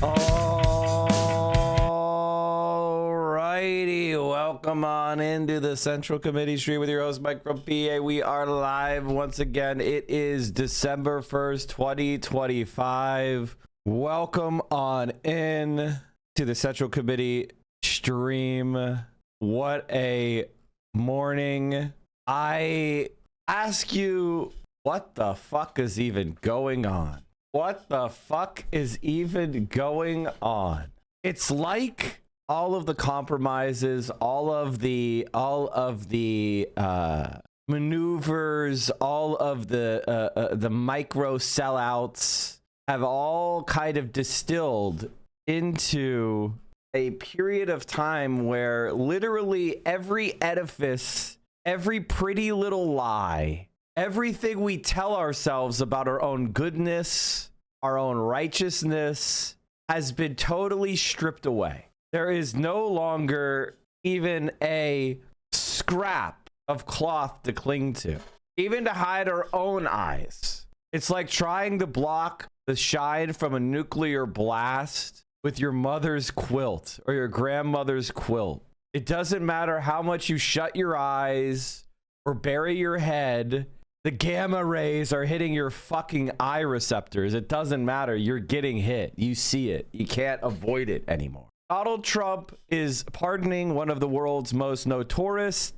Alrighty, welcome on into the Central Committee stream with your host Mike from PA. We are live once again. It is December 1st, 2025. Welcome on in to the Central Committee stream. What a morning. I ask you, what the fuck is even going on? What the fuck is even going on? It's like all of the compromises, all of the maneuvers, all of the micro sellouts have all kind of distilled into a period of time where literally every edifice, every pretty little lie, everything we tell ourselves about our own goodness, our own righteousness, has been totally stripped away. There is no longer even a scrap of cloth to cling to, even to hide our own eyes. It's like trying to block the shine from a nuclear blast with your mother's quilt or your grandmother's quilt. It doesn't matter how much you shut your eyes or bury your head. The gamma rays are hitting your fucking eye receptors. It doesn't matter. You're getting hit. You see it. You can't avoid it anymore. Donald Trump is pardoning one of the world's most notorious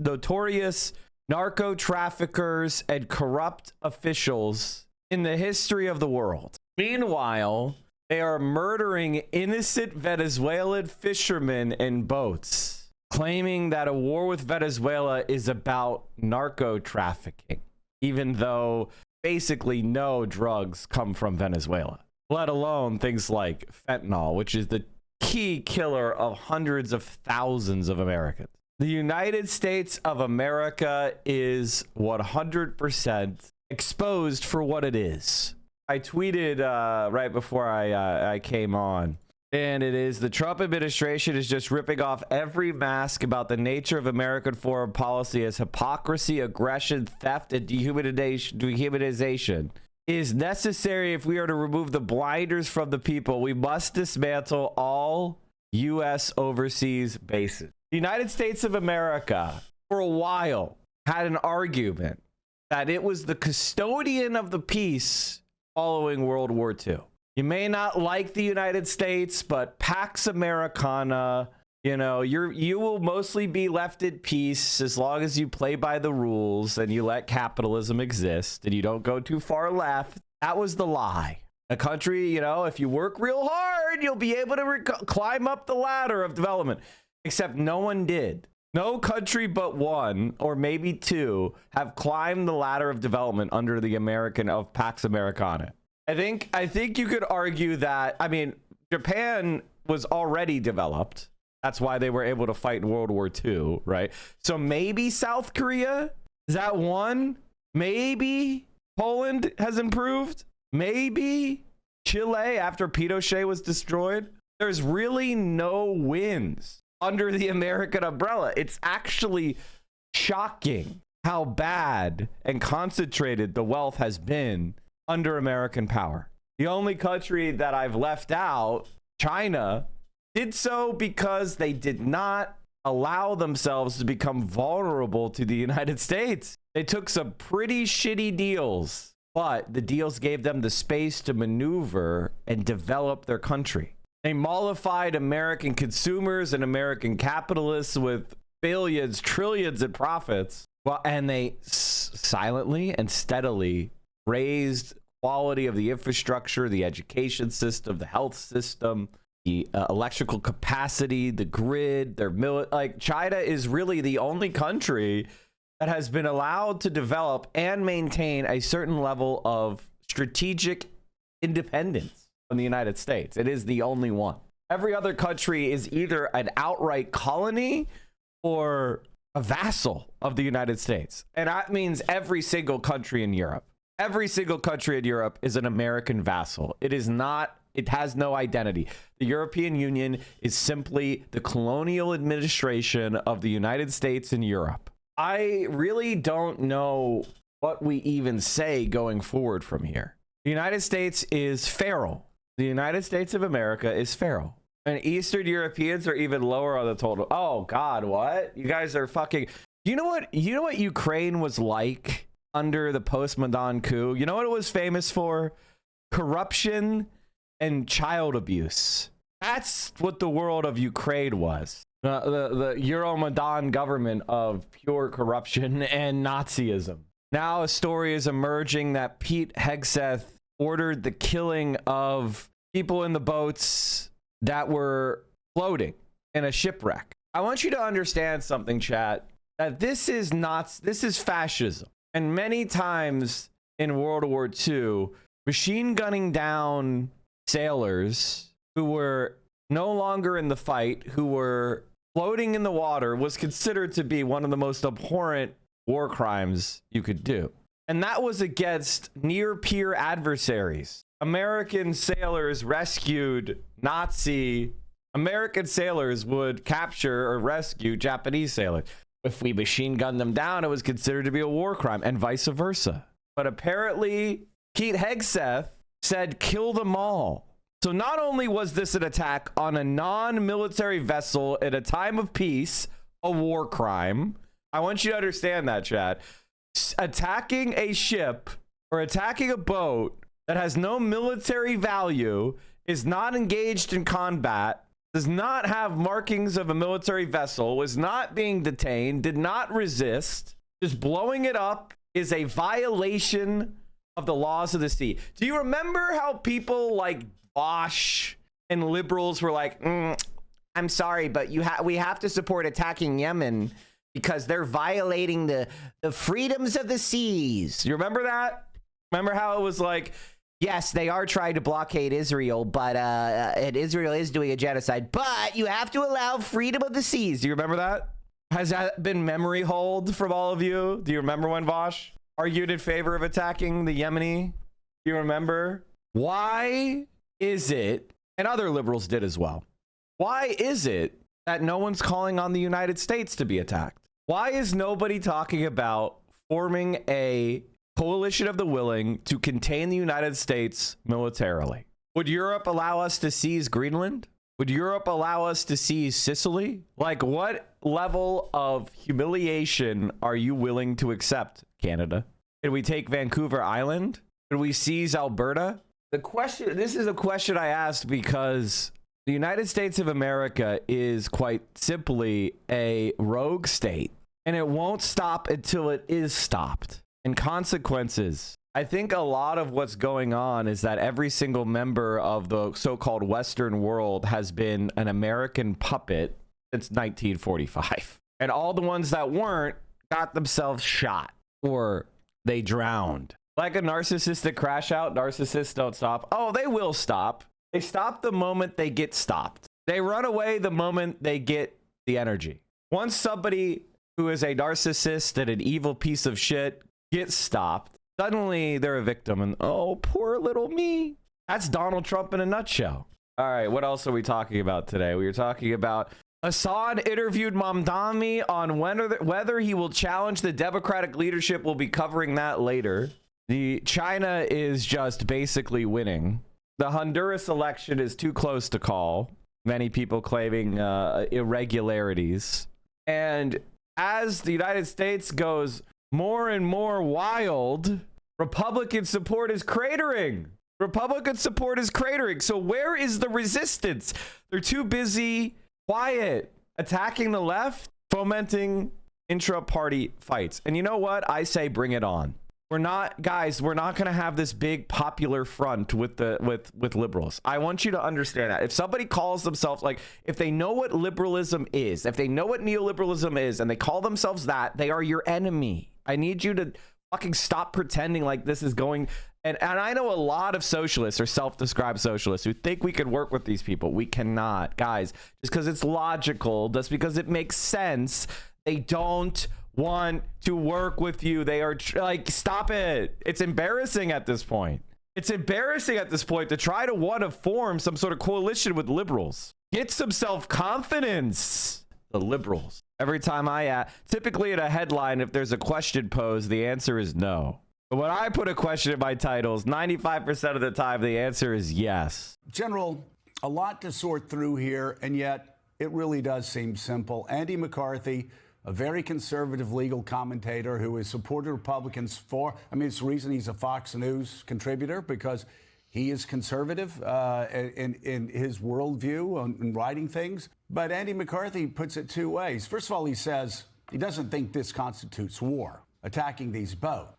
narco traffickers and corrupt officials in the history of the world. Meanwhile, they are murdering innocent Venezuelan fishermen in boats, claiming that a war with Venezuela is about narco trafficking, even though basically no drugs come from Venezuela, let alone things like fentanyl, which is the key killer of hundreds of thousands of Americans. The United States of America is 100% exposed for what it is. I tweeted right before I came on, and it is: the Trump administration is just ripping off every mask about the nature of American foreign policy as hypocrisy, aggression, theft, and dehumanization is necessary. If we are to remove the blinders from the people, we must dismantle all U.S. overseas bases. The United States of America, for a while, had an argument that it was the custodian of the peace following World War II. You may not like the United States, but Pax Americana, you know, you will mostly be left at peace as long as you play by the rules and you let capitalism exist and you don't go too far left. That was the lie. A country, you know, if you work real hard, you'll be able to climb up the ladder of development. Except no one did. No country but one, or maybe two, have climbed the ladder of development under the American of Pax Americana. I think you could argue that, I mean, Japan was already developed. That's why they were able to fight in World War II, right? So maybe South Korea, is that one? Maybe Poland has improved. Maybe Chile after Pinochet was destroyed. There's really no wins under the American umbrella. It's actually shocking how bad and concentrated the wealth has been under American power. The only country that I've left out, China, did so because they did not allow themselves to become vulnerable to the United States. They took some pretty shitty deals, but the deals gave them the space to maneuver and develop their country. They mollified American consumers and American capitalists with billions, trillions in profits. Well, and they silently and steadily raised quality of the infrastructure, the education system, the health system, the electrical capacity, the grid, their like China is really the only country that has been allowed to develop and maintain a certain level of strategic independence from the United States. It is the only one. Every other country is either an outright colony or a vassal of the United States. And that means every single country in Europe. Every single country in Europe is an American vassal. It is not, it has no identity. The European Union is simply the colonial administration of the United States in Europe. I really don't know what we even say going forward from here. The United States is feral. The United States of America is feral. And Eastern Europeans are even lower on the total. Oh God, what? You guys are fucking. You know what Ukraine was like under the post-Maidan coup? You know what it was famous for? Corruption and child abuse. That's what the world of Ukraine was. The Euromaidan government of pure corruption and Nazism. Now a story is emerging that Pete Hegseth ordered the killing of people in the boats that were floating in a shipwreck. I want you to understand something, chat, that this is fascism. And many times in World War II, machine gunning down sailors who were no longer in the fight, who were floating in the water, was considered to be one of the most abhorrent war crimes you could do. And that was against near peer adversaries. American sailors rescued American sailors would capture or rescue Japanese sailors. If we machine gunned them down, it was considered to be a war crime, and vice versa. But apparently, Pete Hegseth said, kill them all. So not only was this an attack on a non-military vessel at a time of peace, a war crime. I want you to understand that, chat. Attacking a ship or attacking a boat that has no military value, is not engaged in combat, does not have markings of a military vessel, was not being detained, did not resist, just blowing it up is a violation of the laws of the sea. Do you remember how people like Bosch and liberals were like, I'm sorry, but we have to support attacking Yemen because they're violating the freedoms of the seas. You remember that? Remember how it was like, yes, they are trying to blockade Israel, but and Israel is doing a genocide, but you have to allow freedom of the seas. Do you remember that? Has that been memory hold from all of you? Do you remember when Bosch argued in favor of attacking the Yemeni? Do you remember? Why is it, and other liberals did as well, why is it that no one's calling on the United States to be attacked? Why is nobody talking about forming a coalition of the willing to contain the United States militarily? Would Europe allow us to seize Greenland? Would Europe allow us to seize Sicily? Like, what level of humiliation are you willing to accept, Canada? Did we take Vancouver Island? Did we seize Alberta? This is a question I asked because the United States of America is quite simply a rogue state, and it won't stop until it is stopped. And consequences, I think a lot of what's going on is that every single member of the so-called Western world has been an American puppet since 1945. And all the ones that weren't got themselves shot or they drowned. Like a narcissistic crash out, narcissists don't stop. Oh, they will stop. They stop the moment they get stopped. They run away the moment they get the energy. Once somebody who is a narcissist and an evil piece of shit gets stopped, suddenly they're a victim, and oh, poor little me. That's Donald Trump in a nutshell. All right, what else are we talking about today? We were talking about Hasan interviewed Mamdani on whether he will challenge the Democratic leadership. We'll be covering that later. China is just basically winning. The Honduras election is too close to call. Many people claiming irregularities. And as the United States goes more and more wild, Republican support is cratering. Republican support is cratering. So where is the resistance? They're too busy, quiet, attacking the left, fomenting intra-party fights. And you know what? I say bring it on. We're not going to have this big popular front with liberals. I want you to understand that. If somebody calls themselves, like, if they know what liberalism is, if they know what neoliberalism is, and they call themselves that, they are your enemy. I need you to fucking stop pretending like this is going. And I know a lot of socialists or self-described socialists who think we can work with these people. We cannot, guys. Just because it's logical, just because it makes sense, they don't want to work with you. They are like, stop it. It's embarrassing at this point. It's embarrassing at this point to try to want to form some sort of coalition with liberals. Get some self-confidence. The liberals. Every time typically in a headline, if there's a question posed, the answer is no. But when I put a question in my titles, 95% of the time, the answer is yes. General, a lot to sort through here, and yet it really does seem simple. Andy McCarthy, a very conservative legal commentator who has supported Republicans for, it's the reason he's a Fox News contributor, because he is conservative in his worldview in writing things. But Andy McCarthy puts it two ways. First of all, he says he doesn't think this constitutes war, attacking these boats,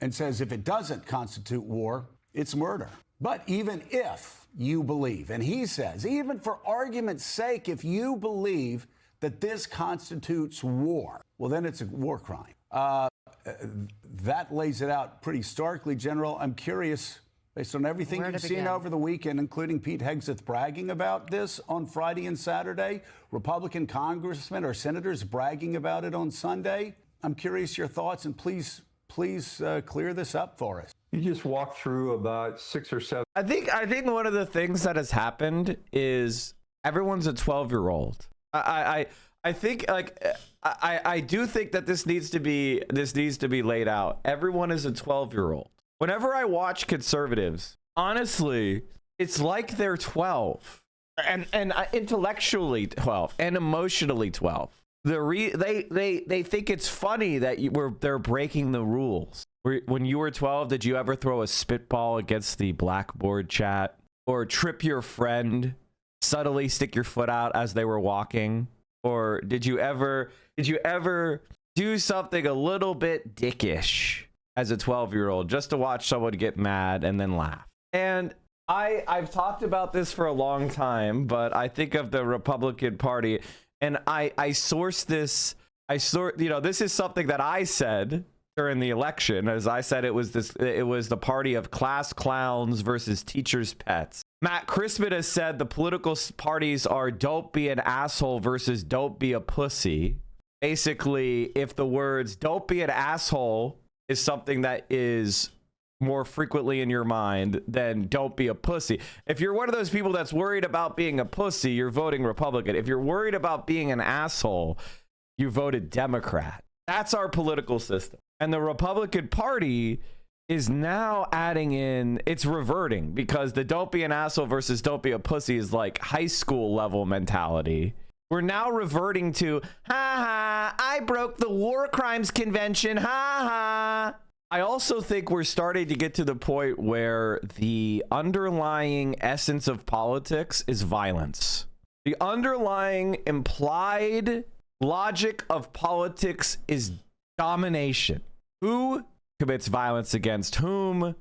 and says if it doesn't constitute war, it's murder. But even if you believe, and he says, even for argument's sake, if you believe that this constitutes war, well, then it's a war crime. That lays it out pretty starkly, General. I'm curious, based on everything you've seen over the weekend, including Pete Hegseth bragging about this on Friday and Saturday, Republican congressmen or senators bragging about it on Sunday. I'm curious your thoughts, and please clear this up for us. You just walked through about 6 or 7. I think one of the things that has happened is everyone's a 12-year-old. I think, like, I do think that this needs to be laid out. Everyone is a 12-year-old. Whenever I watch conservatives, honestly, it's like they're 12 and intellectually 12 and emotionally 12. They think it's funny that they're breaking the rules. When you were 12, did you ever throw a spitball against the blackboard chat or trip your friend, subtly stick your foot out as they were walking? Or did you ever do something a little bit dickish as a 12-year-old just to watch someone get mad and then laugh? And I've talked about this for a long time, but I think of the Republican Party, and I source this. This is something that I said during the election. As I said, it was the party of class clowns versus teachers' pets. Matt Crispin has said the political parties are don't be an asshole versus don't be a pussy. Basically, if the words don't be an asshole is something that is more frequently in your mind, then don't be a pussy. If you're one of those people that's worried about being a pussy, you're voting Republican. If you're worried about being an asshole, you voted Democrat. That's our political system. And the Republican Party is now adding in, it's reverting, because the don't be an asshole versus don't be a pussy is like high school level mentality. We're now reverting to, ha ha, I broke the war crimes convention, ha ha. I also think we're starting to get to the point where the underlying essence of politics is violence. The underlying implied logic of politics is domination. Who commits violence against whom?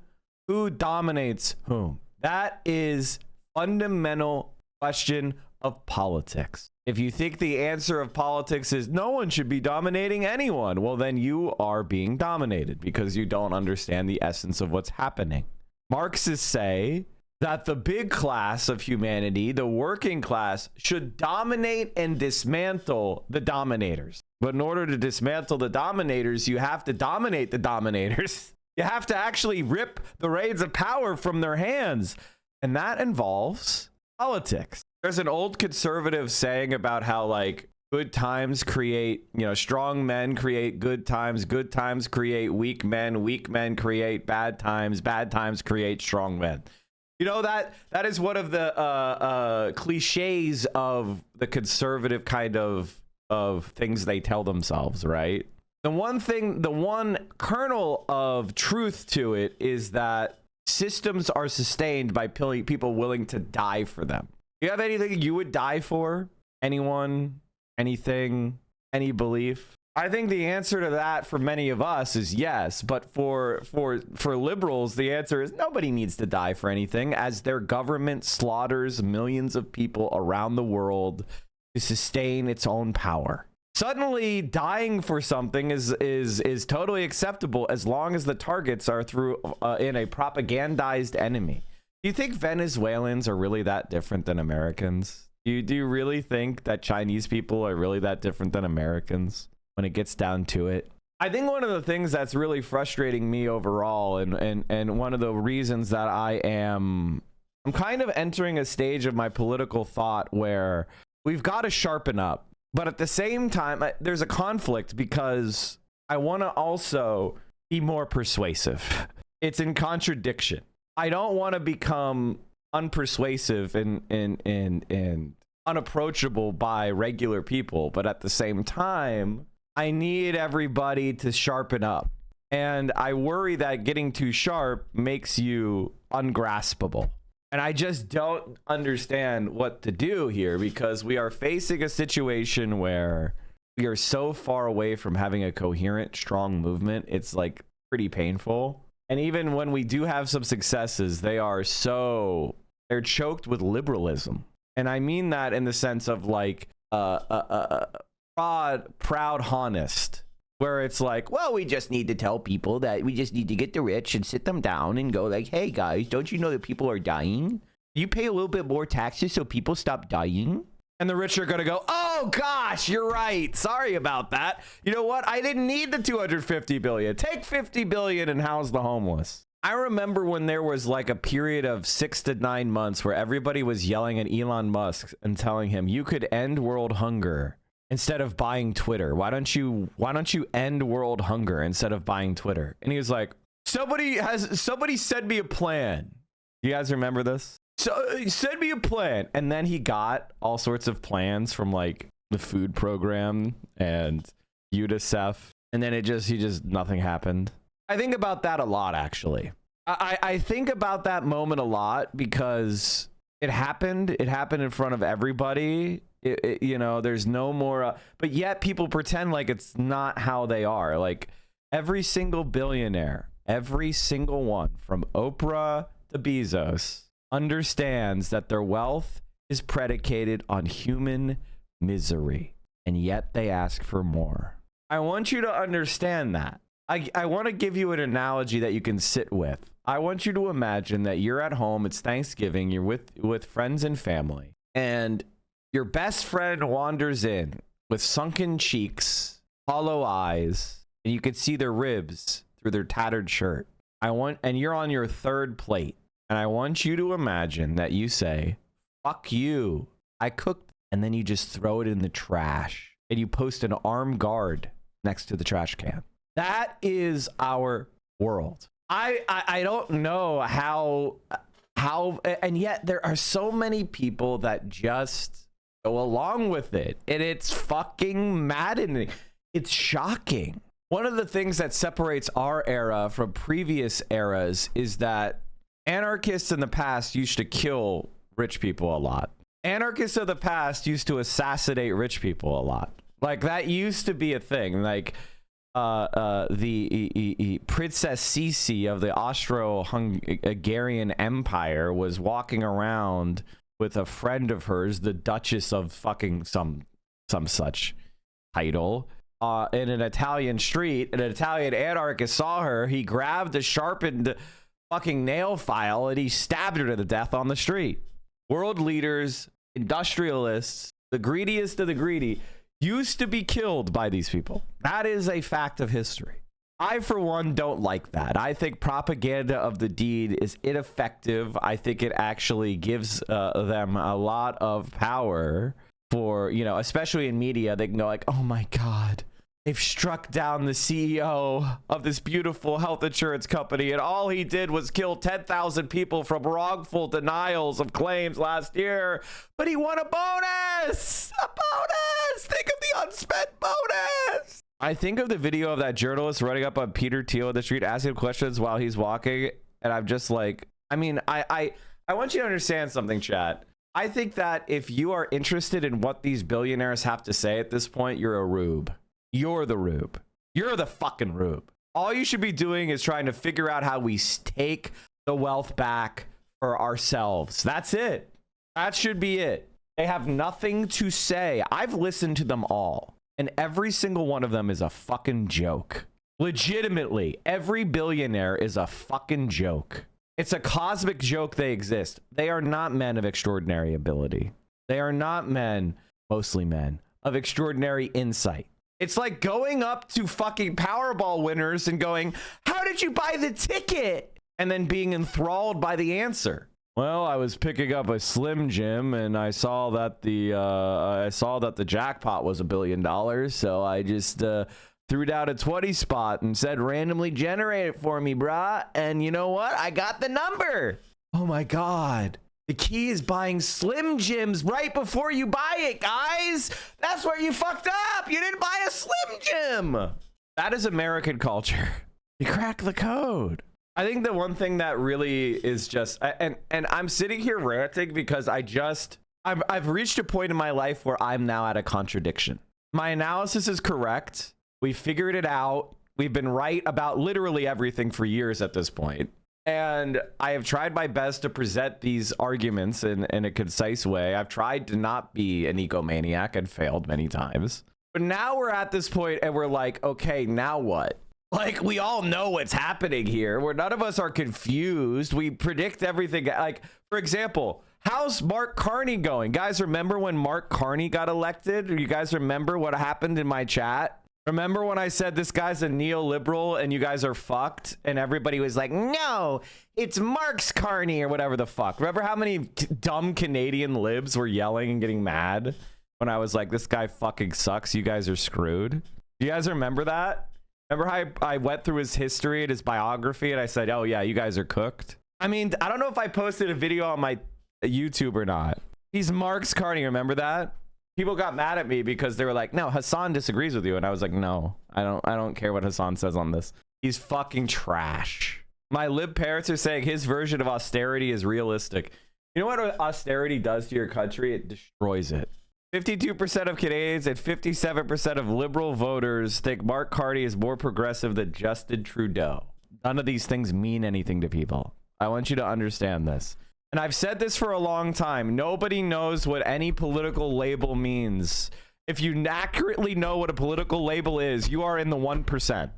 Who dominates whom? That is fundamental question of politics. If you think the answer of politics is no one should be dominating anyone, well, then you are being dominated because you don't understand the essence of what's happening. Marxists say that the big class of humanity, the working class, should dominate and dismantle the dominators. But in order to dismantle the dominators, you have to dominate the dominators. You have to actually rip the reins of power from their hands. And that involves politics. There's an old conservative saying about how, like, good times create, strong men create good times create weak men create bad times create strong men. That is one of the cliches of the conservative kind of things they tell themselves, right? The one kernel of truth to it is that systems are sustained by people willing to die for them. Do you have anything you would die for? Anyone? Anything? Any belief? I think the answer to that for many of us is yes, but for liberals, the answer is nobody needs to die for anything, as their government slaughters millions of people around the world to sustain its own power. Suddenly, dying for something is totally acceptable as long as the targets are in a propagandized enemy. Do you think Venezuelans are really that different than Americans? Do you really think that Chinese people are really that different than Americans when it gets down to it? I think one of the things that's really frustrating me overall, and one of the reasons that I'm kind of entering a stage of my political thought where we've got to sharpen up. But at the same time, there's a conflict because I want to also be more persuasive. It's in contradiction. I don't want to become unpersuasive and unapproachable by regular people, but at the same time, I need everybody to sharpen up. And I worry that getting too sharp makes you ungraspable. And I just don't understand what to do here, because we are facing a situation where we are so far away from having a coherent, strong movement. It's like pretty painful. And even when we do have some successes, they're choked with liberalism. And I mean that in the sense of like proud, honest, where it's like, well, we just need to tell people that we just need to get the rich and sit them down and go like, hey guys, don't you know that people are dying? You pay a little bit more taxes so people stop dying. And the rich are going to go, oh gosh, you're right. Sorry about that. You know what? I didn't need the 250 billion. Take 50 billion and house the homeless. I remember when there was like a period of 6 to 9 months where everybody was yelling at Elon Musk and telling him, you could end world hunger instead of buying Twitter. Why don't you end world hunger instead of buying Twitter? And he was like, somebody send me a plan. You guys remember this? So send me a plan. And then he got all sorts of plans from like the food program and UNICEF. And then nothing happened. I think about that a lot, actually. I think about that moment a lot because it happened in front of everybody. There's no more, but yet people pretend like it's not how they are. Like every single billionaire, every single one from Oprah to Bezos understands that their wealth is predicated on human misery, and yet they ask for more. I want you to understand that. I want to give you an analogy that you can sit with. I want you to imagine that you're at home, it's Thanksgiving, you're with friends and family, and your best friend wanders in with sunken cheeks, hollow eyes, and you can see their ribs through their tattered shirt. And you're on your third plate, and I want you to imagine that you say, fuck you, I cooked, and then you just throw it in the trash, and you post an armed guard next to the trash can. That is our world. I don't know how, and yet there are so many people that just go along with it, and it's fucking maddening. It's shocking. One of the things that separates our era from previous eras is that anarchists in the past used to kill rich people a lot. Anarchists of the past used to assassinate rich people a lot. Like that used to be a thing. Like the Princess Sisi of the Austro-Hungarian Empire was walking around with a friend of hers, the Duchess of fucking some such title, in an Italian street. An Italian anarchist saw her. He grabbed a sharpened fucking nail file and he stabbed her to death on the street. World leaders, industrialists, the greediest of the greedy, used to be killed by these people. That is a fact of history. I, for one, don't like that. I think propaganda of the deed is ineffective. I think it actually gives them a lot of power for, especially in media. They can go like, oh my God, they've struck down the CEO of this beautiful health insurance company, and all he did was kill 10,000 people from wrongful denials of claims last year, but he won a bonus! A bonus! Think of the unspent bonus! I think of the video of that journalist running up on Peter Thiel in the street asking questions while he's walking, and I'm just like, I want you to understand something, chat. I think that if you are interested in what these billionaires have to say at this point, you're a rube. You're the rube. You're the fucking rube. All you should be doing is trying to figure out how we take the wealth back for ourselves. That's it. That should be it. They have nothing to say. I've listened to them all, and every single one of them is a fucking joke. Legitimately, every billionaire is a fucking joke. It's a cosmic joke they exist. They are not men of extraordinary ability. They are not men, mostly men, of extraordinary insight. It's like going up to fucking Powerball winners and going, how did you buy the ticket? And then being enthralled by the answer. Well, I was picking up a Slim Jim and I saw that the jackpot was $1 billion. So I just threw threw down a 20 spot and said, randomly generate it for me, brah. And you know what? I got the number. Oh my God. The key is buying Slim Jims right before you buy it, guys. That's where you fucked up. You didn't buy a Slim Jim. That is American culture. You crack the code. I think the one thing that really is just, and I'm sitting here ranting because I've reached a point in my life where I'm now at a contradiction. My analysis is correct. We figured it out. We've been right about literally everything for years at this point. And I have tried my best to present these arguments in a concise way. I've tried to not be an egomaniac and failed many times. But now we're at this point and we're like, okay, now what? Like, we all know what's happening here, where none of us are confused. We predict everything. Like, for example, how's Mark Carney going? Guys, remember when Mark Carney got elected? You guys remember what happened in my chat? Remember when I said this guy's a neoliberal and you guys are fucked? And everybody was like, no, it's Mark's Carney or whatever the fuck. Remember how many dumb Canadian libs were yelling and getting mad when I was like, this guy fucking sucks. You guys are screwed. Do you guys remember that? Remember how I went through his history and his biography and I said, oh yeah, you guys are cooked? I mean, I don't know if I posted a video on my YouTube or not. He's Mark's Carney. Remember that? People got mad at me because they were like, no, Hasan disagrees with you. And I was like, no, I don't care what Hasan says on this. He's fucking trash. My lib parents are saying his version of austerity is realistic. You know what austerity does to your country? It destroys it. 52% of Canadians and 57% of liberal voters think Mark Carney is more progressive than Justin Trudeau. None of these things mean anything to people. I want you to understand this. And I've said this for a long time. Nobody knows what any political label means. If you accurately know what a political label is, you are in the 1%.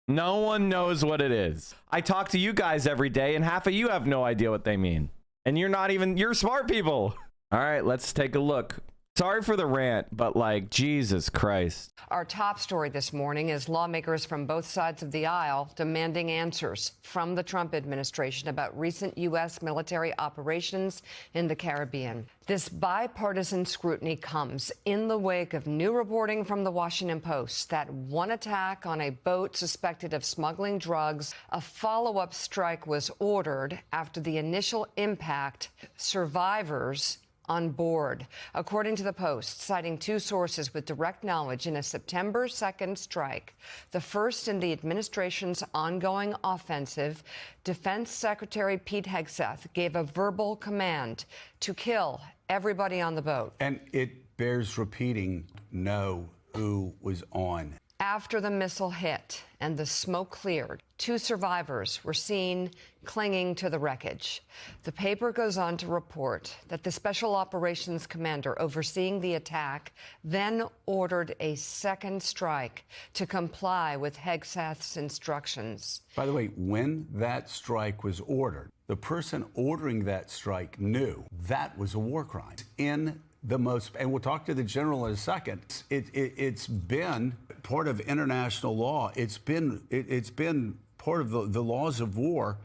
No one knows what it is. I talk to you guys every day, and half of you have no idea what they mean. And you're smart people. All right, let's take a look. Sorry for the rant, but like, Jesus Christ. Our top story this morning is lawmakers from both sides of the aisle demanding answers from the Trump administration about recent U.S. military operations in the Caribbean. This bipartisan scrutiny comes in the wake of new reporting from the Washington Post that one attack on a boat suspected of smuggling drugs, a follow-up strike was ordered after the initial impact survivors on board. According to the Post, citing two sources with direct knowledge in a September 2nd strike, the first in the administration's ongoing offensive, Defense Secretary Pete Hegseth gave a verbal command to kill everybody on the boat. And it bears repeating, know who was on. After the missile hit and the smoke cleared, two survivors were seen clinging to the wreckage. The paper goes on to report that the Special Operations Commander overseeing the attack then ordered a second strike to comply with Hegseth's instructions. By the way, when that strike was ordered, the person ordering that strike knew that was a war crime. And we'll talk to the general in a second. It's been part of international law. It's been part of the laws of war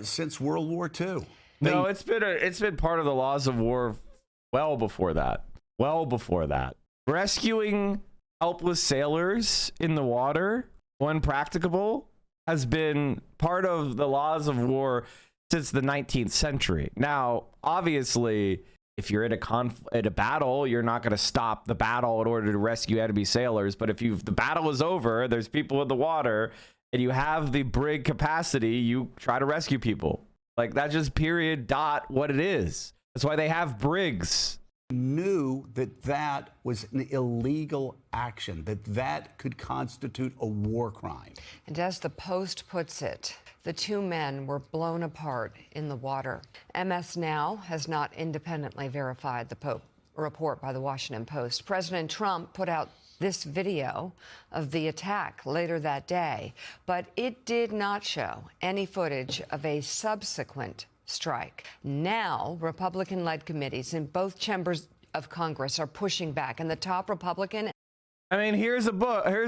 since World War II. No, it's been part of the laws of war well before that. Well before that. Rescuing helpless sailors in the water, when practicable, has been part of the laws of war since the 19th century. Now, obviously, if you're in a battle, you're not going to stop the battle in order to rescue enemy sailors. But if the battle is over, there's people in the water, and you have the brig capacity, you try to rescue people. Like, that's just period dot what it is. That's why they have brigs. Knew that was an illegal action, that could constitute a war crime. And as the Post puts it, the two men were blown apart in the water. MS Now has not independently verified the report by the Washington Post. President Trump put out this video of the attack later that day, but it did not show any footage of a subsequent strike. Now, Republican-led committees in both chambers of Congress are pushing back, and the top Republican. I mean, here's a book. Here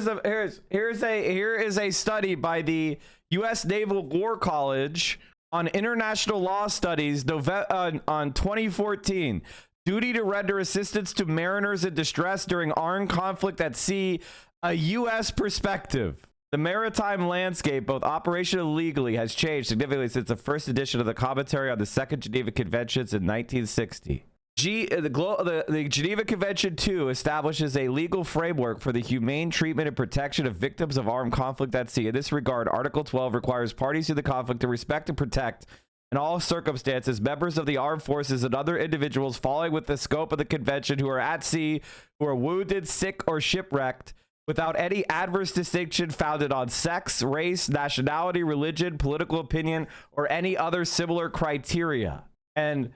is a study by the U.S. Naval War College on international law studies on 2014. Duty to render assistance to mariners in distress during armed conflict at sea A U.S. perspective. The maritime landscape, both operationally and legally, has changed significantly since the first edition of the Commentary on the Second Geneva Conventions in 1960. The Geneva Convention 2 establishes a legal framework for the humane treatment and protection of victims of armed conflict at sea. In this regard, Article 12 requires parties to the conflict to respect and protect, in all circumstances, members of the armed forces and other individuals falling within the scope of the convention who are at sea, who are wounded, sick, or shipwrecked, without any adverse distinction founded on sex, race, nationality, religion, political opinion, or any other similar criteria. And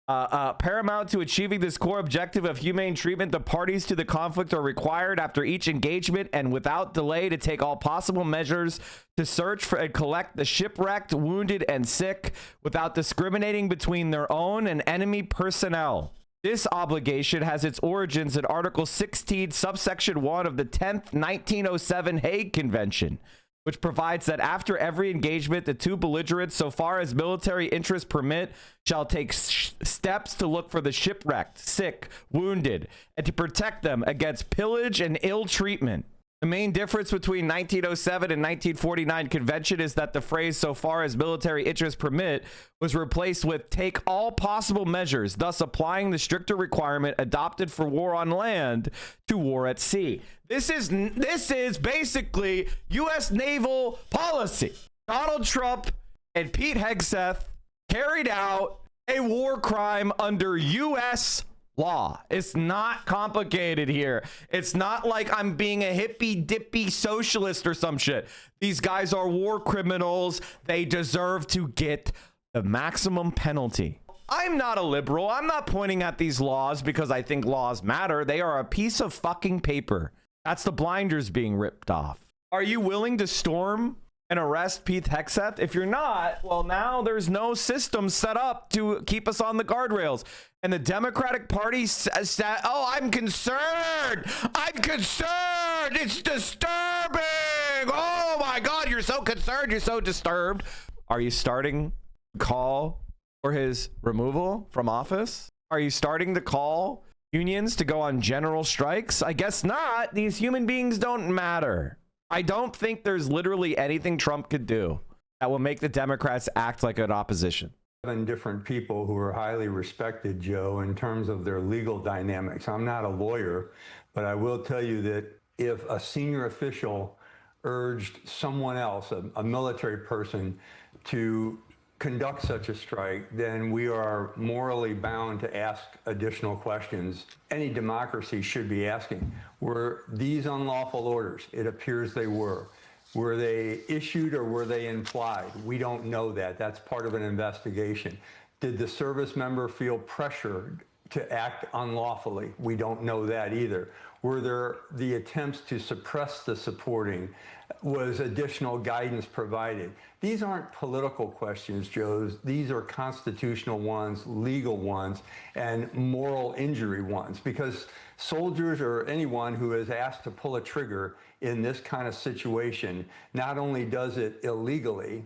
paramount to achieving this core objective of humane treatment, the parties to the conflict are required after each engagement and without delay to take all possible measures to search for and collect the shipwrecked, wounded, and sick without discriminating between their own and enemy personnel. This obligation has its origins in Article 16, subsection 1 of the 10th 1907 Hague Convention, which provides that after every engagement, the two belligerents, so far as military interests permit, shall take steps to look for the shipwrecked, sick, wounded, and to protect them against pillage and ill treatment. The main difference between 1907 and 1949 convention is that the phrase "so far as military interests permit" was replaced with "take all possible measures," thus applying the stricter requirement adopted for war on land to war at sea. This is basically U.S. naval policy. Donald Trump and Pete Hegseth carried out a war crime under U.S. law. It's not complicated here. It's not like I'm being a hippy dippy socialist or some shit. These guys are war criminals. They deserve to get the maximum penalty. I'm not a liberal. I'm not pointing at these laws because I think laws matter. They are a piece of fucking paper. That's the blinders being ripped off. Are you willing to storm and arrest Pete Hegseth? If you're not, well, now there's no system set up to keep us on the guardrails. And the Democratic Party said, "Oh, I'm concerned. I'm concerned. It's disturbing. Oh my God, you're so concerned. You're so disturbed." Are you starting to call for his removal from office? Are you starting to call unions to go on general strikes? I guess not. These human beings don't matter. I don't think there's literally anything Trump could do that will make the Democrats act like an opposition. 7 different people who are highly respected, Joe, in terms of their legal dynamics. I'm not a lawyer, but I will tell you that if a senior official urged someone else, a military person, to conduct such a strike, then we are morally bound to ask additional questions. Any democracy should be asking, were these unlawful orders? It appears they were. Were they issued or were they implied? We don't know that. That's part of an investigation. Did the service member feel pressured to act unlawfully? We don't know that either. Were there the attempts to suppress the supporting? Was additional guidance provided? These aren't political questions, Joe. These are constitutional ones, legal ones, and moral injury ones, because soldiers or anyone who is asked to pull a trigger in this kind of situation not only does it illegally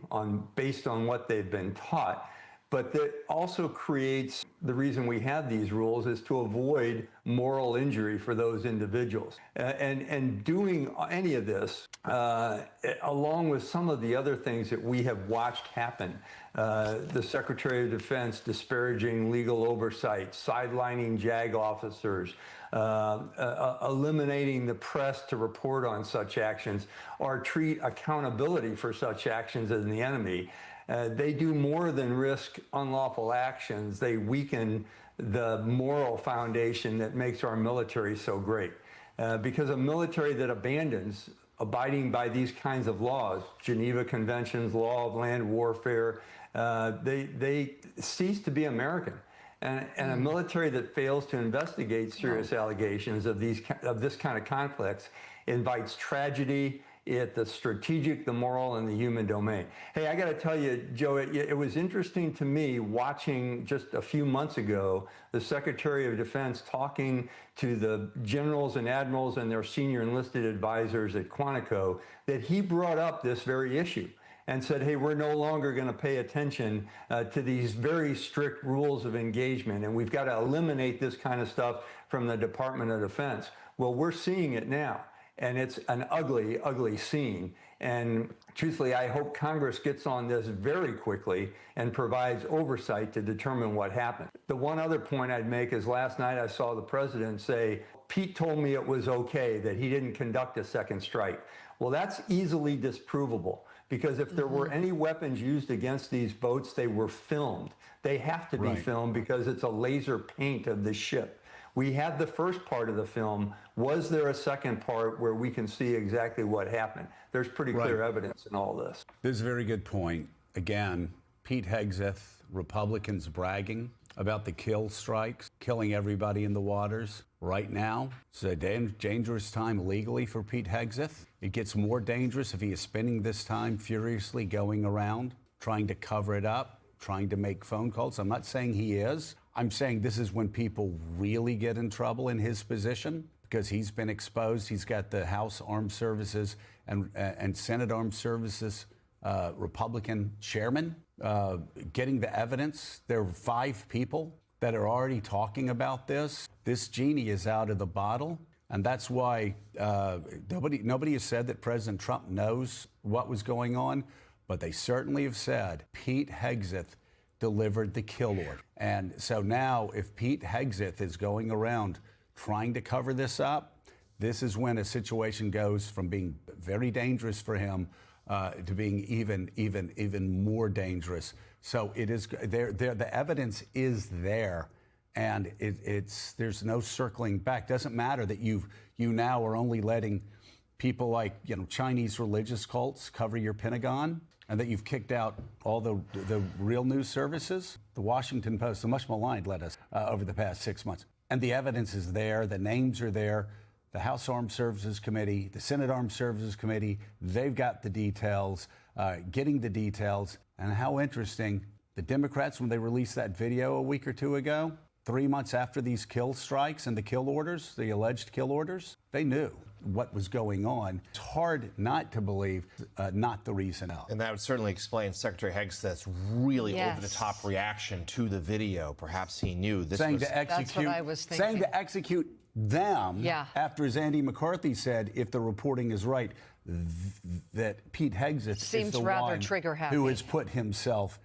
based on what they've been taught, but that also creates, the reason we have these rules is to avoid moral injury for those individuals. And doing any of this, along with some of the other things that we have watched happen, the Secretary of Defense disparaging legal oversight, sidelining JAG officers, eliminating the press to report on such actions or treat accountability for such actions as the enemy. They do more than risk unlawful actions. They weaken the moral foundation that makes our military so great. Because a military that abandons abiding by these kinds of laws, Geneva Conventions, law of land warfare, they cease to be American. And a military that fails to investigate serious allegations of this kind of conflicts invites tragedy at the strategic, the moral, and the human domain. Hey, I got to tell you, Joe, it was interesting to me watching just a few months ago the Secretary of Defense talking to the generals and admirals and their senior enlisted advisors at Quantico, that he brought up this very issue and said, hey, we're no longer going to pay attention to these very strict rules of engagement, and we've got to eliminate this kind of stuff from the Department of Defense. Well, we're seeing it now. And it's an ugly, ugly scene. And truthfully, I hope Congress gets on this very quickly and provides oversight to determine what happened. The one other point I'd make is last night I saw the president say, Pete told me it was okay, that he didn't conduct a second strike. Well, that's easily disprovable, because if there were any weapons used against these boats, they were filmed. They have to be filmed because it's a laser paint of the ship. We had the first part of the film. Was there a second part where we can see exactly what happened? There's pretty clear evidence in all this. This is a very good point. Again, Pete Hegseth, Republicans bragging about the kill strikes, killing everybody in the waters. Right now, it's a dangerous time legally for Pete Hegseth. It gets more dangerous if he is spending this time furiously going around, trying to cover it up, trying to make phone calls. I'm not saying he is. I'm saying this is when people really get in trouble in his position, because he's been exposed. He's got the House Armed Services and Senate Armed Services Republican chairman getting the evidence. There are 5 people that are already talking about this. This genie is out of the bottle. And that's why nobody has said that President Trump knows what was going on, but they certainly have said Pete Hegseth delivered the kill order. And so now if Pete Hegseth is going around trying to cover this up, this is when a situation goes from being very dangerous for him to being even more dangerous. So it is there. The evidence is there, and there's no circling back. Doesn't matter that you now are only letting people like Chinese religious cults cover your Pentagon, and that you've kicked out all the real news services. The Washington Post, the much maligned, led us over the past 6 months. And the evidence is there. The names are there. The House Armed Services Committee, the Senate Armed Services Committee, they've got the details, getting the details. And how interesting, the Democrats, when they released that video a week or 2 ago, 3 months after these kill strikes and the kill orders, the alleged kill orders, they knew what was going on. It's hard not to believe not the reason. And that would certainly explain Secretary Hegseth's really over-the-top reaction to the video. Perhaps he knew this saying was... to execute, that's what I was thinking. Saying to execute them after, as Andy McCarthy said, if the reporting is right, that Pete Hegseth is the one who has put himself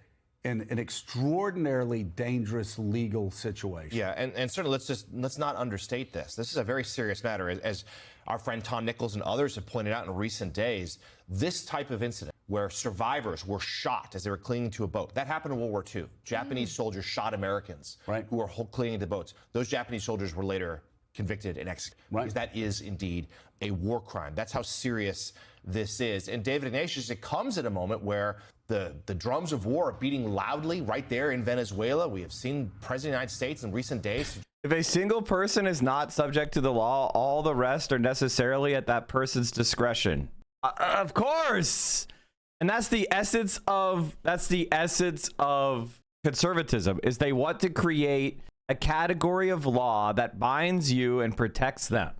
in an extraordinarily dangerous legal situation. Yeah, and certainly let's not understate this. This is a very serious matter. As our friend Tom Nichols and others have pointed out in recent days, this type of incident where survivors were shot as they were clinging to a boat, that happened in World War II. Japanese soldiers shot Americans who were clinging to boats. Those Japanese soldiers were later convicted and executed. Because that is indeed a war crime. That's how serious this is. And David Ignatius, it comes at a moment where the drums of war are beating loudly right there in Venezuela. We have seen President of the United States in recent days. If a single person is not subject to the law, all the rest are necessarily at that person's discretion. Of course. And that's the essence of conservatism, is they want to create a category of law that binds you and protects them.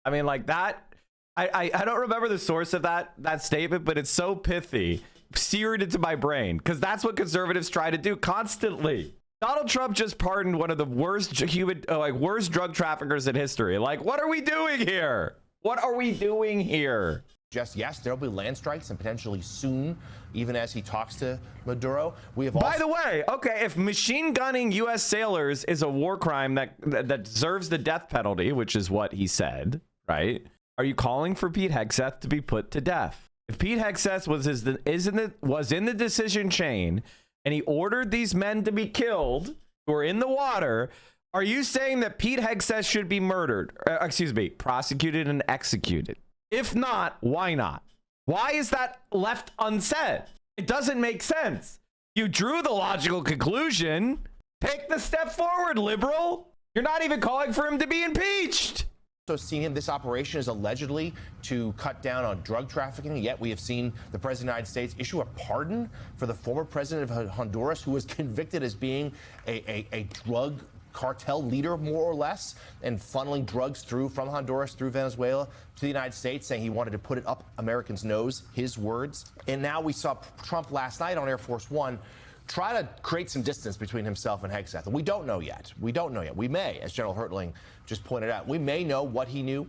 I mean, like that, I don't remember the source of that statement, but it's so pithy, seared into my brain, because that's what conservatives try to do constantly. Donald Trump just pardoned one of the worst worst drug traffickers in history. Like, what are we doing here? What are we doing here? Just yes, there'll be land strikes, and potentially soon, even as he talks to Maduro. We have By the way, okay, if machine gunning U.S. sailors is a war crime that deserves the death penalty, which is what he said, right? Are you calling for Pete Hegseth to be put to death? If Pete Hegseth was in the decision chain and he ordered these men to be killed who are in the water, are you saying that Pete Hegseth should be prosecuted and executed? If not, why not? Why is that left unsaid? It doesn't make sense. You drew the logical conclusion. Take the step forward, liberal. You're not even calling for him to be impeached. Also seen him, this operation is allegedly to cut down on drug trafficking, yet we have seen the President of the United States issue a pardon for the former president of Honduras, who was convicted as being a drug cartel leader, more or less, and funneling drugs from Honduras through Venezuela to the United States, saying he wanted to put it up Americans' nose, his words. And now we saw Trump last night on Air Force One try to create some distance between himself and Hegseth. And we don't know yet. We don't know yet. We may, as General Hertling just pointed out, we may know what he knew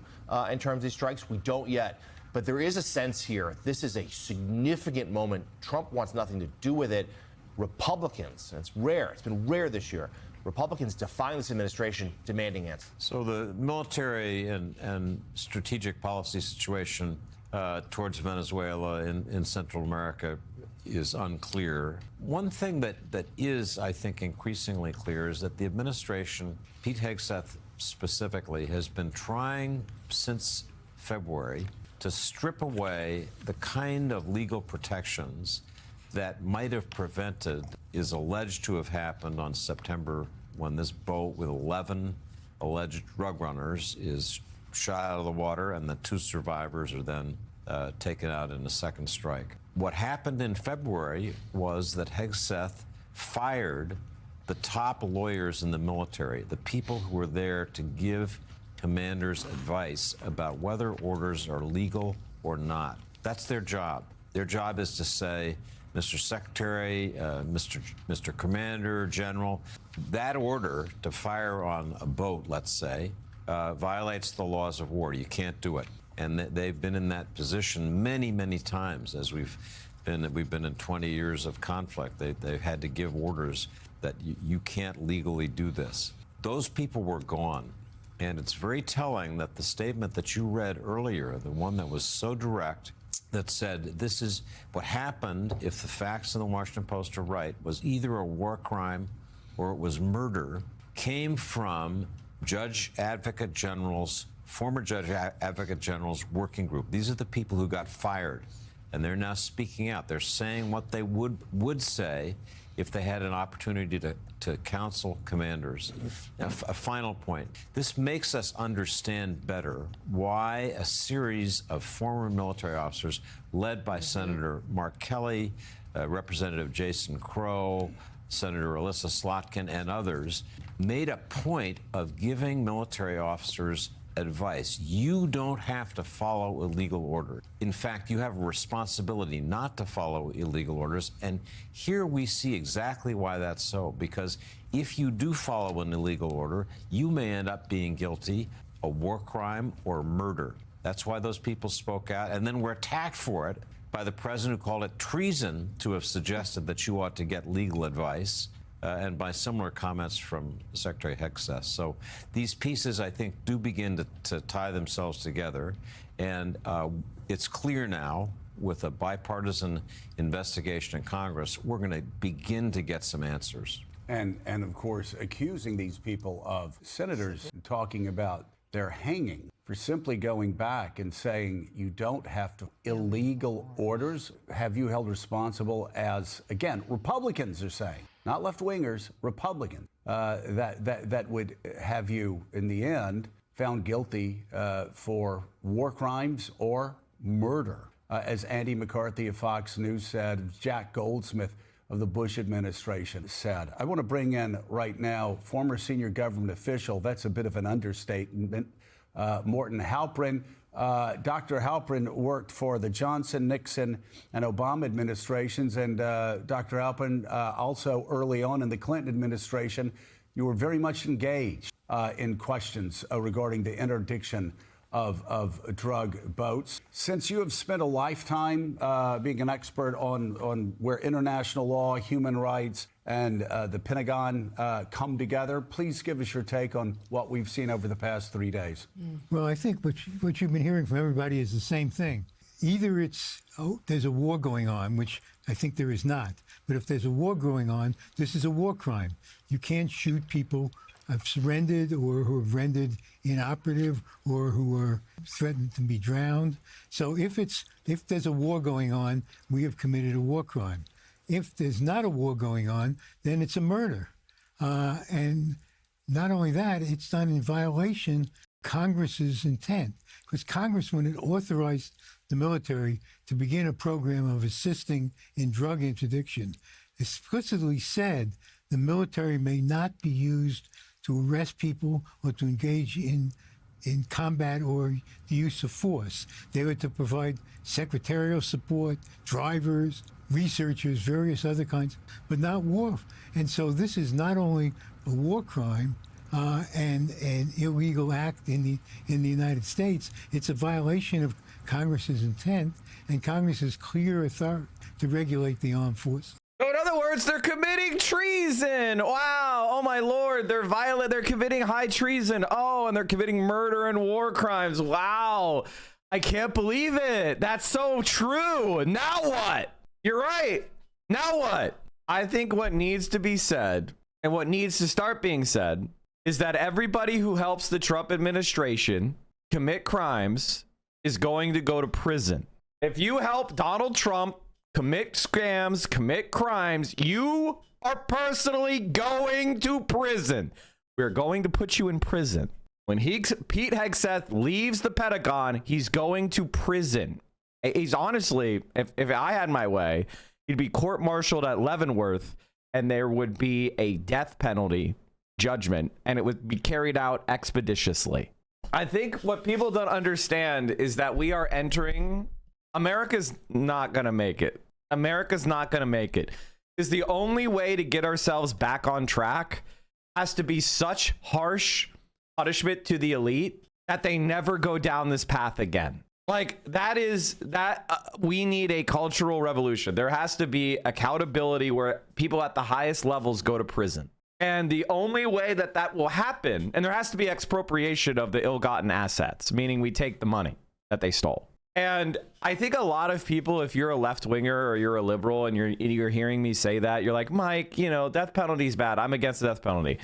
in terms of these strikes. We don't yet. But there is a sense here, this is a significant moment. Trump wants nothing to do with it. Republicans, and it's rare, it's been rare this year, Republicans defying this administration, demanding answers. So the military and strategic policy situation towards Venezuela in Central America is unclear. One thing that is, I think, increasingly clear is that the administration, Pete Hegseth specifically, has been trying since February to strip away the kind of legal protections that might have prevented, is alleged to have happened on September, when this boat with 11 alleged drug runners is shot out of the water and the 2 survivors are then taken out in a second strike. What happened in February was that Hegseth fired the top lawyers in the military, the people who were there to give commanders advice about whether orders are legal or not. That's their job. Their job is to say, Mr. Secretary, Mr. Commander, General, that order to fire on a boat, let's say, violates the laws of war. You can't do it. And they've been in that position many, many times as we've been in 20 years of conflict. They've had to give orders that you can't legally do this. Those people were gone. And it's very telling that the statement that you read earlier, the one that was so direct, that said this is what happened if the facts in the Washington Post are right, was either a war crime or it was murder, came from Judge Advocate General's, former Judge Advocate General's working group. These are the people who got fired, and they're now speaking out. They're saying what they would say if they had an opportunity to counsel commanders. Now, a final point. This makes us understand better why a series of former military officers, led by Senator Mark Kelly, Representative Jason Crow, Senator Alyssa Slotkin, and others, made a point of giving military officers advice. You don't have to follow illegal orders. In fact, you have a responsibility not to follow illegal orders. And here we see exactly why that's so. Because if you do follow an illegal order, you may end up being guilty of war crime or murder. That's why those people spoke out and then were attacked for it by the president, who called it treason to have suggested that you ought to get legal advice. And by similar comments from Secretary Hegseth. So these pieces, I think, do begin to tie themselves together. And it's clear now, with a bipartisan investigation in Congress, we're going to begin to get some answers. And of course, accusing these people of senators talking about their hanging for simply going back and saying you don't have to illegal orders. Have you held responsible as, again, Republicans are saying, not left-wingers, Republicans, that would have you, in the end, found guilty for war crimes or murder? As Andy McCarthy of Fox News said, Jack Goldsmith of the Bush administration said. I want to bring in right now former senior government official, that's a bit of an understatement, Morton Halperin. Dr. Halperin worked for the Johnson, Nixon, and Obama administrations, and Dr. Halperin also early on in the Clinton administration, you were very much engaged in questions regarding the interdiction of drug boats. Since you have spent a lifetime being an expert on where international law, human rights, and the Pentagon come together, please give us your take on what we've seen over the past 3 days. Well, I think what you've been hearing from everybody is the same thing. Either it's, there's a war going on, which I think there is not. But if there's a war going on, this is a war crime. You can't shoot people who have surrendered or who have rendered inoperative or who are threatened to be drowned. So if there's a war going on, we have committed a war crime. If there's not a war going on, then it's a murder. And not only that, it's done in violation of Congress's intent. Because Congress, when it authorized the military to begin a program of assisting in drug interdiction, explicitly said the military may not be used to arrest people or to engage in combat or the use of force. They were to provide secretarial support, drivers, researchers, various other kinds, but not war. And so this is not only a war crime and an illegal act in the United States, it's a violation of Congress's intent and Congress's clear authority to regulate the armed forces. So in other words, they're committing treason. Wow. Oh my Lord. They're committing high treason. Oh, and they're committing murder and war crimes. Wow. I can't believe it. That's so true. Now what? You're right. Now what? I think what needs to be said and what needs to start being said is that everybody who helps the Trump administration commit crimes is going to go to prison. If you help Donald Trump commit scams, commit crimes, you are personally going to prison. We're going to put you in prison. When Pete Hegseth leaves the Pentagon, he's going to prison. He's honestly, if I had my way, he'd be court-martialed at Leavenworth and there would be a death penalty judgment and it would be carried out expeditiously. I think what people don't understand is that we are entering, America's not going to make it. America's not going to make it. Is the only way to get ourselves back on track has to be such harsh punishment to the elite that they never go down this path again. Like we need a cultural revolution. There has to be accountability where people at the highest levels go to prison. And the only way that that will happen, and there has to be expropriation of the ill-gotten assets, meaning we take the money that they stole. And I think a lot of people, if you're a left-winger or you're a liberal and you're hearing me say that, you're like, Mike, you know, death penalty is bad. I'm against the death penalty.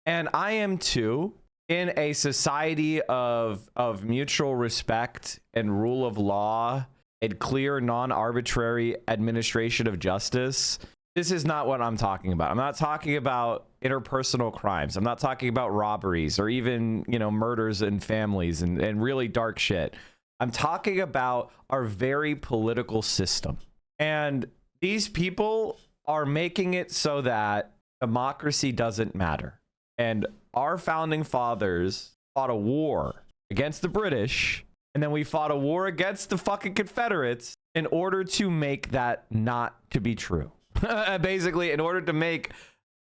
And I am too. In a society of mutual respect and rule of law and clear, non-arbitrary administration of justice, this is not what I'm talking about. I'm not talking about interpersonal crimes. I'm not talking about robberies or even, you know, murders in families and really dark shit. I'm talking about our very political system. And these people are making it so that democracy doesn't matter. And our founding fathers fought a war against the British, and then we fought a war against the fucking Confederates in order to make that not to be true. Basically, in order to make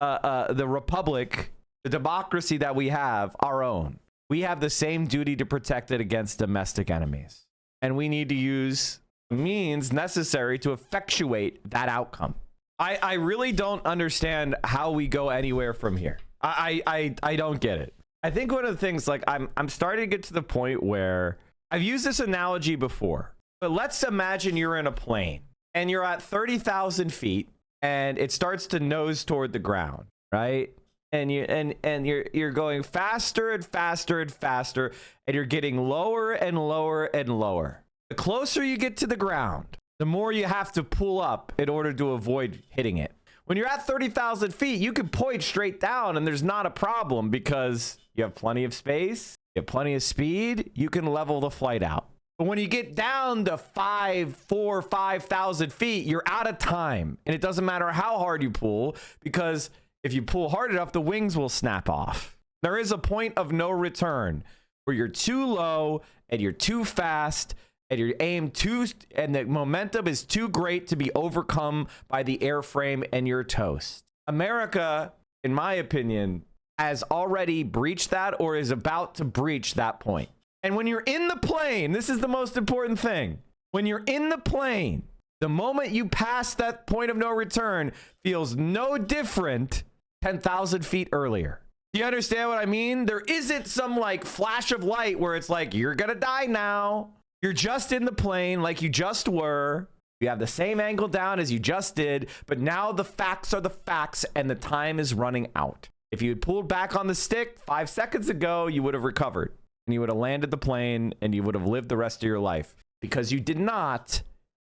the republic, the democracy that we have, our own. We have the same duty to protect it against domestic enemies. And we need to use means necessary to effectuate that outcome. I really don't understand how we go anywhere from here. I don't get it. I think one of the things, like, I'm starting to get to the point where I've used this analogy before, but let's imagine you're in a plane and you're at 30,000 feet and it starts to nose toward the ground, right? And you're going faster and faster and faster, and you're getting lower and lower and lower. The closer you get to the ground, the more you have to pull up in order to avoid hitting it. When you're at 30,000 feet, you can point straight down and there's not a problem because you have plenty of space, you have plenty of speed, you can level the flight out. But when you get down to 5,000 feet, you're out of time. And it doesn't matter how hard you pull, because if you pull hard enough, the wings will snap off. There is a point of no return where you're too low and you're too fast and your aim and the momentum is too great to be overcome by the airframe and you're toast. America, in my opinion, has already breached that or is about to breach that point. And when you're in the plane, this is the most important thing. When you're in the plane, the moment you pass that point of no return feels no different 10,000 feet earlier. Do you understand what I mean? There isn't some like flash of light where it's like, you're gonna die now. You're just in the plane like you just were. You have the same angle down as you just did, but now the facts are the facts and the time is running out. If you had pulled back on the stick 5 seconds ago, you would have recovered and you would have landed the plane and you would have lived the rest of your life. Because you did not,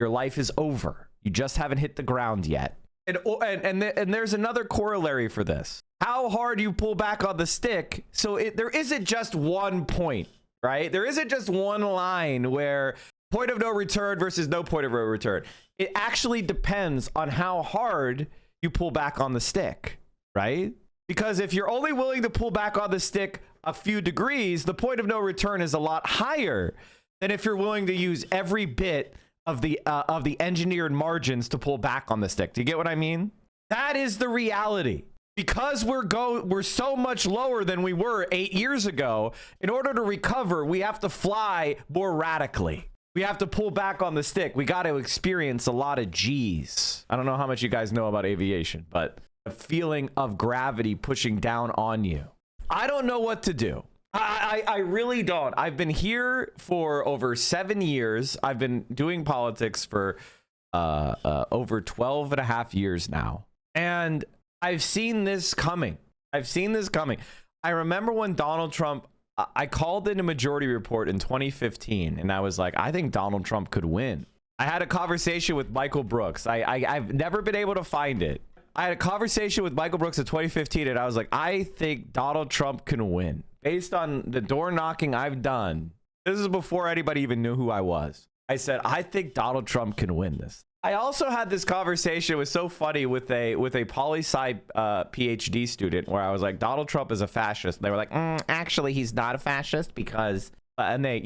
your life is over. You just haven't hit the ground yet. And there's another corollary for this. How hard you pull back on the stick. So there isn't just one point, right? There isn't just one line where point of no return versus no point of no return. It actually depends on how hard you pull back on the stick, right? Because if you're only willing to pull back on the stick a few degrees, the point of no return is a lot higher than if you're willing to use every bit of the engineered margins to pull back on the stick. Do you get what I mean? That is the reality. Because we're so much lower than we were 8 years ago, in order to recover, we have to fly more radically. We have to pull back on the stick. We got to experience a lot of G's. I don't know how much you guys know about aviation, but a feeling of gravity pushing down on you. I don't know what to do. I really don't. I've been here for over 7 years. I've been doing politics for over 12 and a half years now. And I've seen this coming. I remember when Donald Trump, I called in a Majority Report in 2015, and I was like, I think Donald Trump could win. I had a conversation with Michael Brooks. I've never been able to find it. I had a conversation with Michael Brooks in 2015, and I was like, I think Donald Trump can win. Based on the door knocking I've done, this is before anybody even knew who I was. I said, I think Donald Trump can win this. I also had this conversation. It was so funny with a poli-sci PhD student where I was like, Donald Trump is a fascist. And they were like, actually, he's not a fascist because, and they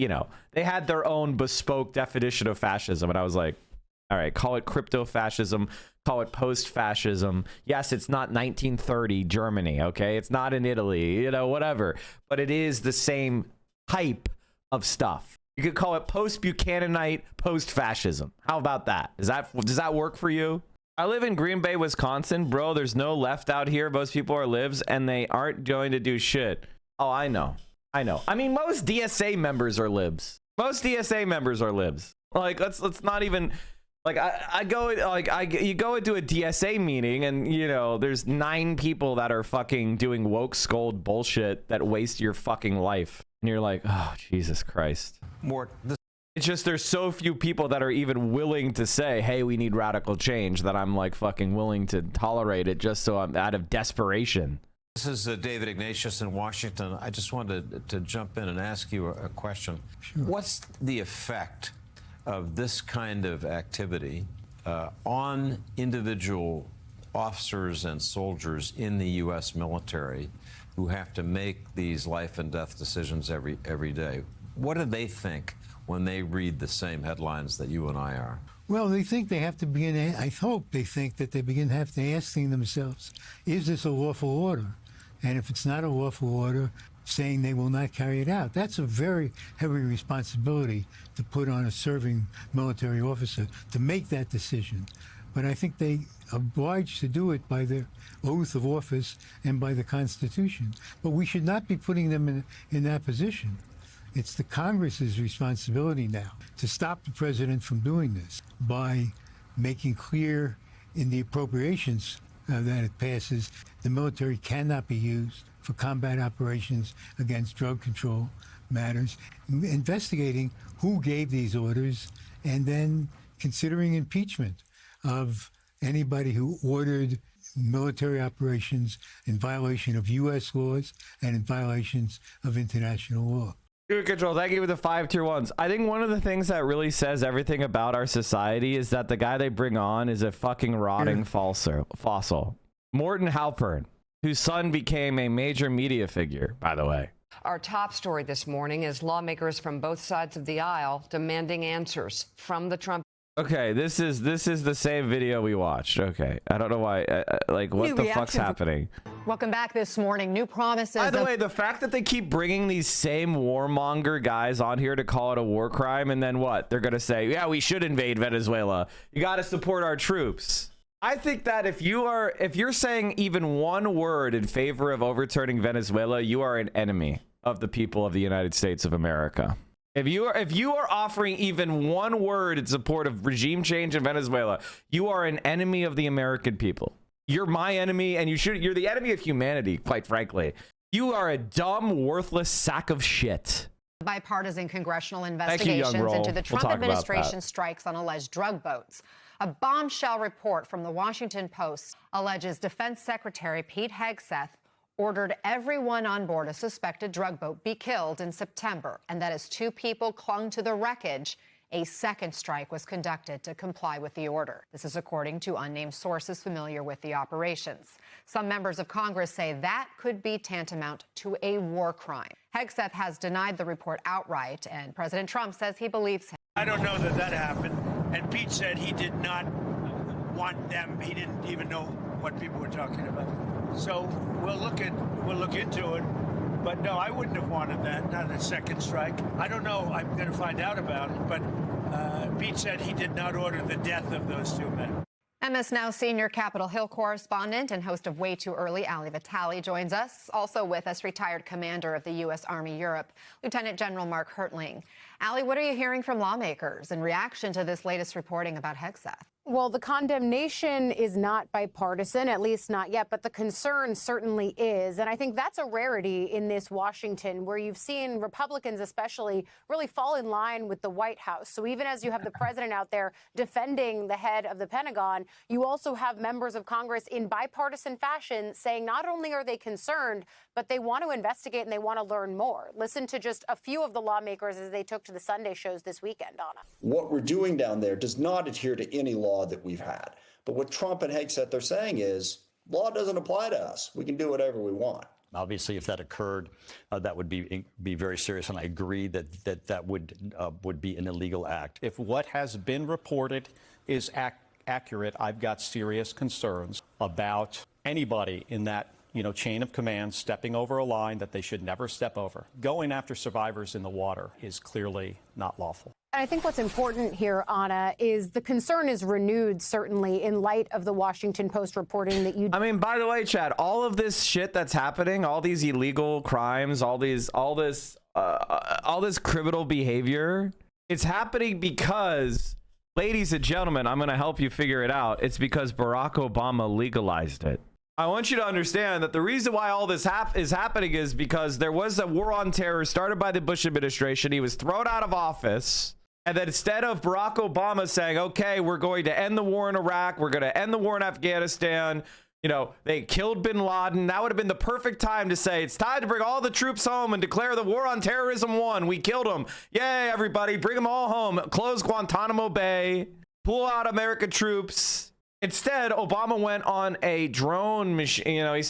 had their own bespoke definition of fascism. And I was like, all right, call it crypto-fascism, call it post-fascism. Yes, it's not 1930 Germany, okay? It's not in Italy, whatever. But it is the same type of stuff. You could call it post-Buchananite, post-fascism. How about that? Does that work for you? I live in Green Bay, Wisconsin. Bro, there's no left out here. Most people are libs, and they aren't going to do shit. Oh, I know. I mean, most DSA members are libs. Like, let's not even... Like, you go into a DSA meeting, and, there's 9 people that are fucking doing woke scold bullshit that waste your fucking life. And you're like, oh, Jesus Christ. It's just there's so few people that are even willing to say, hey, we need radical change, that I'm like fucking willing to tolerate it just so I'm out of desperation. This is David Ignatius in Washington. I just wanted to jump in and ask you a question. Sure. What's the effect of this kind of activity on individual officers and soldiers in the U.S. military who have to make these life and death decisions every day? What do they think when they read the same headlines that you and I are? Well, they think they have to begin, I hope they think that they begin to have to asking themselves, is this a lawful order? And if it's not a lawful order, saying they will not carry it out. That's a very heavy responsibility to put on a serving military officer to make that decision. But I think they are obliged to do it by their oath of office and by the Constitution. But we should not be putting them in that position. It's the Congress's responsibility now to stop the president from doing this by making clear in the appropriations that it passes, the military cannot be used for combat operations against drug control matters, investigating who gave these orders, and then considering impeachment of anybody who ordered military operations in violation of U.S. laws and in violations of international law. Good control. Thank you for the 5 tier 1s. I think one of the things that really says everything about our society is that the guy they bring on is a fucking rotting fossil. Morton Halpern, whose son became a major media figure, by the way. Our top story this morning is lawmakers from both sides of the aisle demanding answers from the Trump. Okay, this is the same video we watched. Okay, I don't know why. Like, what the fuck's happening? Welcome back this morning. New promises. By the way, the fact that they keep bringing these same warmonger guys on here to call it a war crime, and then what? They're gonna say, yeah, we should invade Venezuela. You got to support our troops. I think that if you're saying even one word in favor of overturning Venezuela, you are an enemy of the people of the United States of America. If you are offering even one word in support of regime change in Venezuela, you are an enemy of the American people. You're my enemy, and you're the enemy of humanity, quite frankly. You are a dumb, worthless sack of shit. Bipartisan congressional investigations into the Trump administration strikes on alleged drug boats. A bombshell report from the Washington Post alleges Defense Secretary Pete Hegseth ordered everyone on board a suspected drug boat be killed in September, and that as 2 people clung to the wreckage, a second strike was conducted to comply with the order. This is according to unnamed sources familiar with the operations. Some members of Congress say that could be tantamount to a war crime. Hegseth has denied the report outright, and President Trump says he believes him. I don't know that happened. And Pete said he did not want them. He didn't even know what people were talking about. So we'll look into it. But no, I wouldn't have wanted that, not a second strike. I don't know. I'm going to find out about it. But Pete said he did not order the death of those two men. MS Now senior Capitol Hill correspondent and host of Way Too Early, Ali Vitale, joins us. Also with us, retired commander of the U.S. Army Europe, Lieutenant General Mark Hertling. Ali, what are you hearing from lawmakers in reaction to this latest reporting about Hegseth? Well, the condemnation is not bipartisan, at least not yet, but the concern certainly is. And I think that's a rarity in this Washington, where you've seen Republicans especially really fall in line with the White House. So even as you have the president out there defending the head of the Pentagon, you also have members of Congress in bipartisan fashion saying not only are they concerned, but they want to investigate and they want to learn more. Listen to just a few of the lawmakers as they took to the Sunday shows this weekend, Anna. What we're doing down there does not adhere to any law that we've had. But what Trump and Hegseth are saying is, law doesn't apply to us. We can do whatever we want. Obviously, if that occurred, that would be very serious, and I agree that would be an illegal act. If what has been reported is accurate, I've got serious concerns about anybody in that chain of command stepping over a line that they should never step over. Going after survivors in the water is clearly not lawful. And I think what's important here, Anna, is the concern is renewed, certainly, in light of the Washington Post reporting that you... I mean, by the way, Chad, all of this shit that's happening, all these illegal crimes, all this criminal behavior, it's happening because, ladies and gentlemen, I'm going to help you figure it out. It's because Barack Obama legalized it. I want you to understand that the reason why all this is happening is because there was a war on terror started by the Bush administration. He was thrown out of office. And then instead of Barack Obama saying, okay, we're going to end the war in Iraq, we're going to end the war in Afghanistan, they killed bin Laden. That would have been the perfect time to say, it's time to bring all the troops home and declare the war on terrorism won. We killed them. Yay, everybody. Bring them all home. Close Guantanamo Bay. Pull out American troops. Instead, Obama went on a drone machine. He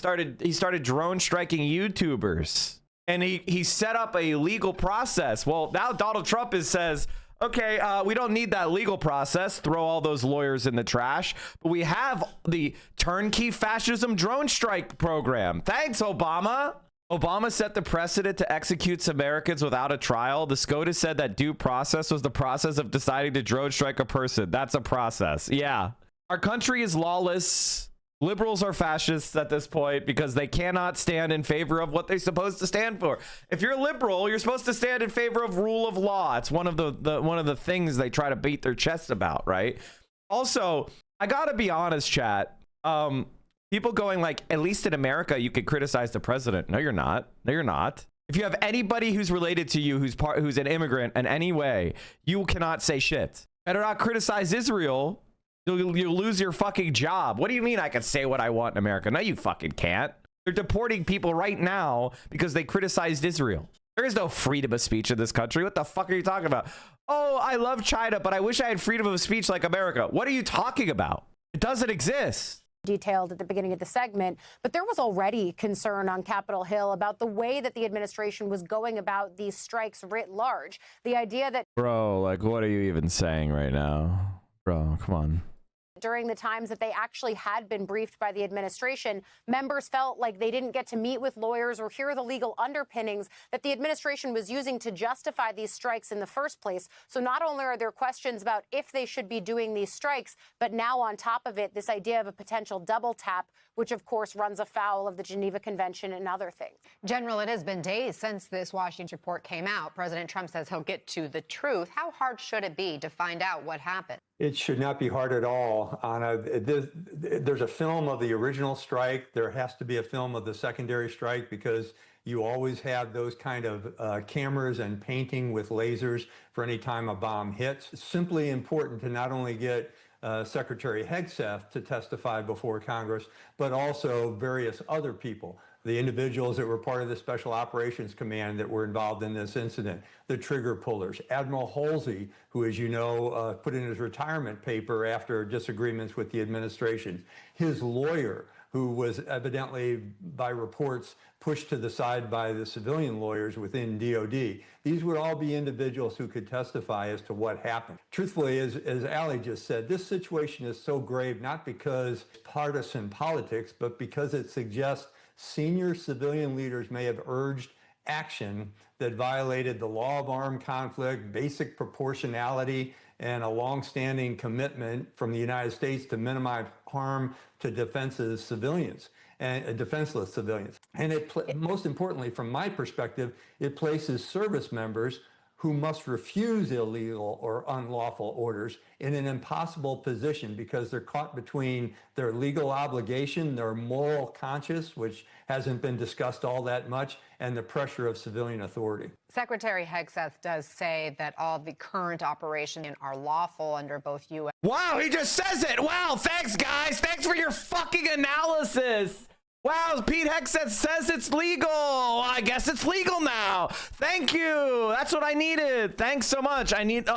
started drone striking YouTubers, and he set up a legal process. Well, now Donald Trump says, okay, we don't need that legal process. Throw all those lawyers in the trash. But we have the turnkey fascism drone strike program. Thanks, Obama. Obama set the precedent to execute Americans without a trial. The SCOTUS said that due process was the process of deciding to drone strike a person. That's a process. Yeah. Our country is lawless. Liberals are fascists at this point because they cannot stand in favor of what they're supposed to stand for. If you're a liberal, you're supposed to stand in favor of rule of law. It's one of the things they try to beat their chests about, right? Also, I gotta be honest, chat. People going like, at least in America, you could criticize the president. No, you're not. No, you're not. If you have anybody who's related to you, who's an immigrant in any way, you cannot say shit. Better not criticize Israel. You'll lose your fucking job. What do you mean I can say what I want in America? No, you fucking can't. They're deporting people right now because they criticized Israel. There is no freedom of speech in this country. What the fuck are you talking about? Oh, I love China, but I wish I had freedom of speech like America. What are you talking about? It doesn't exist. Detailed at the beginning of the segment, but there was already concern on Capitol Hill about the way that the administration was going about these strikes writ large. The idea that... Bro, like, what are you even saying right now? Bro, come on. During the times that they actually had been briefed by the administration, members felt like they didn't get to meet with lawyers or hear the legal underpinnings that the administration was using to justify these strikes in the first place. So not only are there questions about if they should be doing these strikes, but now on top of it, this idea of a potential double tap, which of course runs afoul of the Geneva Convention and other things. General, it has been days since this Washington report came out. President Trump says he'll get to the truth. How hard should it be to find out what happened? It should not be hard at all, Anna. There's a film of the original strike. There has to be a film of the secondary strike because you always have those kind of cameras and painting with lasers for any time a bomb hits. It's simply important to not only get Secretary Hegseth to testify before Congress, but also various other people. The individuals that were part of the Special Operations Command that were involved in this incident, the trigger pullers, Admiral Halsey, who, as you know, put in his retirement paper after disagreements with the administration, his lawyer, who was evidently, by reports, pushed to the side by the civilian lawyers within DOD. These would all be individuals who could testify as to what happened. Truthfully, as Ali just said, this situation is so grave, not because partisan politics, but because it suggests senior civilian leaders may have urged action that violated the law of armed conflict, basic proportionality, and a longstanding commitment from the United States to minimize harm to defenseless civilians. And defenseless civilians. And most importantly, from my perspective, it places service members who must refuse illegal or unlawful orders in an impossible position because they're caught between their legal obligation, their moral conscience, which hasn't been discussed all that much, and the pressure of civilian authority. Secretary Hegseth does say that all the current operations are lawful under both U.S. Wow, he just says it. Wow, thanks, guys. Thanks for your fucking analysis. Wow, Pete Hegseth says it's legal. I guess it's legal now. Thank you. That's what I needed. Thanks so much. I need,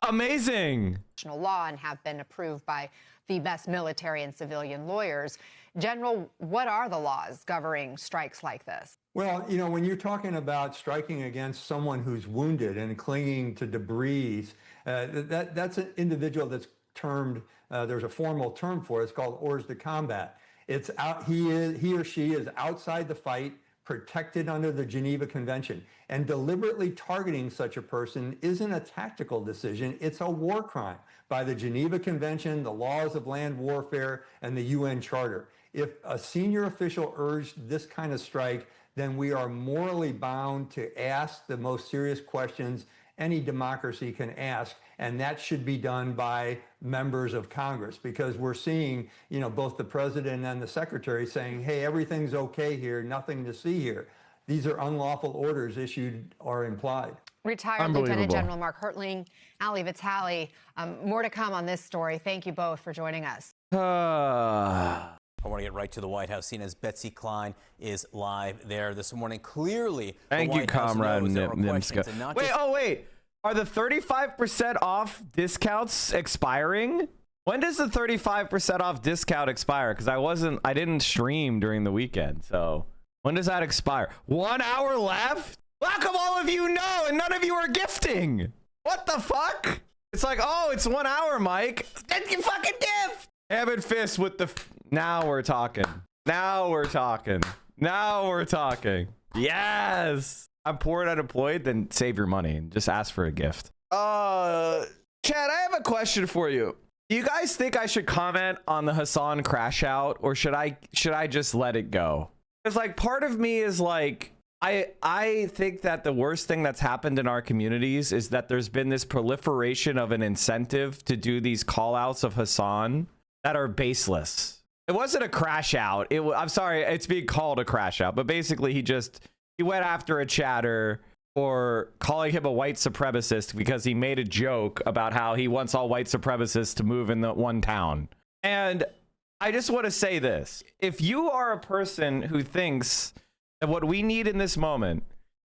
amazing. Law and have been approved by the best military and civilian lawyers. General, what are the laws governing strikes like this? Well, you know, when you're talking about striking against someone who's wounded and clinging to debris, that's an individual that's termed, there's a formal term for it. It's called hors de combat. It's out, he or she is outside the fight, protected under the Geneva Convention. And deliberately targeting such a person isn't a tactical decision, it's a war crime by the Geneva Convention, the laws of land warfare, and the UN Charter. If a senior official urged this kind of strike, then we are morally bound to ask the most serious questions any democracy can ask, and that should be done by members of Congress, because we're seeing, you know, both the president and the secretary saying, hey, everything's okay here, nothing to see here. These are unlawful orders issued or implied. Retired Lieutenant General Mark Hertling, Ali Vitale. More to come on this story. Thank you both for joining us. I want to get right to the White House scene as Betsy Klein is live there this morning. Clearly, thank you, Comrade Nimska. Wait, are the 35% off discounts expiring? When does the 35% off discount expire? Because I didn't stream during the weekend. So when does that expire? 1 hour left? How come all of you know and none of you are gifting? What the fuck? It's like, oh, it's 1 hour, Mike. Then you fucking gift. Hammond Fist with the... Now we're talking. Now we're talking. Now we're talking. Yes. I'm poor and unemployed, then save your money and just ask for a gift. Chad, I have a question for you. Do you guys think I should comment on the Hasan crash out, or should I just let it go? Because like part of me is like, I think that the worst thing that's happened in our communities is that there's been this proliferation of an incentive to do these call outs of Hasan that are baseless. It wasn't a crash out. I'm sorry, it's being called a crash out, but basically he went after a chatter for calling him a white supremacist because he made a joke about how he wants all white supremacists to move in the one town. And I just want to say this. If you are a person who thinks that what we need in this moment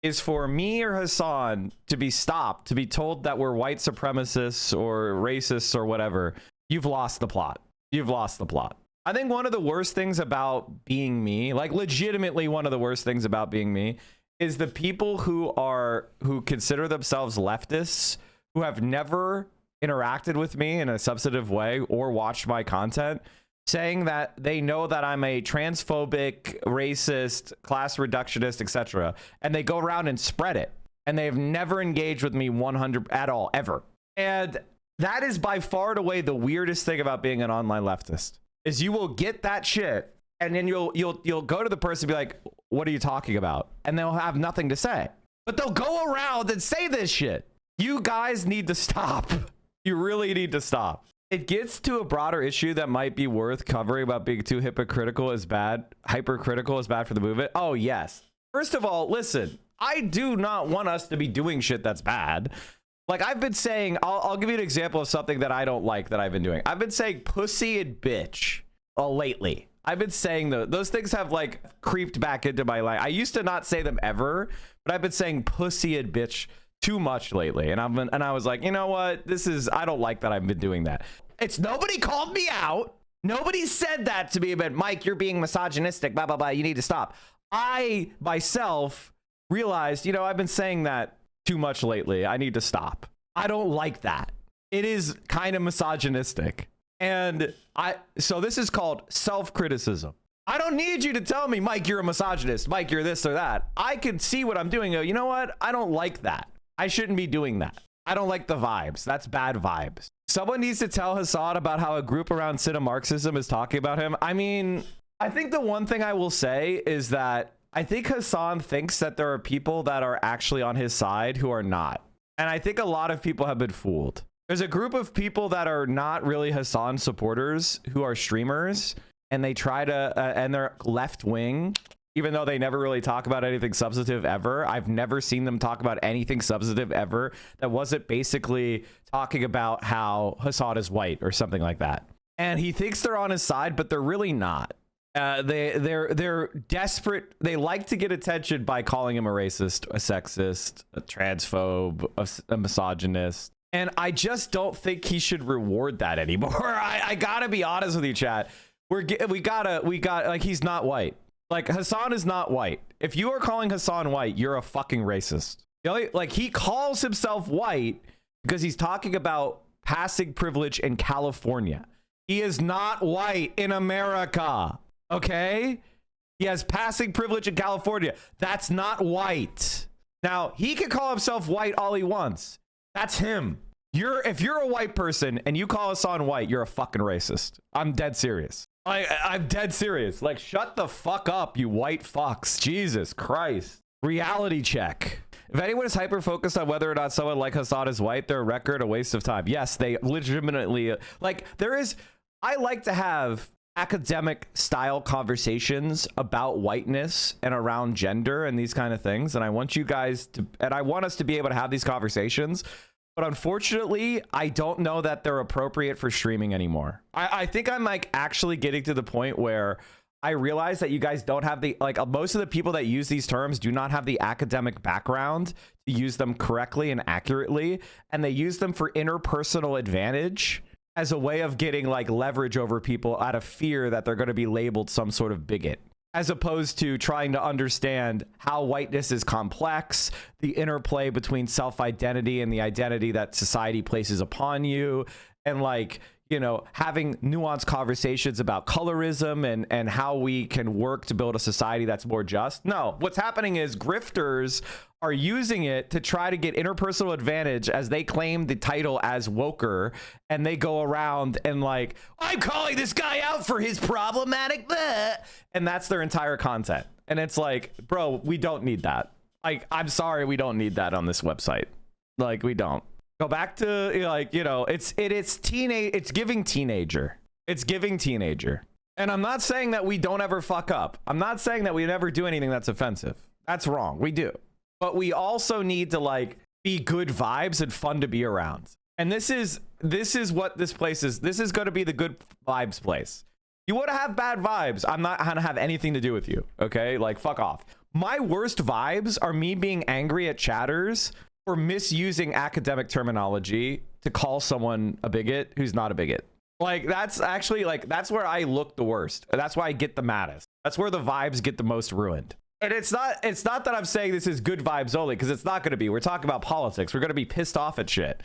is for me or Hasan to be stopped, to be told that we're white supremacists or racists or whatever, you've lost the plot. You've lost the plot. I think one of the worst things about being me, like legitimately one of the worst things about being me, is the people who consider themselves leftists, who have never interacted with me in a substantive way or watched my content, saying that they know that I'm a transphobic, racist, class reductionist, etc. And they go around and spread it. And they've never engaged with me 100 at all, ever. And that is by far and away the weirdest thing about being an online leftist. Is you will get that shit, and then you'll go to the person and be like, what are you talking about? And they'll have nothing to say. But they'll go around and say this shit. You guys need to stop. You really need to stop. It gets to a broader issue that might be worth covering about being too hypocritical is bad. Hypercritical is bad for the movement. Oh, yes. First of all, listen, I do not want us to be doing shit that's bad. Like I've been saying, I'll give you an example of something that I don't like that I've been doing. I've been saying pussy and bitch lately. I've been saying those things have like creeped back into my life. I used to not say them ever, but I've been saying pussy and bitch too much lately. And I was like, you know what? I don't like that I've been doing that. It's nobody called me out. Nobody said that to me about, Mike, you're being misogynistic, blah, blah, blah. You need to stop. I, myself, realized, you know, I've been saying that too much lately. I need to stop. I don't like that. It is kind of misogynistic. And so this is called self-criticism. I don't need you to tell me, Mike, you're a misogynist. Mike, you're this or that. I can see what I'm doing. Go, you know what? I don't like that. I shouldn't be doing that. I don't like the vibes. That's bad vibes. Someone needs to tell Hasan about how a group around Marxism is talking about him. I mean, I think the one thing I will say is that I think Hasan thinks that there are people that are actually on his side who are not. And I think a lot of people have been fooled. There's a group of people that are not really Hasan supporters who are streamers, and they try to, and they're left wing, even though they never really talk about anything substantive ever. I've never seen them talk about anything substantive ever that wasn't basically talking about how Hasan is white or something like that. And he thinks they're on his side, but they're really not. They're desperate. They like to get attention by calling him a racist, a sexist, a transphobe, a misogynist. And I just don't think he should reward that anymore. I gotta be honest with you, chat. We gotta like, he's not white. Like, Hasan is not white. If you are calling Hasan white, you're a fucking racist. You know, like, he calls himself white because he's talking about passing privilege in California. He is not white in America. Okay? He has passing privilege in California. That's not white. Now, he can call himself white all he wants. That's him. If you're a white person and you call Hasan white, you're a fucking racist. I'm dead serious. I'm dead serious. Like, shut the fuck up, you white fucks. Jesus Christ. Reality check. If anyone is hyper focused on whether or not someone like Hasan is white, their record a waste of time. Yes, they legitimately, like, I like to have academic style conversations about whiteness and around gender and these kind of things. And I want you guys to, and I want us to be able to have these conversations. But unfortunately, I don't know that they're appropriate for streaming anymore. I think I'm like actually getting to the point where I realize that you guys don't have the, like, most of the people that use these terms do not have the academic background to use them correctly and accurately. And they use them for interpersonal advantage as a way of getting like leverage over people out of fear that they're going to be labeled some sort of bigot, as opposed to trying to understand how whiteness is complex, the interplay between self-identity and the identity that society places upon you, and, like, you know, having nuanced conversations about colorism and how we can work to build a society that's more just. No, what's happening is grifters are using it to try to get interpersonal advantage as they claim the title as woker, and they go around and like, I'm calling this guy out for his problematic blah, and that's their entire content. And it's like, bro, we don't need that. Like, I'm sorry, we don't need that on this website. Like, we don't. Go back to, like, you know, it's giving teenager. It's giving teenager. And I'm not saying that we don't ever fuck up. I'm not saying that we never do anything that's offensive. That's wrong. We do. But we also need to, like, be good vibes and fun to be around. And this is what this place is. This is going to be the good vibes place. You want to have bad vibes, I'm not going to have anything to do with you. Okay? Like, fuck off. My worst vibes are me being angry at chatters for misusing academic terminology to call someone a bigot who's not a bigot. Like, that's actually, like, that's where I look the worst. That's why I get the maddest. That's where the vibes get the most ruined. And it's not that I'm saying this is good vibes only, because it's not going to be. We're talking about politics. We're going to be pissed off at shit.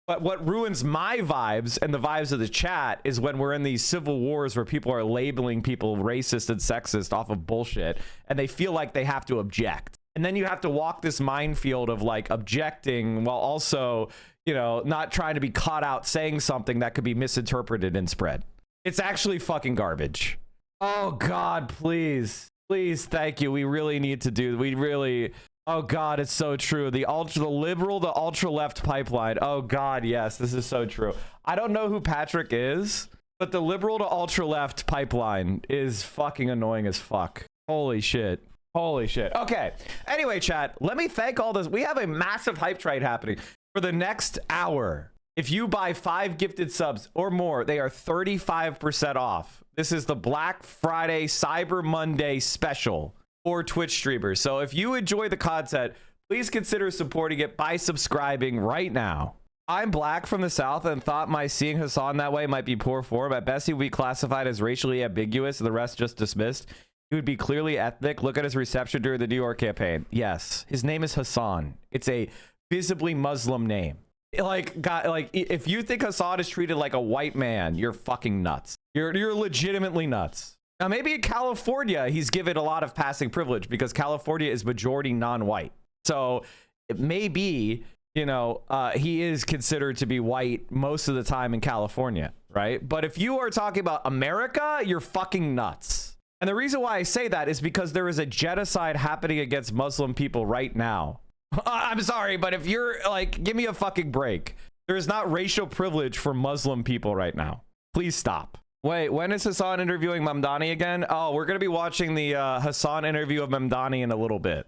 But what ruins my vibes and the vibes of the chat is when we're in these civil wars where people are labeling people racist and sexist off of bullshit, and they feel like they have to object. And then you have to walk this minefield of, like, objecting while also, you know, not trying to be caught out saying something that could be misinterpreted and spread. It's actually fucking garbage. Oh, God, please. Please, thank you. We really need to do, oh God, it's so true. The liberal, the ultra left pipeline. Oh God, yes, this is so true. I don't know who Patrick is, but the liberal to ultra left pipeline is fucking annoying as fuck. Holy shit. Holy shit. Okay. Anyway, chat, let me thank all this. We have a massive hype trade happening for the next hour. If you buy 5 gifted subs or more, they are 35% off. This is the Black Friday Cyber Monday special for Twitch streamers. So if you enjoy the content, please consider supporting it by subscribing right now. I'm black from the South and thought my seeing Hasan that way might be poor form. At best, he would be classified as racially ambiguous and the rest just dismissed. He would be clearly ethnic. Look at his reception during the New York campaign. Yes, his name is Hasan. It's a visibly Muslim name. Like, God, like if you think Hasan is treated like a white man, you're fucking nuts. You're legitimately nuts. Now, maybe in California, he's given a lot of passing privilege because California is majority non-white. So it may be, you know, he is considered to be white most of the time in California, right? But if you are talking about America, you're fucking nuts. And the reason why I say that is because there is a genocide happening against Muslim people right now. I'm sorry, but if you're like, give me a fucking break. There is not racial privilege for Muslim people right now. Please stop. Wait, when is Hasan interviewing Mamdani again? Oh, we're going to be watching the Hasan interview of Mamdani in a little bit.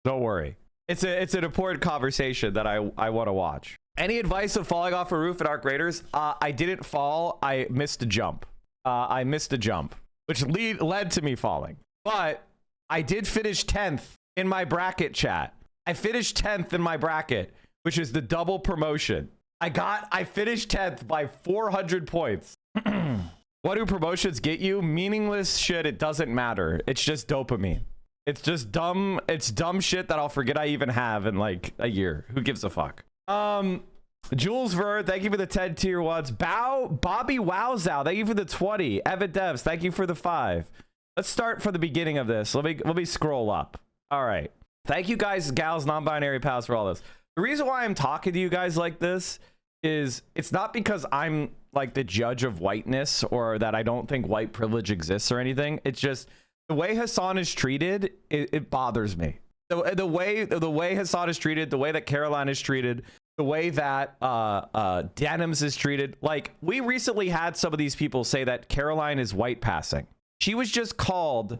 Don't worry. It's an important conversation that I want to watch. Any advice of falling off a roof at Arc Raiders? I didn't fall. I missed a jump. Which led to me falling. But I did finish 10th in my bracket, chat. I finished 10th in my bracket, which is the double promotion. I finished 10th by 400 points. What do promotions get you? Meaningless shit. It doesn't matter. It's just dopamine. It's just dumb. It's dumb shit that I'll forget I even have in like a year. Who gives a fuck? Jules Ver, thank you for the 10 tier ones. Bobby Wowzow, thank you for the 20. Evan Devs, thank you for the 5. Let's start from the beginning of this. Let me scroll up. All right. Thank you guys, gals, non-binary pals for all this. The reason why I'm talking to you guys like this is it's not because I'm like the judge of whiteness or that I don't think white privilege exists or anything. It's just the way Hasan is treated, it bothers me. The way Hasan is treated, the way that Caroline is treated, the way that Denims is treated. Like, we recently had some of these people say that Caroline is white passing. She was just called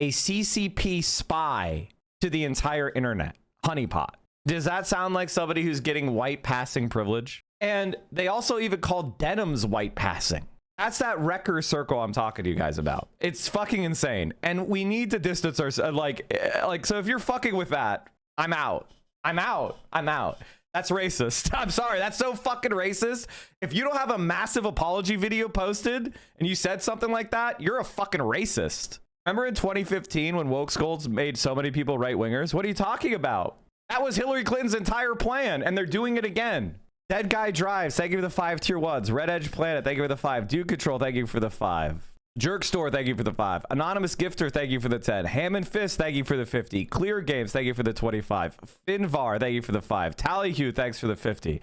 a CCP spy to the entire internet. Honeypot. Does that sound like somebody who's getting white passing privilege? And they also even called Denims white passing. That's that wrecker circle I'm talking to you guys about. It's fucking insane. And we need to distance ourselves. Like, so if you're fucking with that, I'm out. That's racist. I'm sorry. That's so fucking racist. If you don't have a massive apology video posted and you said something like that, you're a fucking racist. Remember in 2015 when woke scolds made so many people right-wingers? What are you talking about? That was Hillary Clinton's entire plan, and they're doing it again. Dead Guy Drives, thank you for the 5 tier 1s. Red Edge Planet, thank you for the 5. Dude Control, thank you for the 5. Jerk Store, thank you for the 5. Anonymous Gifter, thank you for the 10. Hammond Fist, thank you for the 50. Clear Games, thank you for the 25. Finvar, thank you for the 5. Tallyhue, thanks for the 50.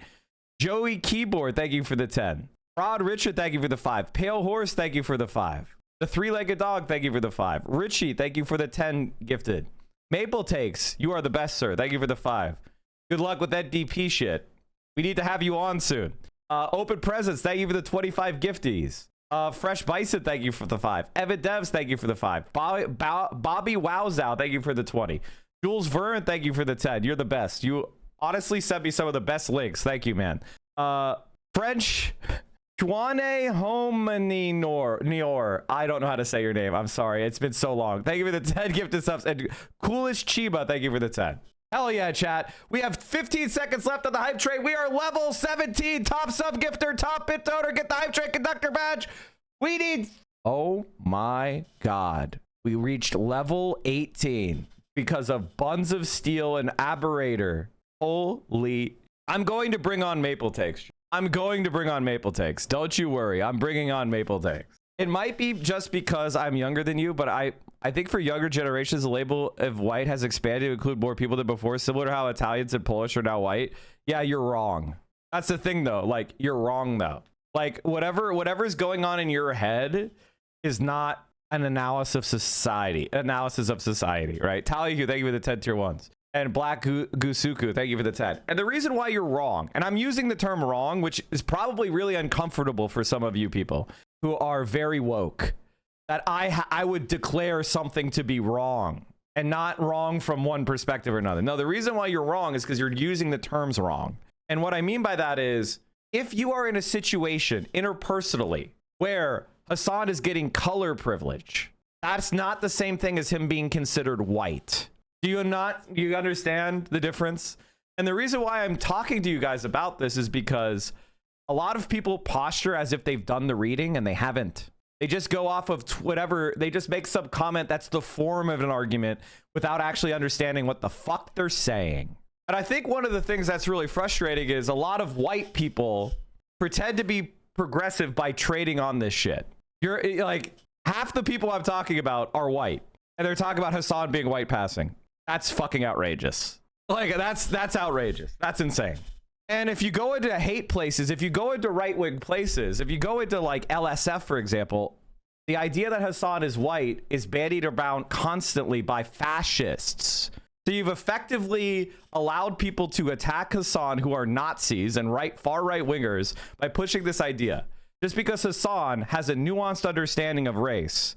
Joey Keyboard, thank you for the 10. Rod Richard, thank you for the 5. Pale Horse, thank you for the 5. The 3-Legged Dog, thank you for the 5. Richie, thank you for the 10 gifted. Maple Takes, you are the best, sir. Thank you for the 5. Good luck with that DP shit. We need to have you on soon. Open Presents, thank you for the 25 gifties. Fresh Bison, thank you for the 5. Evan Devs, thank you for the 5. Bobby Wowzow, thank you for the 20. Jules Verne, thank you for the 10. You're the best. You honestly sent me some of the best links. Thank you, man. French Juane Homeninor. I don't know how to say your name. I'm sorry. It's been so long. Thank you for the 10 gifted subs. And Coolest Chiba, thank you for the 10. Hell yeah, chat. We have 15 seconds left on the hype train. We are level 17. Top sub gifter, top bit donor. Get the hype train conductor badge. We need... Oh my God. We reached level 18 because of Buns of Steel and Aberrator. Holy... I'm going to bring on Maple Takes. Don't you worry. I'm bringing on Maple Takes. It might be just because I'm younger than you, but I think for younger generations, the label of white has expanded to include more people than before, similar to how Italians and Polish are now white. Yeah, you're wrong. That's the thing, though. Like, you're wrong, though. Like, whatever's going on in your head is not an analysis of society, right? Tallyhue, thank you for the 10 tier 1s. And Black Gusuku, thank you for the 10. And the reason why you're wrong, and I'm using the term wrong, which is probably really uncomfortable for some of you people who are very woke, that I would declare something to be wrong and not wrong from one perspective or another. No, the reason why you're wrong is because you're using the terms wrong. And what I mean by that is, if you are in a situation interpersonally where Hasan is getting color privilege, that's not the same thing as him being considered white. Do you understand the difference? And the reason why I'm talking to you guys about this is because a lot of people posture as if they've done the reading and they haven't. They just go off of whatever. They just make some comment that's the form of an argument without actually understanding what the fuck they're saying. And I think one of the things that's really frustrating is a lot of white people pretend to be progressive by trading on this shit. You're like, half the people I'm talking about are white, and they're talking about Hasan being white passing. That's fucking outrageous. Like, that's outrageous. That's insane. And if you go into hate places, if you go into right-wing places, if you go into like LSF, for example, the idea that Hasan is white is bandied around constantly by fascists. So you've effectively allowed people to attack Hasan who are Nazis and far right wingers by pushing this idea. Just because Hasan has a nuanced understanding of race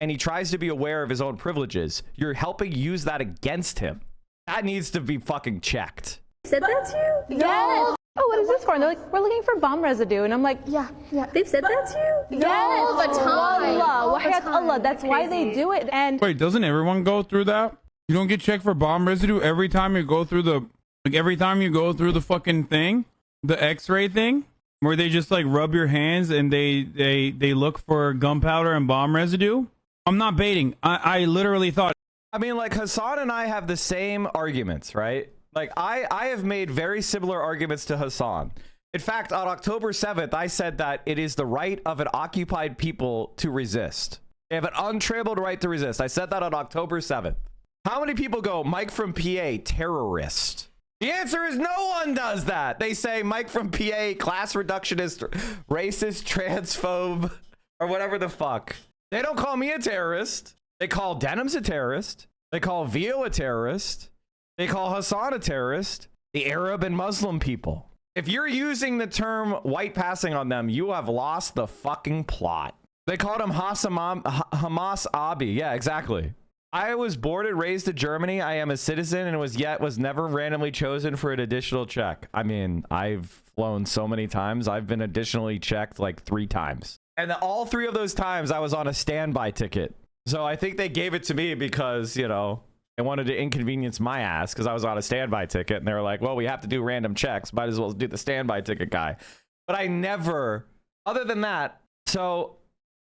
and he tries to be aware of his own privileges, you're helping use that against him. That needs to be fucking checked. Said that to you? Yes. Oh, what is this for? And they're like, we're looking for bomb residue. And I'm like, yeah. They've said that to you? Yes. All the time. Allah. That's why they do it. And wait, doesn't everyone go through that? You don't get checked for bomb residue every time you go through the fucking thing, the X-ray thing, where they just like rub your hands and they look for gunpowder and bomb residue. I'm not baiting. I literally thought. I mean, like, Hasan and I have the same arguments, right? Like, I have made very similar arguments to Hasan. In fact, on October 7th, I said that it is the right of an occupied people to resist. They have an untrammeled right to resist. I said that on October 7th. How many people go, Mike from PA, terrorist? The answer is no one does that. They say Mike from PA, class reductionist, racist, transphobe, or whatever the fuck. They don't call me a terrorist. They call Denham's a terrorist. They call Vio a terrorist. They call Hasan a terrorist. The Arab and Muslim people. If you're using the term white passing on them, you have lost the fucking plot. They called him Hamas Abi. Yeah, exactly. I was born and raised in Germany. I am a citizen and was never randomly chosen for an additional check. I mean, I've flown so many times. I've been additionally checked like 3 times. And all 3 of those times I was on a standby ticket. So I think they gave it to me because, you know, they wanted to inconvenience my ass because I was on a standby ticket. And they were like, well, we have to do random checks. Might as well do the standby ticket guy. But I never, other than that. So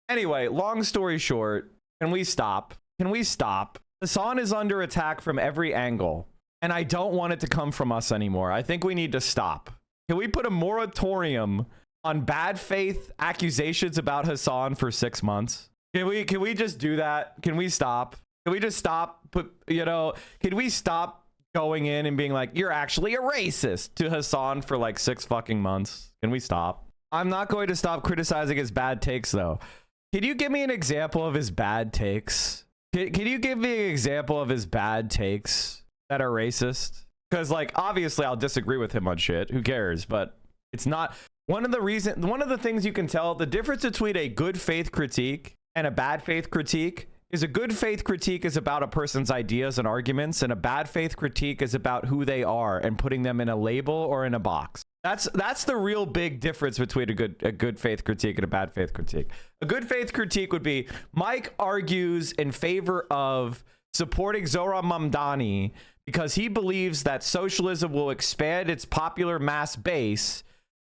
anyway, long story short, can we stop? Can we stop? Hasan is under attack from every angle, and I don't want it to come from us anymore. I think we need to stop. Can we put a moratorium on bad faith accusations about Hasan for 6 months? Can we just do that? Can we stop? Can we just stop? Can we stop going in and being like, you're actually a racist to Hasan for like 6 fucking months? Can we stop? I'm not going to stop criticizing his bad takes though. Can you give me an example of his bad takes? Can you give me an example of his bad takes that are racist? Because, like, obviously I'll disagree with him on shit. Who cares? But it's not one of the things you can tell the difference between a good faith critique and a bad faith critique is a good faith critique is about a person's ideas and arguments, and a bad faith critique is about who they are and putting them in a label or in a box. That's the real big difference between a good faith critique and a bad faith critique. A good faith critique would be Mike argues in favor of supporting Zohran Mamdani because he believes that socialism will expand its popular mass base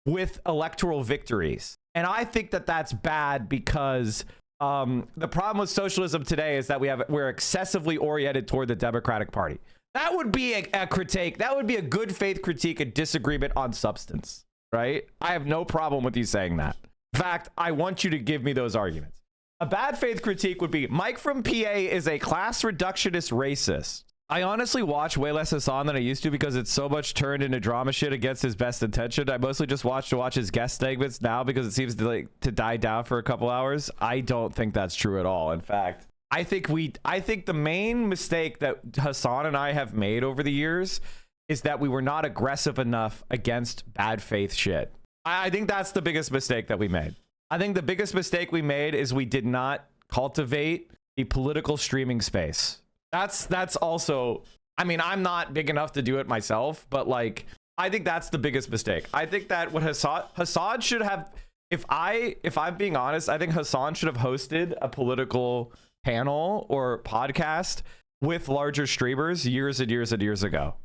with electoral victories. And I think that that's bad because the problem with socialism today is that we're excessively oriented toward the Democratic Party. That would be a critique. That would be a good faith critique, a disagreement on substance, right? I have no problem with you saying that. In fact, I want you to give me those arguments. A bad faith critique would be Mike from PA is a class reductionist racist. I honestly watch way less Hasan than I used to because it's so much turned into drama shit against his best intention. I mostly just watch his guest segments now because it seems to die down for a couple hours. I don't think that's true at all. In fact, I think the main mistake that Hasan and I have made over the years is that we were not aggressive enough against bad faith shit. I think that's the biggest mistake that we made. I think the biggest mistake we made is we did not cultivate the political streaming space. That's also, I mean, I'm not big enough to do it myself, but like, I think that's the biggest mistake. I think that what Hasan should have, if I'm being honest, I think Hasan should have hosted a political panel or podcast with larger streamers years and years and years ago.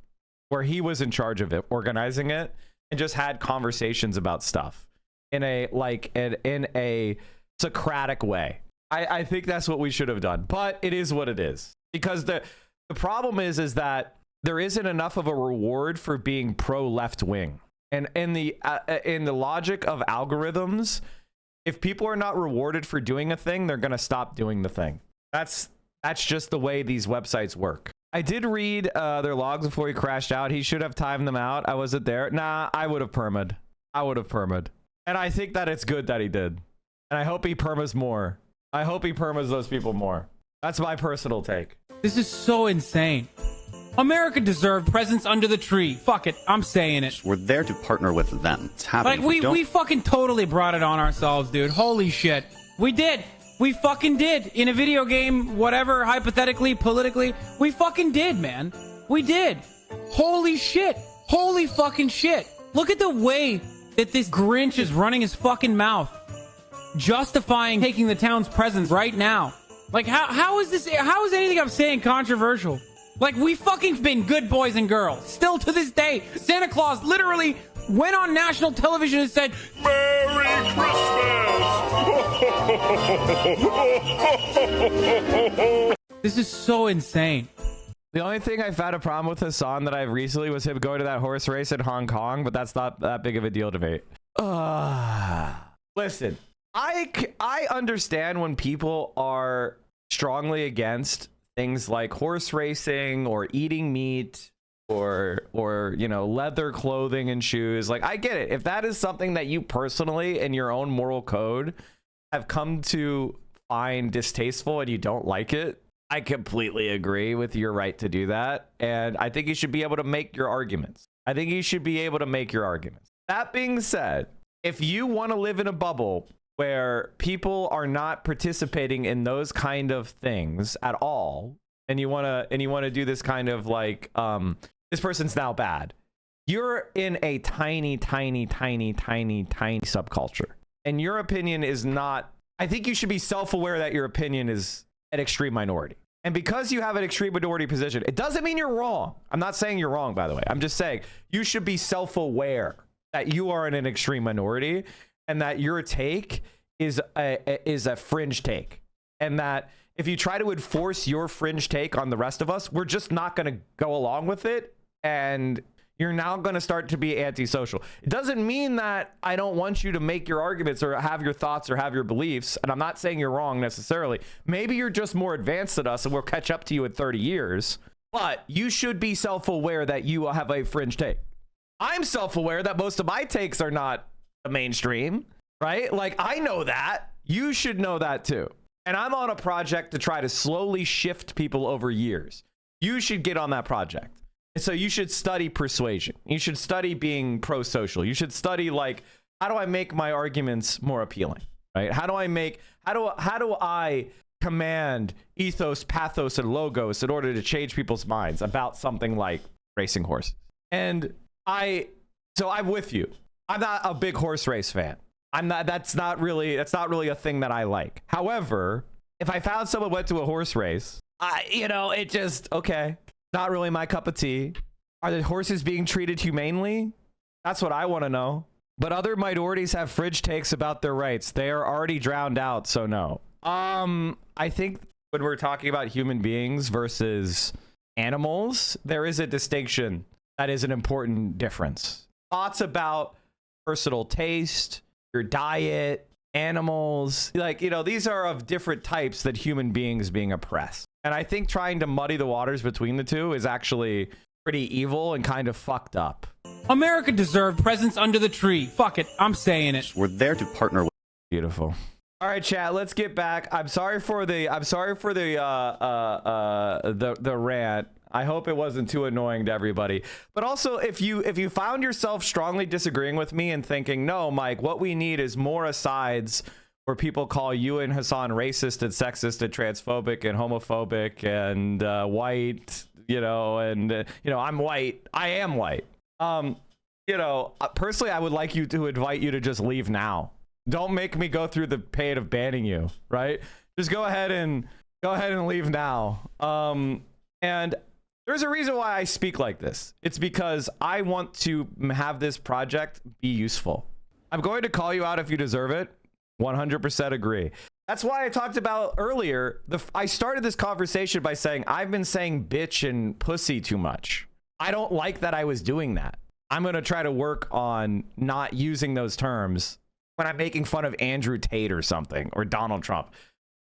where he was in charge of it, organizing it, and just had conversations about stuff in a Socratic way. I think that's what we should have done, but it is what it is, because the problem is that there isn't enough of a reward for being pro left wing, and in the logic of algorithms, if people are not rewarded for doing a thing, they're gonna stop doing the thing. That's just the way these websites work. I did read their logs before he crashed out. He should have timed them out. I wasn't there. Nah, I would have perma'd. And I think that it's good that he did. And I hope he permas more. I hope he permas those people more. That's my personal take. This is so insane. America deserved presents under the tree. Fuck it, I'm saying it. We're there to partner with them. It's happening. Like, we fucking totally brought it on ourselves, dude. Holy shit. We did. We fucking did. In a video game, whatever, hypothetically, politically, we fucking did, man. We did. Holy shit. Holy fucking shit. Look at the way that this Grinch is running his fucking mouth, justifying taking the town's presents right now. Like, how is anything I'm saying controversial? Like, we fucking been good boys and girls. Still to this day, Santa Claus literally went on national television and said, "Merry Christmas!" This is so insane. The only thing I've had a problem with Hasan that I've recently was him going to that horse race in Hong Kong, but that's not that big of a deal to me. Listen, I understand when people are strongly against things like horse racing or eating meat or you know, leather clothing and shoes. Like, I get it. If that is something that you personally in your own moral code have come to find distasteful and you don't like it, I completely agree with your right to do that. And I think you should be able to make your arguments. That being said, if you want to live in a bubble where people are not participating in those kind of things at all, and you want to do this kind of like, this person's now bad, you're in a tiny subculture, and your opinion is not, I think you should be self-aware that your opinion is an extreme minority. And because you have an extreme minority position, it doesn't mean you're wrong. I'm not saying you're wrong, by the way. I'm just saying you should be self-aware that you are in an extreme minority and that your take is a fringe take. And that if you try to enforce your fringe take on the rest of us, we're just not going to go along with it. And you're now going to start to be antisocial. It doesn't mean that I don't want you to make your arguments or have your thoughts or have your beliefs. And I'm not saying you're wrong necessarily. Maybe you're just more advanced than us and we'll catch up to you in 30 years. But you should be self-aware that you have a fringe take. I'm self-aware that most of my takes are not the mainstream, right? Like, I know that. You should know that too. And I'm on a project to try to slowly shift people over years. You should get on that project. So you should study persuasion. You should study being pro-social. You should study, like, how do I make my arguments more appealing, right? How do I command ethos, pathos, and logos in order to change people's minds about something like racing horses? And so I'm with you. I'm not a big horse race fan. That's not really a thing that I like. However, if I found someone went to a horse race, it just, okay. Not really my cup of tea. Are the horses being treated humanely? That's what I want to know. But other minorities have fringe takes about their rights. They are already drowned out, so no. I think when we're talking about human beings versus animals, there is a distinction that is an important difference. Thoughts about personal taste, your diet, animals, these are of different types than human beings being oppressed. And I think trying to muddy the waters between the two is actually pretty evil and kind of fucked up. America deserved presents under the tree. Fuck it, I'm saying it. We're there to partner with. Beautiful. All right, chat. Let's get back. I'm sorry for the rant. I hope it wasn't too annoying to everybody. But also, if you found yourself strongly disagreeing with me and thinking, no, Mike, what we need is more asides where people call you and Hasan racist and sexist and transphobic and homophobic and white, I'm white. I am white. Personally, I would like to invite you to just leave now. Don't make me go through the pain of banning you, right? Just go ahead and leave now. And There's a reason why I speak like this. It's because I want to have this project be useful. I'm going to call you out if you deserve it. 100% agree. That's why I talked about earlier. I started this conversation by saying I've been saying bitch and pussy too much. I don't like that I was doing that. I'm going to try to work on not using those terms when I'm making fun of Andrew Tate or something, or Donald Trump.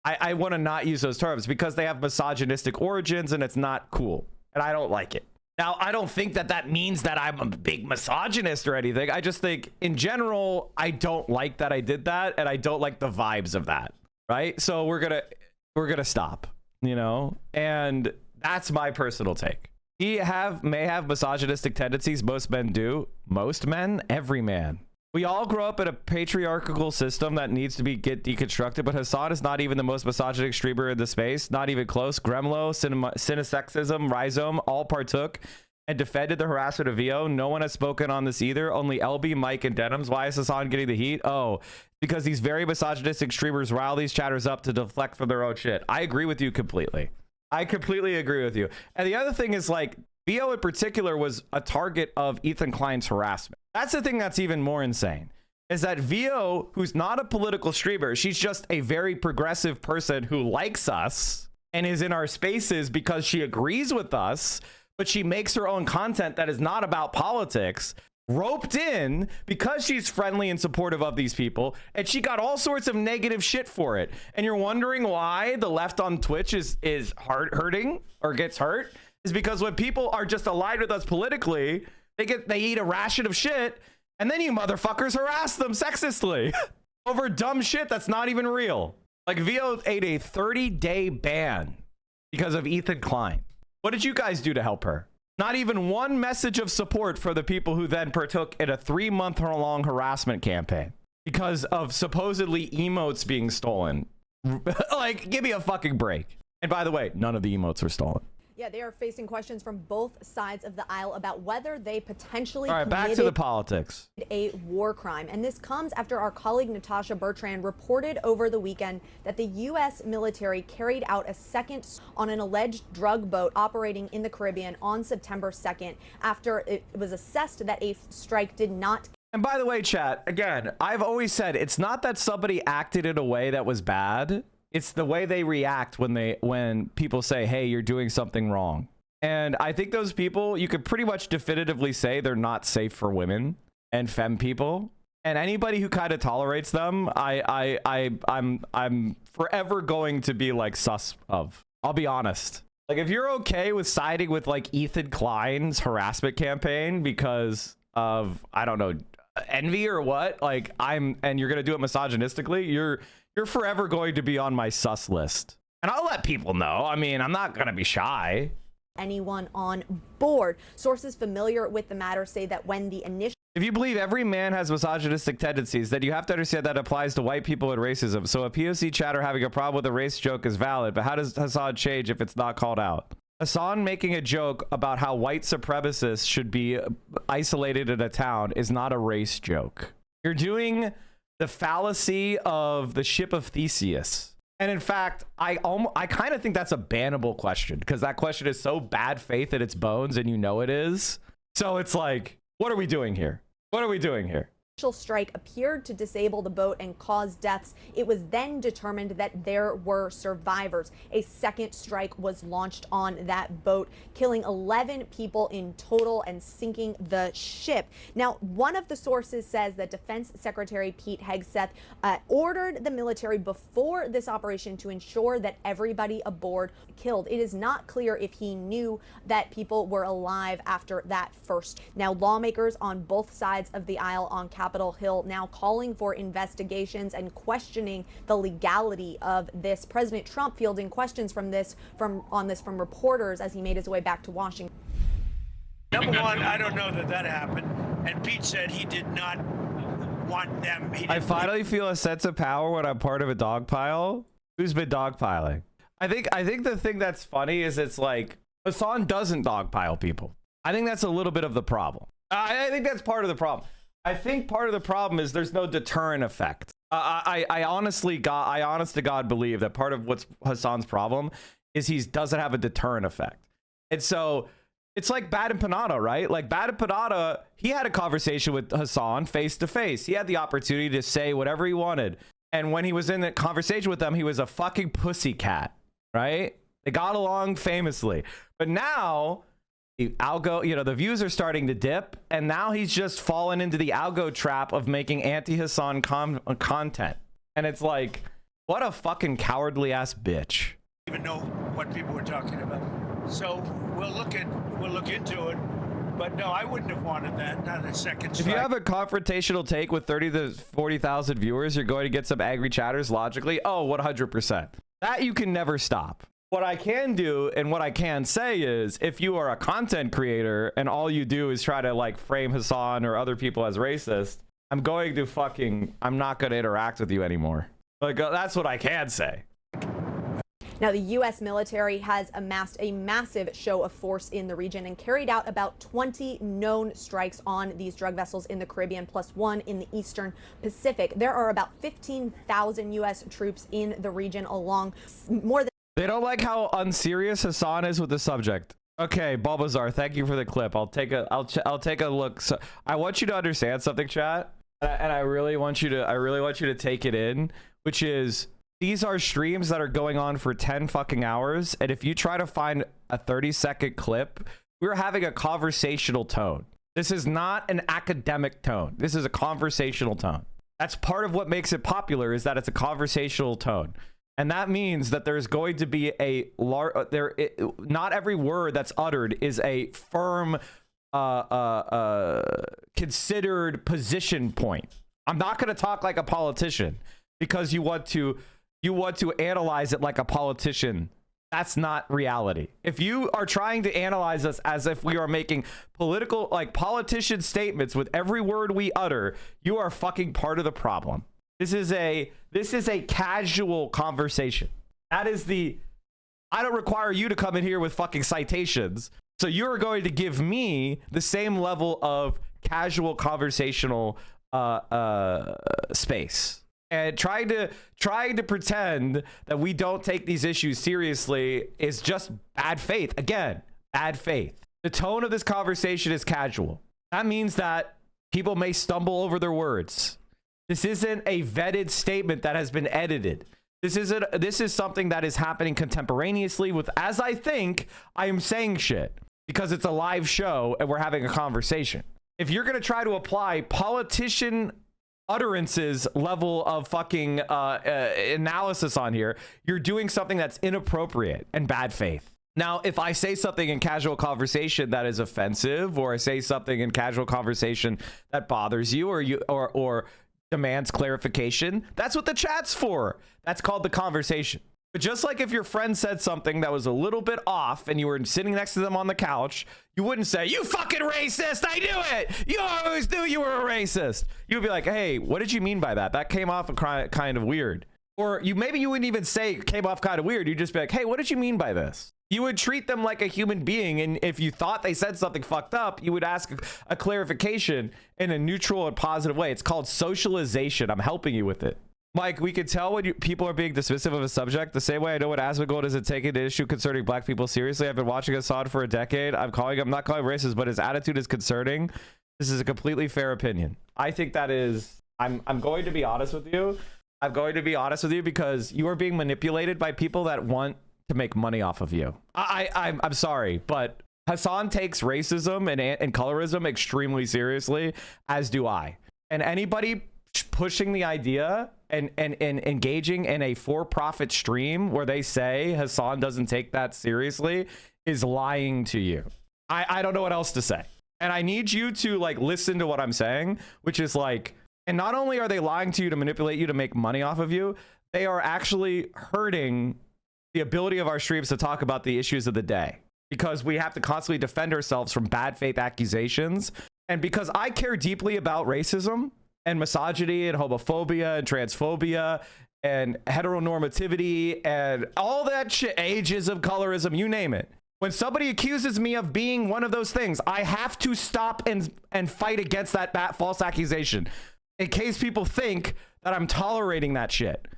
I want to not use those terms because they have misogynistic origins and it's not cool. And I don't like it. Now, I don't think that that means that I'm a big misogynist or anything. I just think in general, I don't like that I did that, and I don't like the vibes of that. Right? So we're gonna stop, you know? And that's my personal take. He may have misogynistic tendencies. Most men do. Most men, every man. We all grow up in a patriarchal system that needs to get deconstructed, but Hasan is not even the most misogynistic streamer in the space. Not even close. Gremlo, Cinesexism, Rhizome all partook and defended the harassment of VO. No one has spoken on this either. Only LB, Mike, and Denims. Why is Hasan getting the heat? Oh, because these very misogynistic streamers rile these chatters up to deflect from their own shit. I agree with you completely. I completely agree with you. And the other thing is, like, VO in particular was a target of Ethan Klein's harassment. That's the thing that's even more insane, is that VO, who's not a political streamer, she's just a very progressive person who likes us and is in our spaces because she agrees with us, but she makes her own content that is not about politics, roped in because she's friendly and supportive of these people, and she got all sorts of negative shit for it. And you're wondering why the left on Twitch is hurting or gets hurt, is because when people are just aligned with us politically, they eat a ration of shit, and then you motherfuckers harass them sexistly over dumb shit that's not even real. Like, VO ate a 30-day ban because of Ethan Klein. What did you guys do to help her? Not even one message of support for the people who then partook in a 3-month-long harassment campaign because of supposedly emotes being stolen. Like, give me a fucking break. And by the way, none of the emotes were stolen. Yeah, they are facing questions from both sides of the aisle about whether they potentially All right, back to the politics. A war crime. And this comes after our colleague Natasha Bertrand reported over the weekend that the U.S. military carried out a second on an alleged drug boat operating in the Caribbean on September 2nd after it was assessed that a strike did not. And by the way, chat, again, I've always said it's not that somebody acted in a way that was bad. It's the way they react when people say, hey, you're doing something wrong. And I think those people, you could pretty much definitively say they're not safe for women and femme people. And anybody who kind of tolerates them, I'm forever going to be like sus of. I'll be honest. Like, if you're okay with siding with like Ethan Klein's harassment campaign because of, I don't know, envy or what, like and you're going to do it misogynistically, you're forever going to be on my sus list. And I'll let people know. I mean, I'm not going to be shy. Anyone on board. Sources familiar with the matter say that when the initial... If you believe every man has misogynistic tendencies, then you have to understand that applies to white people and racism. So a POC chatter having a problem with a race joke is valid, but how does Hasan change if it's not called out? Hasan making a joke about how white supremacists should be isolated in a town is not a race joke. You're doing the fallacy of the ship of Theseus. And in fact, I kind of think that's a bannable question, because that question is so bad faith at its bones, and you know it is. So it's like, what are we doing here? What are we doing here? Strike appeared to disable the boat and cause deaths. It was then determined that there were survivors. A second strike was launched on that boat, killing 11 people in total and sinking the ship. Now, one of the sources says that Defense Secretary Pete Hegseth ordered the military before this operation to ensure that everybody aboard killed. It is not clear if he knew that people were alive after that first. Now, lawmakers on both sides of the aisle on Capitol Hill now calling for investigations and questioning the legality of this. President Trump fielding questions from reporters as he made his way back to Washington. Number one, I don't know that happened. And Pete said he did not want them. I finally feel a sense of power when I'm part of a dog pile. Who's been dogpiling? I think the thing that's funny is it's like Hasan doesn't dogpile people. I think that's a little bit of the problem. I think that's part of the problem. I think part of the problem is there's no deterrent effect. I honest to God believe that part of what's Hasan's problem is he doesn't have a deterrent effect. And so it's like Bad Empanada, right? Like Bad Empanada, he had a conversation with Hasan face to face. He had the opportunity to say whatever he wanted. And when he was in that conversation with them, he was a fucking pussycat, right? They got along famously. But now the algo, the views are starting to dip. And now he's just fallen into the algo trap of making anti-Hasan content. And it's like, what a fucking cowardly ass bitch. Even know what people were talking about. So we'll look into it. But no, I wouldn't have wanted that. Not a second strike. If you have a confrontational take with 30 to 40,000 viewers, you're going to get some angry chatters logically. Oh, 100%. That you can never stop. What I can do and what I can say is if you are a content creator and all you do is try to like frame Hasan or other people as racist, I'm not going to interact with you anymore. Like, that's what I can say. Now, the U.S. military has amassed a massive show of force in the region and carried out about 20 known strikes on these drug vessels in the Caribbean, plus one in the Eastern Pacific. There are about 15,000 U.S. troops in the region, along more than... They don't like how unserious Hasan is with the subject. Okay, Bulbasaur, thank you for the clip. I'll take a look. So I want you to understand something, chat, and I really want you to take it in, which is these are streams that are going on for 10 fucking hours, and if you try to find a 30-second clip, we're having a conversational tone. This is not an academic tone. This is a conversational tone. That's part of what makes it popular, is that it's a conversational tone. And that means that there's going to be not every word that's uttered is a firm, considered position point. I'm not going to talk like a politician because you want to analyze it like a politician. That's not reality. If you are trying to analyze us as if we are making politician statements with every word we utter, you are fucking part of the problem. This is a casual conversation. I don't require you to come in here with fucking citations. So you're going to give me the same level of casual conversational space. And trying to pretend that we don't take these issues seriously is just bad faith. Again, bad faith. The tone of this conversation is casual. That means that people may stumble over their words. This isn't a vetted statement that has been edited. This is something that is happening contemporaneously with, as I think I am saying shit, because it's a live show and we're having a conversation. If you're going to try to apply politician utterances level of fucking analysis on here, you're doing something that's inappropriate and bad faith. Now, if I say something in casual conversation that is offensive, or I say something in casual conversation that bothers you, or demands clarification, that's what the chat's for. That's called the conversation. But just like if your friend said something that was a little bit off and you were sitting next to them on the couch, you wouldn't say, "You fucking racist, I knew it, you always knew you were a racist." You would be like, "Hey, what did you mean by that? That came off kind of weird." Or maybe you wouldn't even say it came off kind of weird. You'd just be like, "Hey, what did you mean by this?" You would treat them like a human being, and if you thought they said something fucked up, you would ask a clarification in a neutral and positive way. It's called socialization. I'm helping you with it. Mike, we can tell when people are being dismissive of a subject the same way I know what Asmongold isn't taking the issue concerning black people seriously. I've been watching Hasan for a decade. I'm not calling him racist, but his attitude is concerning. This is a completely fair opinion. I think that is, I'm going to be honest with you. I'm going to be honest with you because you are being manipulated by people that want to make money off of you. I'm sorry, but Hasan takes racism and colorism extremely seriously, as do I. And anybody pushing the idea and engaging in a for-profit stream where they say Hasan doesn't take that seriously is lying to you. I don't know what else to say. And I need you to listen to what I'm saying, which is and not only are they lying to you to manipulate you to make money off of you, they are actually hurting the ability of our streams to talk about the issues of the day, because we have to constantly defend ourselves from bad faith accusations. And because I care deeply about racism and misogyny and homophobia and transphobia and heteronormativity and all that shit, ageism, colorism, you name it. When somebody accuses me of being one of those things, I have to stop and fight against that false accusation in case people think that I'm tolerating that shit.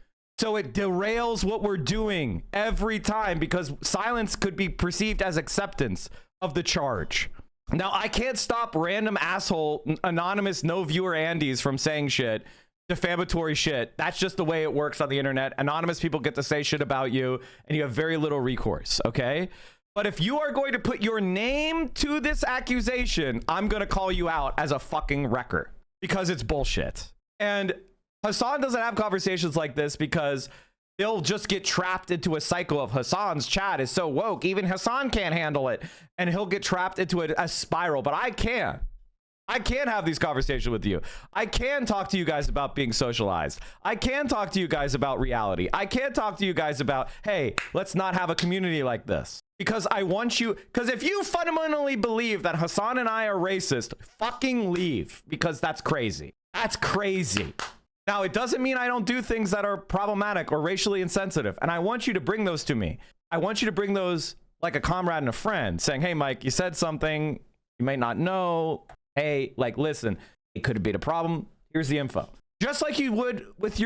So it derails what we're doing every time because silence could be perceived as acceptance of the charge. Now, I can't stop random asshole, anonymous, no viewer Andys from saying shit, defamatory shit. That's just the way it works on the internet. Anonymous people get to say shit about you and you have very little recourse, okay? But if you are going to put your name to this accusation, I'm going to call you out as a fucking wrecker because it's bullshit. And Hasan doesn't have conversations like this because they'll just get trapped into a cycle of Hasan's chat is so woke. Even Hasan can't handle it. And he'll get trapped into a spiral. But I can. I can have these conversations with you. I can talk to you guys about being socialized. I can talk to you guys about reality. I can talk to you guys about, hey, let's not have a community like this. Because I want you, because if you fundamentally believe that Hasan and I are racist, fucking leave. Because that's crazy. That's crazy. Now, it doesn't mean I don't do things that are problematic or racially insensitive. And I want you to bring those to me. I want you to bring those like a comrade and a friend saying, hey, Mike, you said something you may not know. Hey, like, listen, it could be a problem. Here's the info. Just like you would with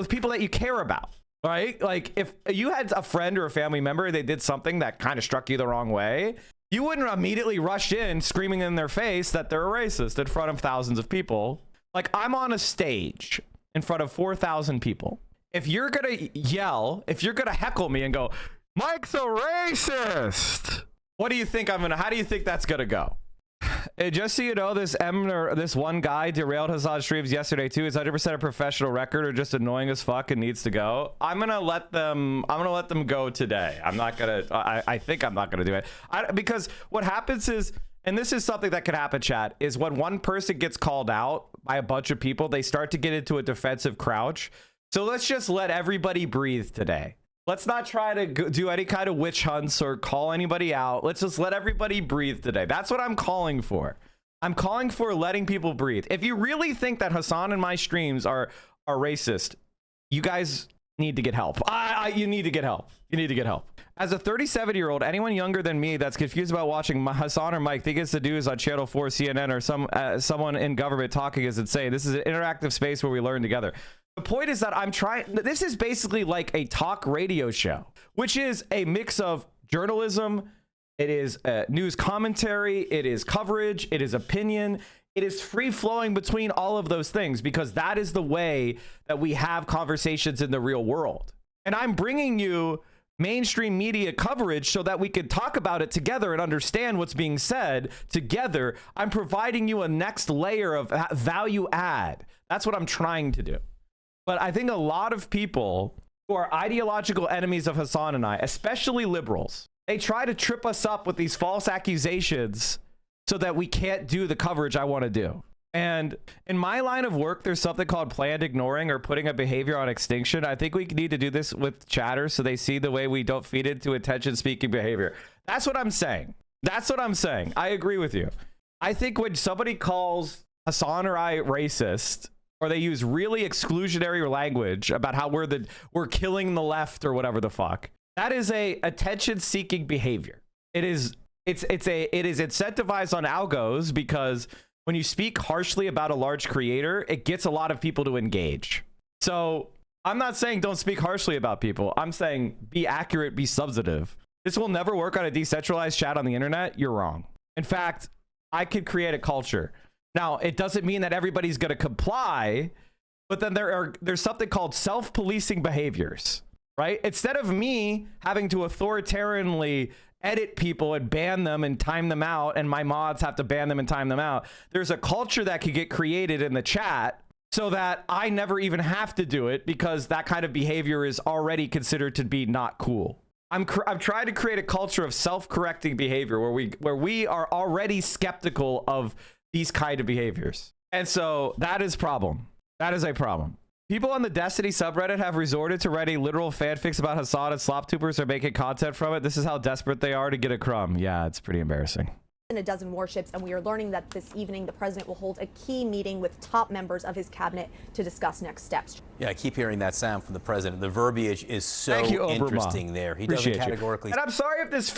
people that you care about, right? Like if you had a friend or a family member, they did something that kind of struck you the wrong way, you wouldn't immediately rush in screaming in their face that they're a racist in front of thousands of people. Like I'm on a stage in front of 4,000 people. If you're going to yell, if you're going to heckle me and go, Mike's a racist, what do you think how do you think that's going to go? Just so you know, this one guy derailed Hasan's streams yesterday too. Is 100% a professional record or just annoying as fuck and needs to go. I'm gonna let them go today. I'm not gonna. I think I'm not gonna do it. Because what happens is, and this is something that could happen, chat, is when one person gets called out by a bunch of people, they start to get into a defensive crouch. So let's just let everybody breathe today. Let's not try to do any kind of witch hunts or call anybody out. Let's just let everybody breathe today. That's what I'm calling for. I'm calling for letting people breathe. If you really think that Hasan and my streams are racist, you guys need to get help. You need to get help. You need to get help. As a 37-year-old, anyone younger than me that's confused about watching Hasan or Mike think it's the news on Channel 4, CNN, or someone in government talking is insane. This is an interactive space where we learn together. The point is that this is basically like a talk radio show, which is a mix of journalism. It is news commentary. It is coverage. It is opinion. It is free flowing between all of those things because that is the way that we have conversations in the real world. And I'm bringing you mainstream media coverage so that we can talk about it together and understand what's being said together. I'm providing you a next layer of value add. That's what I'm trying to do. But I think a lot of people who are ideological enemies of Hasan and I, especially liberals, they try to trip us up with these false accusations so that we can't do the coverage I want to do. And in my line of work, there's something called planned ignoring or putting a behavior on extinction. I think we need to do this with chatters so they see the way we don't feed into attention-seeking behavior. That's what I'm saying. That's what I'm saying. I agree with you. I think when somebody calls Hasan or I racist, or they use really exclusionary language about how we're killing the left or whatever the fuck, that is a attention-seeking behavior. It is incentivized on algos because when you speak harshly about a large creator, it gets a lot of people to engage. So I'm not saying don't speak harshly about people. I'm saying be accurate, be substantive. This will never work on a decentralized chat on the internet. You're wrong. In fact, I could create a culture. Now, it doesn't mean that everybody's going to comply, but then there's something called self-policing behaviors, right? Instead of me having to authoritarianly edit people and ban them and time them out, and my mods have to ban them and time them out, there's a culture that could get created in the chat so that I never even have to do it because that kind of behavior is already considered to be not cool. I'm trying to create a culture of self-correcting behavior where we are already skeptical of these kind of behaviors. And so that is problem. That is a problem. People on the Destiny subreddit have resorted to writing literal fanfics about Hasan and Sloptubers are making content from it. This is how desperate they are to get a crumb. Yeah, it's pretty embarrassing. In a dozen warships, and we are learning that this evening the president will hold a key meeting with top members of his cabinet to discuss next steps. Yeah, I keep hearing that sound from the president. The verbiage is so interesting there. He doesn't categorically. And I'm sorry if this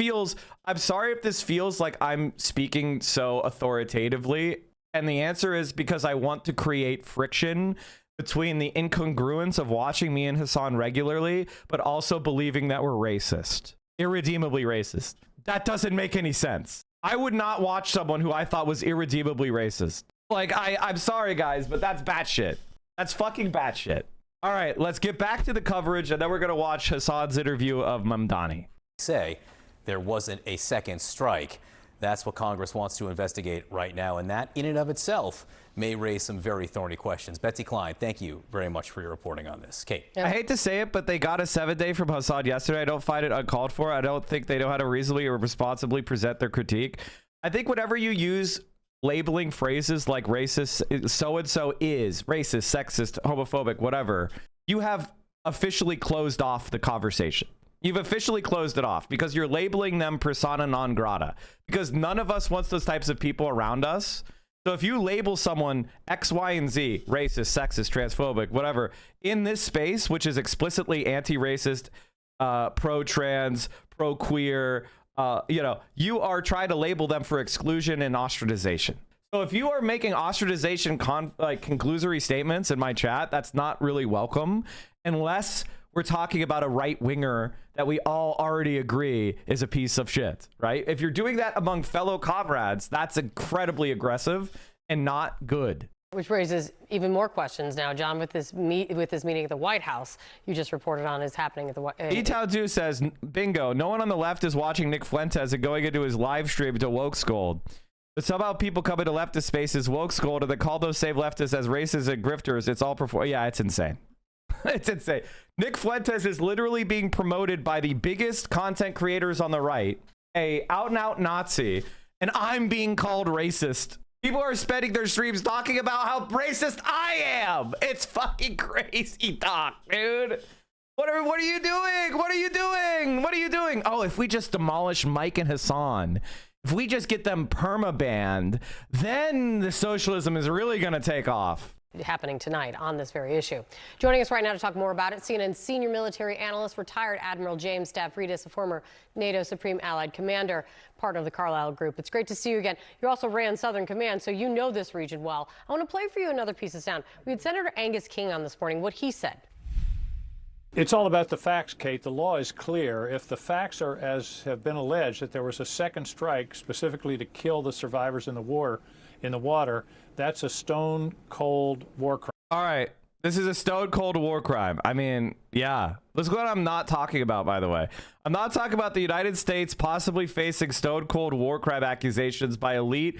feels like I'm speaking so authoritatively. And the answer is because I want to create friction between the incongruence of watching me and Hasan regularly, but also believing that we're racist. Irredeemably racist. That doesn't make any sense. I would not watch someone who I thought was irredeemably racist. Like, I'm sorry, guys, but that's batshit. That's fucking batshit. All right, let's get back to the coverage, and then we're going to watch Hasan's interview of Mamdani. Say there wasn't a second strike. That's what Congress wants to investigate right now, and that in and of itself may raise some very thorny questions. Betsy Klein, thank you very much for your reporting on this. Kate. I hate to say it, but they got a 7-day from Hasan yesterday. I don't find it uncalled for. I don't think they know how to reasonably or responsibly present their critique. I think whenever you use labeling phrases like racist, so-and-so is racist, sexist, homophobic, whatever, you have officially closed off the conversation. You've officially closed it off because you're labeling them persona non grata, because none of us wants those types of people around us. So if you label someone X, Y, and Z, racist, sexist, transphobic, whatever, in this space, which is explicitly anti-racist, pro-trans, pro-queer, you are trying to label them for exclusion and ostracization. So if you are making ostracization conclusory statements in my chat, that's not really welcome unless we're talking about a right winger that we all already agree is a piece of shit, right? If you're doing that among fellow comrades, that's incredibly aggressive and not good. Which raises even more questions now, John, with this meeting at the White House you just reported on is happening at the White House. E-Town2 says, bingo, no one on the left is watching Nick Fuentes and going into his live stream to woke scold. But somehow people come into leftist spaces, woke scold, and they call those same leftists as racists and grifters. It's all yeah, it's insane. It's insane. Nick Fuentes is literally being promoted by the biggest content creators on the right, a out-and-out Nazi, and I'm being called racist. People are spending their streams talking about how racist I am. It's fucking crazy talk, dude. What are you doing? What are you doing? What are you doing? Oh, if we just demolish Mike and Hasan, if we just get them perma-banned, then the socialism is really going to take off. Happening tonight on this very issue. Joining us right now to talk more about it, CNN senior military analyst, retired Admiral James Stavridis, a former NATO Supreme Allied Commander, part of the Carlyle Group. It's great to see you again. You also ran Southern Command, so you know this region well. I want to play for you another piece of sound. We had Senator Angus King on this morning, what he said. It's all about the facts, Kate. The law is clear. If the facts are as have been alleged, that there was a second strike specifically to kill the survivors in the water, that's a stone cold war crime. All right. This is a stone cold war crime. I mean, yeah. Let's go what I'm not talking about, by the way. I'm not talking about the United States possibly facing stone cold war crime accusations by elite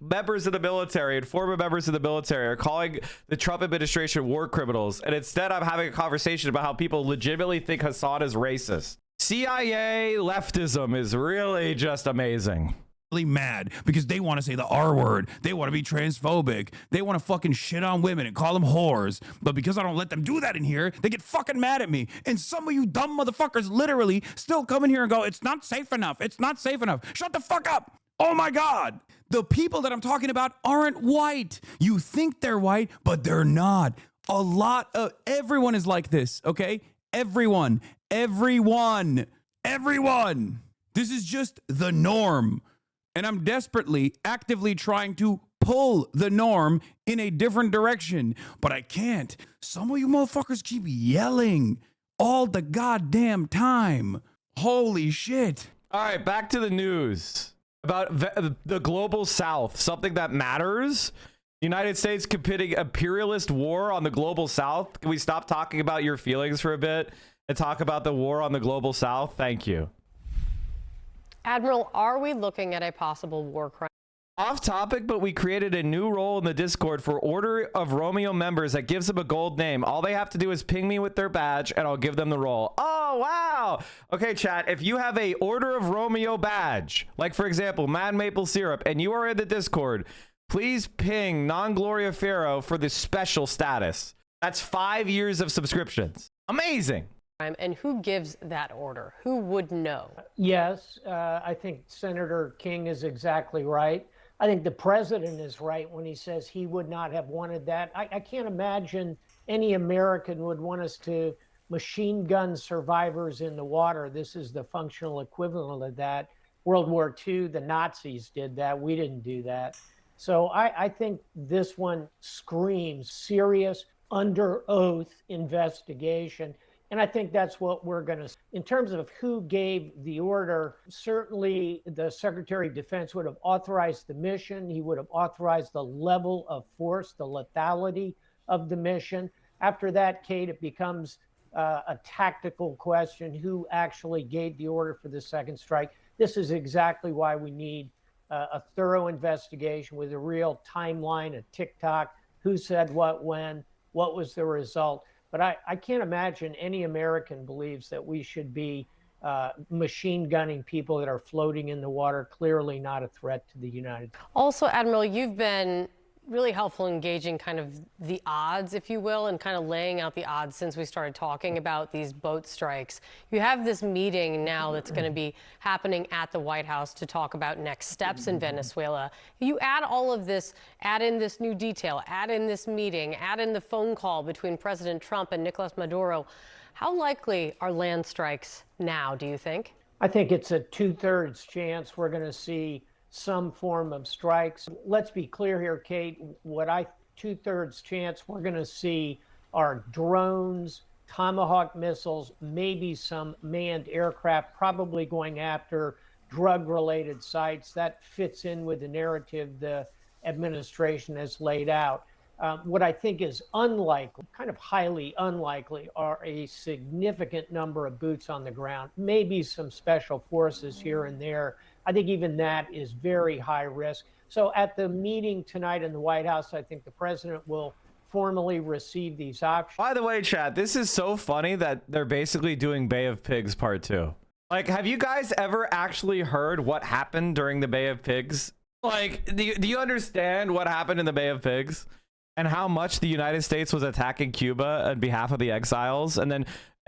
members of the military and former members of the military are calling the Trump administration war criminals. And instead, I'm having a conversation about how people legitimately think Hasan is racist. CIA leftism is really just amazing. Mad because they want to say the R word. They want to be transphobic. They want to fucking shit on women and call them whores. But because I don't let them do that in here, they get fucking mad at me. And some of you dumb motherfuckers literally still come in here and go, it's not safe enough. It's not safe enough. Shut the fuck up. Oh my God. The people that I'm talking about aren't white. You think they're white, but they're not. A lot of everyone is like this, okay? Everyone. This is just the norm. And I'm desperately, actively trying to pull the norm in a different direction. But I can't. Some of you motherfuckers keep yelling all the goddamn time. Holy shit. All right, back to the news. About the global south, something that matters. The United States committing imperialist war on the global south. Can we stop talking about your feelings for a bit and talk about the war on the global south? Thank you. Admiral, are we looking at a possible war crime? Off topic, but we created a new role in the Discord for Order of Romeo members that gives them a gold name. All they have to do is ping me with their badge and I'll give them the role. Oh, wow. Okay, chat, if you have a Order of Romeo badge, like for example, Mad Maple Syrup, and you are in the Discord, please ping Non-Gloria Pharaoh for the special status. That's 5 years of subscriptions. Amazing. And who gives that order? Who would know? Yes, I think Senator King is exactly right. I think the president is right when he says he would not have wanted that. I can't imagine any American would want us to machine gun survivors in the water. This is the functional equivalent of that. World War II, the Nazis did that. We didn't do that. So I think this one screams serious under oath investigation. And I think that's what we're going to. In terms of who gave the order, certainly the Secretary of Defense would have authorized the mission. He would have authorized the level of force, the lethality of the mission. After that, Kate, it becomes a tactical question: who actually gave the order for the second strike? This is exactly why we need a thorough investigation with a real timeline, a tick-tock, who said what, when, what was the result. But I can't imagine any American believes that we should be machine gunning people that are floating in the water, clearly not a threat to the United States. Also, Admiral, you've been really helpful in gauging kind of the odds, if you will, and kind of laying out the odds since we started talking about these boat strikes. You have this meeting now that's going to be happening at the White House to talk about next steps in Venezuela. You add all of this, add in this new detail, add in this meeting, add in the phone call between President Trump and Nicolas Maduro. How likely are land strikes now, do you think? I think it's a 2/3 chance we're going to see some form of strikes. Let's be clear here, Kate. 2/3 chance we're going to see are drones, Tomahawk missiles, maybe some manned aircraft, probably going after drug-related sites. That fits in with the narrative the administration has laid out. What I think is unlikely, kind of highly unlikely, are a significant number of boots on the ground, maybe some special forces here and there. I think even that is very high risk. So at the meeting tonight in the White House, I think the president will formally receive these options. By the way, chat, this is so funny that they're basically doing Bay of Pigs Part 2. Like, have you guys ever actually heard what happened during the Bay of Pigs? Like, do you understand what happened in the Bay of Pigs? And how much the United States was attacking Cuba on behalf of the exiles? And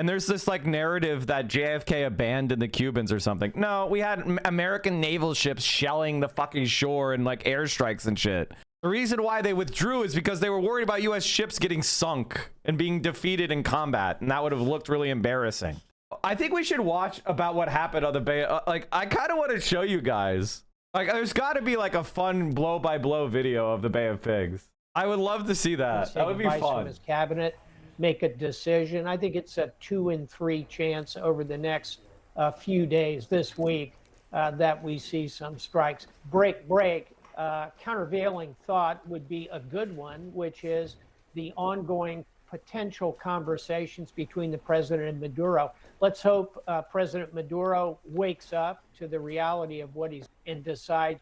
there's this like narrative that JFK abandoned the Cubans or something. No, we had American naval ships shelling the fucking shore and like airstrikes and shit. The reason why they withdrew is because they were worried about US ships getting sunk and being defeated in combat. And that would have looked really embarrassing. I think we should watch about what happened on the Bay. Like, I kind of want to show you guys. Like, there's got to be like a fun blow-by-blow video of the Bay of Pigs. I would love to see that. That would be fun. From his cabinet, make a decision. I think it's a 2 in 3 chance over the next few days this week that we see some strikes. Countervailing thought would be a good one, which is the ongoing potential conversations between the president and Maduro. Let's hope President Maduro wakes up to the reality of what he's and decides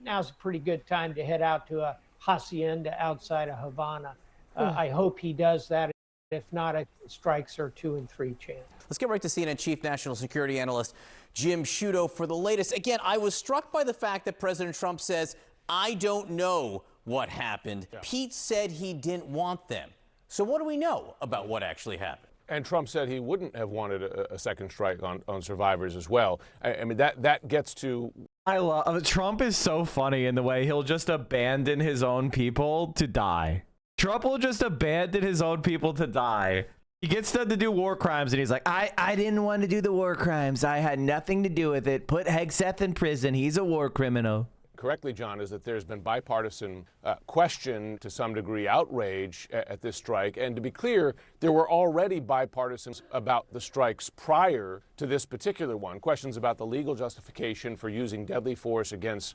now's a pretty good time to head out to a hacienda outside of Havana. I hope he does that. If not, I think strikes are 2 in 3 chance. Let's get right to CNN Chief National Security Analyst Jim Sciutto for the latest. Again, I was struck by the fact that President Trump says, I don't know what happened. Yeah. Pete said he didn't want them. So what do we know about what actually happened? And Trump said he wouldn't have wanted a second strike on survivors as well. I mean, that gets to... I love Trump is so funny in the way he'll just abandon his own people to die. Trump will just abandon his own people to die. He gets them to do war crimes and he's like, I didn't want to do the war crimes. I had nothing to do with it. Put Hegseth in prison. He's a war criminal. Correctly, John, is that there's been bipartisan question, to some degree outrage at this strike. And to be clear, there were already bipartisans about the strikes prior to this particular one. Questions about the legal justification for using deadly force against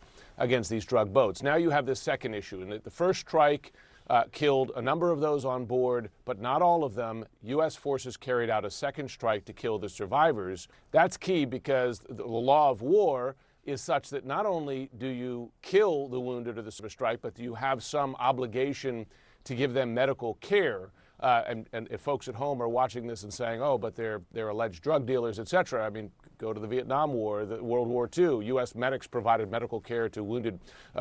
these drug boats. Now you have this second issue, and the first strike killed a number of those on board, but not all of them. U.S. forces carried out a second strike to kill the survivors. That's key because the law of war is such that not only do you kill the wounded of the strike, but you have some obligation to give them medical care. And if folks at home are watching this and saying, oh, but they're alleged drug dealers, et cetera, I mean, go to the Vietnam War, the World War II. U.S. medics provided medical care to wounded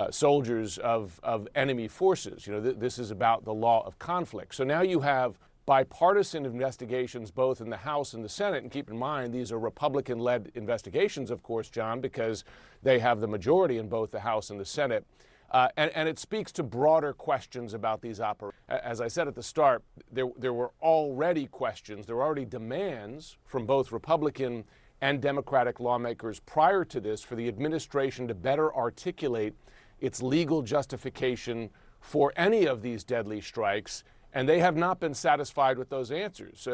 soldiers of enemy forces. You know, this is about the law of conflict. So now you have bipartisan investigations both in the House and the Senate. And keep in mind, these are Republican-led investigations, of course, John, because they have the majority in both the House and the Senate. And it speaks to broader questions about these operations. As I said at the start, there were already questions, there were already demands from both Republican and Democratic lawmakers prior to this for the administration to better articulate its legal justification for any of these deadly strikes. And they have not been satisfied with those answers.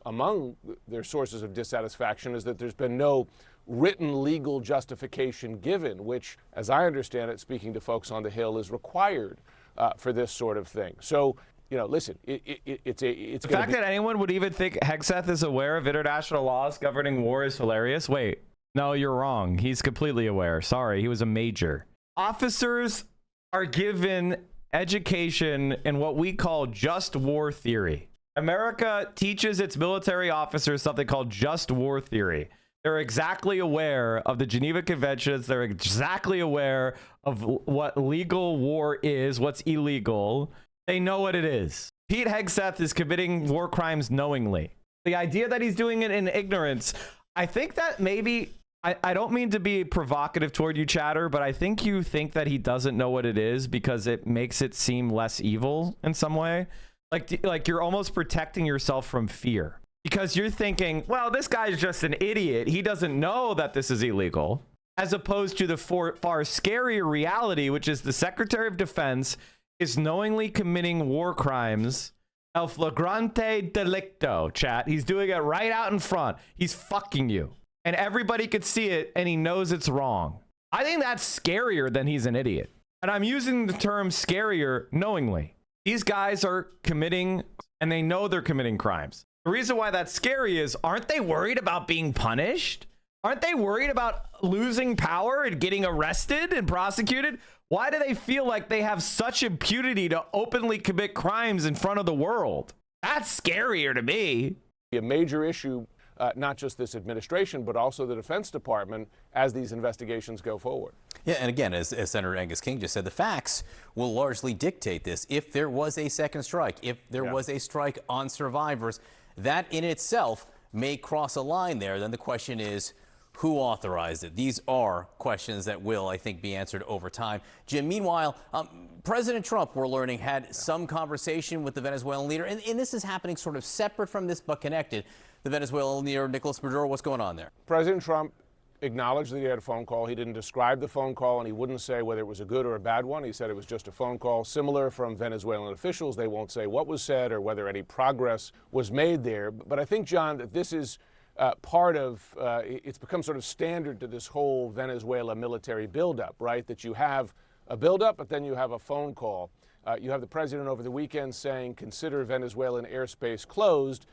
Among their sources of dissatisfaction is that there's been no written legal justification given, which, as I understand it, speaking to folks on the Hill, is required for this sort of thing. So, you know, listen, it's the fact that anyone would even think Hegseth is aware of international laws governing war is hilarious. Wait, no, you're wrong. He's completely aware. Sorry, he was a major. Officers are given education in what we call just war theory. America teaches its military officers something called just war theory. They're exactly aware of the Geneva Conventions. They're exactly aware of what legal war is, what's illegal. They know what it is. Pete Hegseth is committing war crimes knowingly. The idea that he's doing it in ignorance, I think that maybe, I don't mean to be provocative toward you, chatter, but I think you think that he doesn't know what it is because it makes it seem less evil in some way. Like you're almost protecting yourself from fear because you're thinking, well, this guy's just an idiot. He doesn't know that this is illegal, as opposed to the far scarier reality, which is the Secretary of Defense is knowingly committing war crimes. El flagrante delicto, chat. He's doing it right out in front. He's fucking you. And everybody could see it, and he knows it's wrong. I think that's scarier than he's an idiot. And I'm using the term scarier knowingly. These guys are committing, and they know they're committing crimes. The reason why that's scary is, aren't they worried about being punished? Aren't they worried about losing power and getting arrested and prosecuted? Why do they feel like they have such impunity to openly commit crimes in front of the world? That's scarier to me. A major issue, not just this administration, but also the Defense Department as these investigations go forward. Yeah, and again, as Senator Angus King just said, the facts will largely dictate this. If there was a second strike, if there was a strike on survivors, that in itself may cross a line there. Then the question is, who authorized it? These are questions that will, I think, be answered over time. Jim, meanwhile, President Trump, we're learning, had some conversation with the Venezuelan leader, and this is happening sort of separate from this but connected. The Venezuelan leader, Nicolas Maduro, what's going on there? President Trump acknowledged that he had a phone call. He didn't describe the phone call, and he wouldn't say whether it was a good or a bad one. He said it was just a phone call. Similar from Venezuelan officials, they won't say what was said or whether any progress was made there. But I think, John, that this is part of, it's become sort of standard to this whole Venezuela military buildup, right? That you have a buildup, but then you have a phone call. You have the president over the weekend saying, consider Venezuelan airspace closed,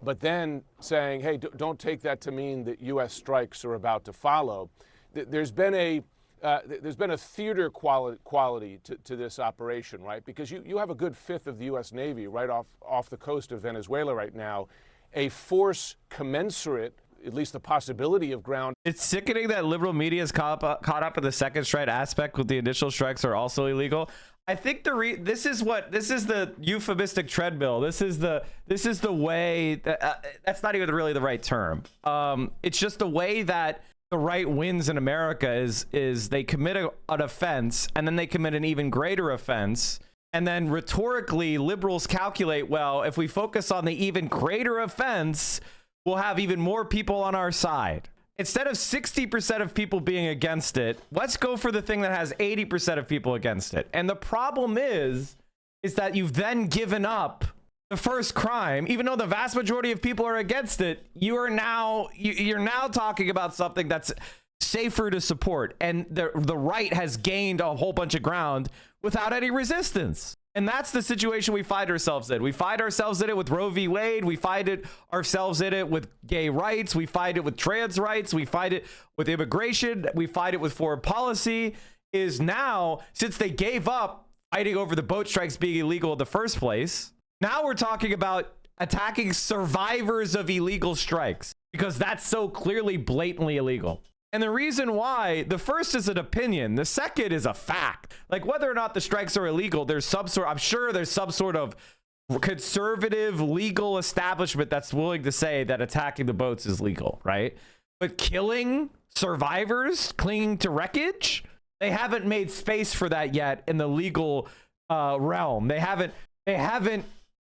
but then saying, hey, don't take that to mean that U.S. strikes are about to follow. There's been a theater quality to this operation, right? Because you have a good fifth of the U.S. Navy right off the coast of Venezuela right now. A force commensurate, at least the possibility of ground. It's sickening that liberal media is caught up in the second strike aspect with the initial strikes are also illegal. I think this is the euphemistic treadmill. This is the way that's not even really the right term. It's just the way that the right wins in America is they commit an offense and then they commit an even greater offense. And then rhetorically, liberals calculate, well, if we focus on the even greater offense, we'll have even more people on our side. Instead of 60% of people being against it, let's go for the thing that has 80% of people against it. And the problem is that you've then given up the first crime, even though the vast majority of people are against it. You're now talking about something that's safer to support, and the right has gained a whole bunch of ground without any resistance. And that's the situation we find ourselves in. We find ourselves in it with Roe v. Wade. We find ourselves in it with gay rights. We find it with trans rights. We find it with immigration. We find it with foreign policy. Is now, since they gave up fighting over the boat strikes being illegal in the first place, now we're talking about attacking survivors of illegal strikes because that's so clearly blatantly illegal. And the reason why, the first is an opinion, the second is a fact. Like whether or not the strikes are illegal, I'm sure there's some sort of conservative legal establishment that's willing to say that attacking the boats is legal, right? But killing survivors, clinging to wreckage, they haven't made space for that yet in the legal realm. They haven't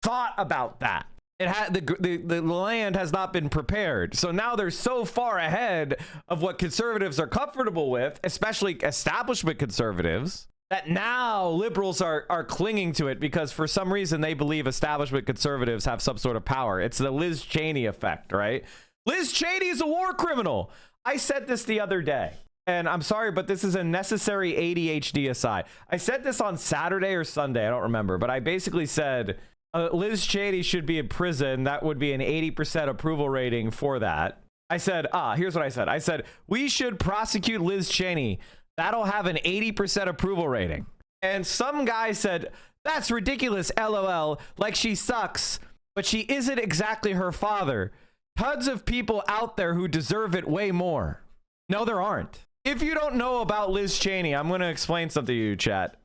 thought about that. The land has not been prepared. So now they're so far ahead of what conservatives are comfortable with, especially establishment conservatives, that now liberals are clinging to it because for some reason they believe establishment conservatives have some sort of power. It's the Liz Cheney effect, right? Liz Cheney is a war criminal. I said this the other day, and I'm sorry, but this is a necessary ADHD aside. I said this on Saturday or Sunday, I don't remember, but I basically said Liz Cheney should be in prison. That would be an 80% approval rating for that. I said, here's what I said. I said, we should prosecute Liz Cheney. That'll have an 80% approval rating. And some guy said, that's ridiculous, LOL, like she sucks, but she isn't exactly her father. Tons of people out there who deserve it way more. No, there aren't. If you don't know about Liz Cheney, I'm going to explain something to you, chat.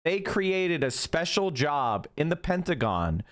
They created a special job in the Pentagon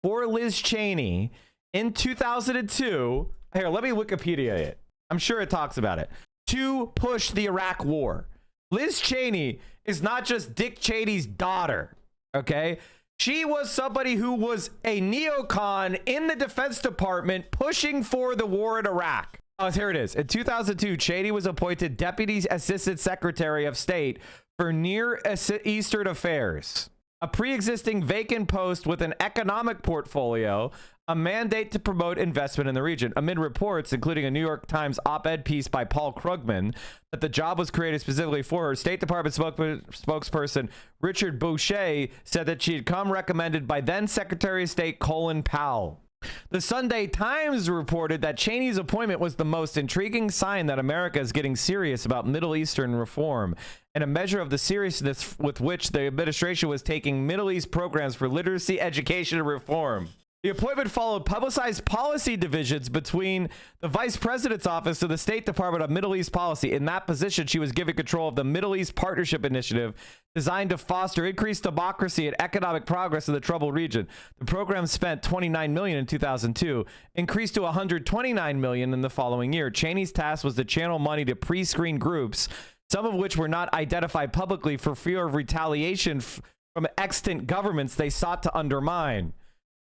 for Liz Cheney in 2002. Here, let me Wikipedia it. I'm sure it talks about it. To push the Iraq war. Liz Cheney is not just Dick Cheney's daughter, okay? She was somebody who was a neocon in the Defense Department pushing for the war in Iraq. Oh, here it is. In 2002, Cheney was appointed Deputy Assistant Secretary of State for Near Eastern Affairs, a pre-existing vacant post with an economic portfolio, a mandate to promote investment in the region. Amid reports, including a New York Times op-ed piece by Paul Krugman, that the job was created specifically for her, State Department spokesperson Richard Boucher said that she had come recommended by then Secretary of State Colin Powell. The Sunday Times reported that Cheney's appointment was the most intriguing sign that America is getting serious about Middle Eastern reform and a measure of the seriousness with which the administration was taking Middle East programs for literacy, education, and reform. The appointment followed publicized policy divisions between the Vice President's Office and the State Department of Middle East Policy. In that position, she was given control of the Middle East Partnership Initiative, designed to foster increased democracy and economic progress in the troubled region. The program spent $29 million in 2002, increased to $129 million in the following year. Cheney's task was to channel money to pre-screen groups, some of which were not identified publicly for fear of retaliation from extant governments they sought to undermine.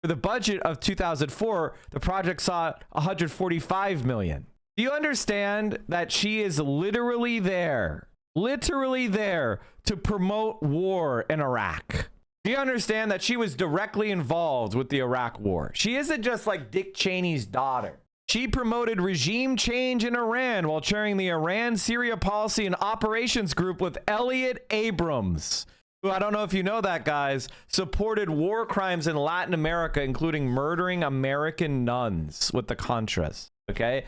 For the budget of 2004, the project sought $145 million. Do you understand that she is literally there to promote war in Iraq? Do you understand that she was directly involved with the Iraq war? She isn't just like Dick Cheney's daughter. She promoted regime change in Iran while chairing the Iran-Syria Policy and Operations Group with Elliot Abrams, who, I don't know if you know that, guys, supported war crimes in Latin America, including murdering American nuns with the Contras, okay?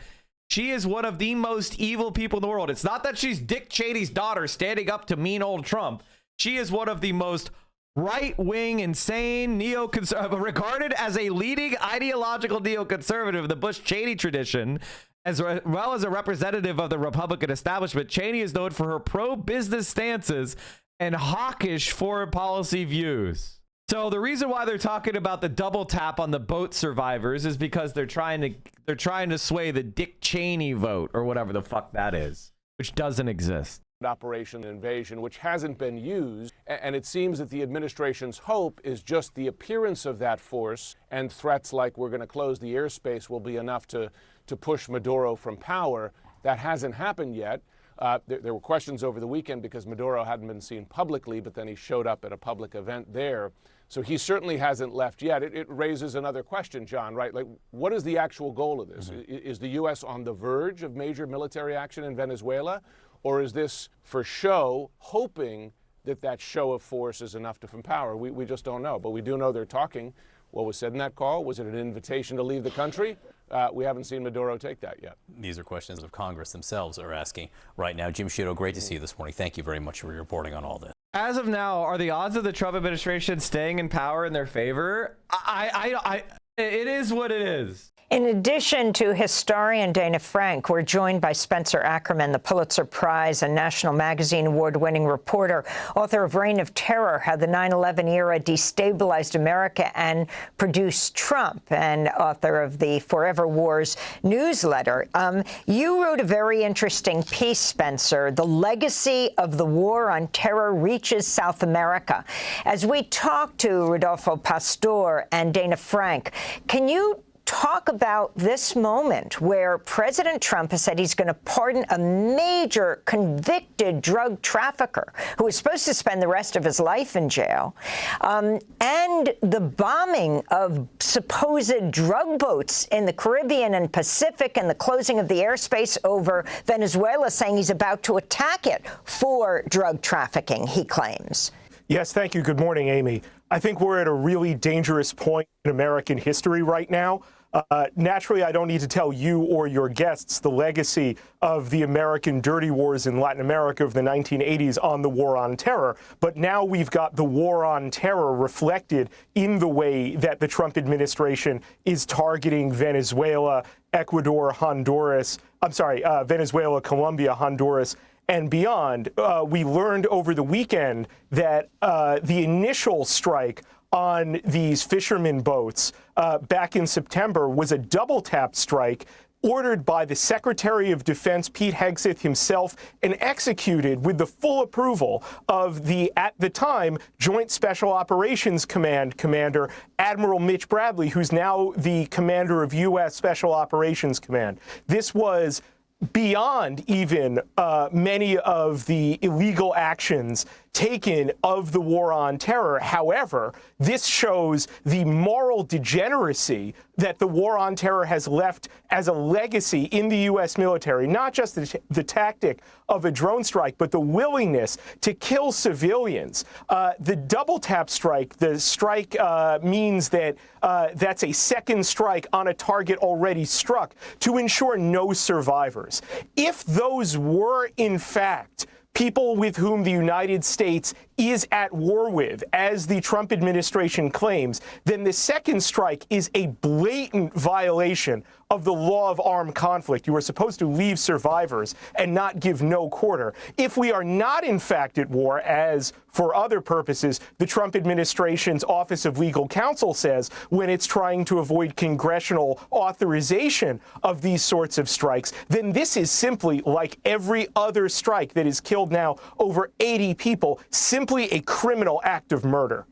She is one of the most evil people in the world. It's not that she's Dick Cheney's daughter standing up to mean old Trump. She is one of the most right-wing, insane, regarded as a leading ideological neoconservative of the Bush-Cheney tradition, as well as a representative of the Republican establishment. Cheney is known for her pro-business stances and hawkish foreign policy views. So the reason why they're talking about the double tap on the boat survivors is because they're trying to sway the Dick Cheney vote, or whatever the fuck that is, which doesn't exist. Operation invasion, which hasn't been used, and it seems that the administration's hope is just the appearance of that force, and threats like we're going to close the airspace will be enough to push Maduro from power. That hasn't happened yet. There were questions over the weekend because Maduro hadn't been seen publicly, but then he showed up at a public event there. So he certainly hasn't left yet. It raises another question, John, right? Like, what is the actual goal of this? Is the U.S. on the verge of major military action in Venezuela? Or is this for show, hoping that that show of force is enough to from power? We just don't know. But we do know they're talking. What was said in that call? Was it an invitation to leave the country? We haven't seen Maduro take that yet. These are questions of Congress themselves are asking right now. Jim Sciutto, great to see you this morning. Thank you very much for your reporting on all this. As of now, are the odds of the Trump administration staying in power in their favor? It is what it is. In addition to historian Dana Frank, we're joined by Spencer Ackerman, the Pulitzer Prize and National Magazine Award-winning reporter, author of Reign of Terror, How the 9/11 Era Destabilized America and Produced Trump, and author of the Forever Wars newsletter. You wrote a very interesting piece, Spencer, The Legacy of the War on Terror Reaches South America. As we talk to Rodolfo Pastor and Dana Frank, can you talk about this moment where President Trump has said he's going to pardon a major convicted drug trafficker who is supposed to spend the rest of his life in jail, and the bombing of supposed drug boats in the Caribbean and Pacific and the closing of the airspace over Venezuela, saying he's about to attack it for drug trafficking, he claims. Yes, thank you. Good morning, Amy. I think we're at a really dangerous point in American history right now. Naturally, I don't need to tell you or your guests the legacy of the American dirty wars in Latin America of the 1980s on the war on terror. But now we've got the war on terror reflected in the way that the Trump administration is targeting Venezuela, Ecuador, Venezuela, Colombia, Honduras, and beyond. We learned over the weekend that the initial strike on these fishermen boats back in September was a double-tap strike ordered by the Secretary of Defense, Pete Hegseth himself, and executed with the full approval of the, at the time, Joint Special Operations Command Commander, Admiral Mitch Bradley, who's now the commander of U.S. Special Operations Command. This was beyond even many of the illegal actions taken of the war on terror. However, this shows the moral degeneracy that the war on terror has left as a legacy in the U.S. military, not just the tactic of a drone strike, but the willingness to kill civilians. The double tap strike, the strike means that that's a second strike on a target already struck to ensure no survivors. If those were, in fact, people with whom the United States is at war with, as the Trump administration claims, then the second strike is a blatant violation of the law of armed conflict. You are supposed to leave survivors and not give no quarter. If we are not, in fact, at war, as for other purposes, the Trump administration's Office of Legal Counsel says when it's trying to avoid congressional authorization of these sorts of strikes, then this is simply like every other strike that has killed now over 80 people, simply a criminal act of murder.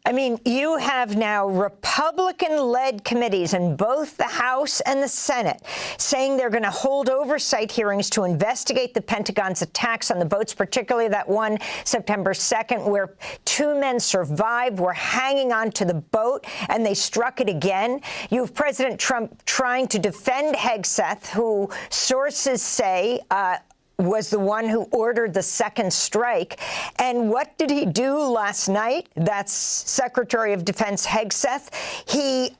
I mean, you have now Republican-led committees in both the House and the Senate saying they're going to hold oversight hearings to investigate the Pentagon's attacks on the boats, particularly that one September 2nd where two men survived, were hanging onto the boat, and they struck it again. You have President Trump trying to defend Hegseth, who sources say was the one who ordered the second strike. And what did he do last night? That's Secretary of Defense Hegseth. He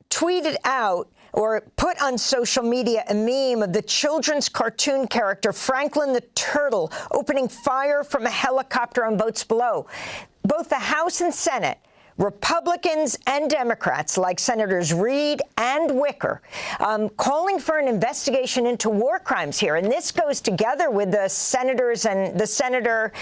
tweeted out or put on social media a meme of the children's cartoon character Franklin the Turtle opening fire from a helicopter on boats below. Both the House and Senate, Republicans and Democrats, like Senators Reid and Wicker, calling for an investigation into war crimes here. And this goes together with the senators and the Senator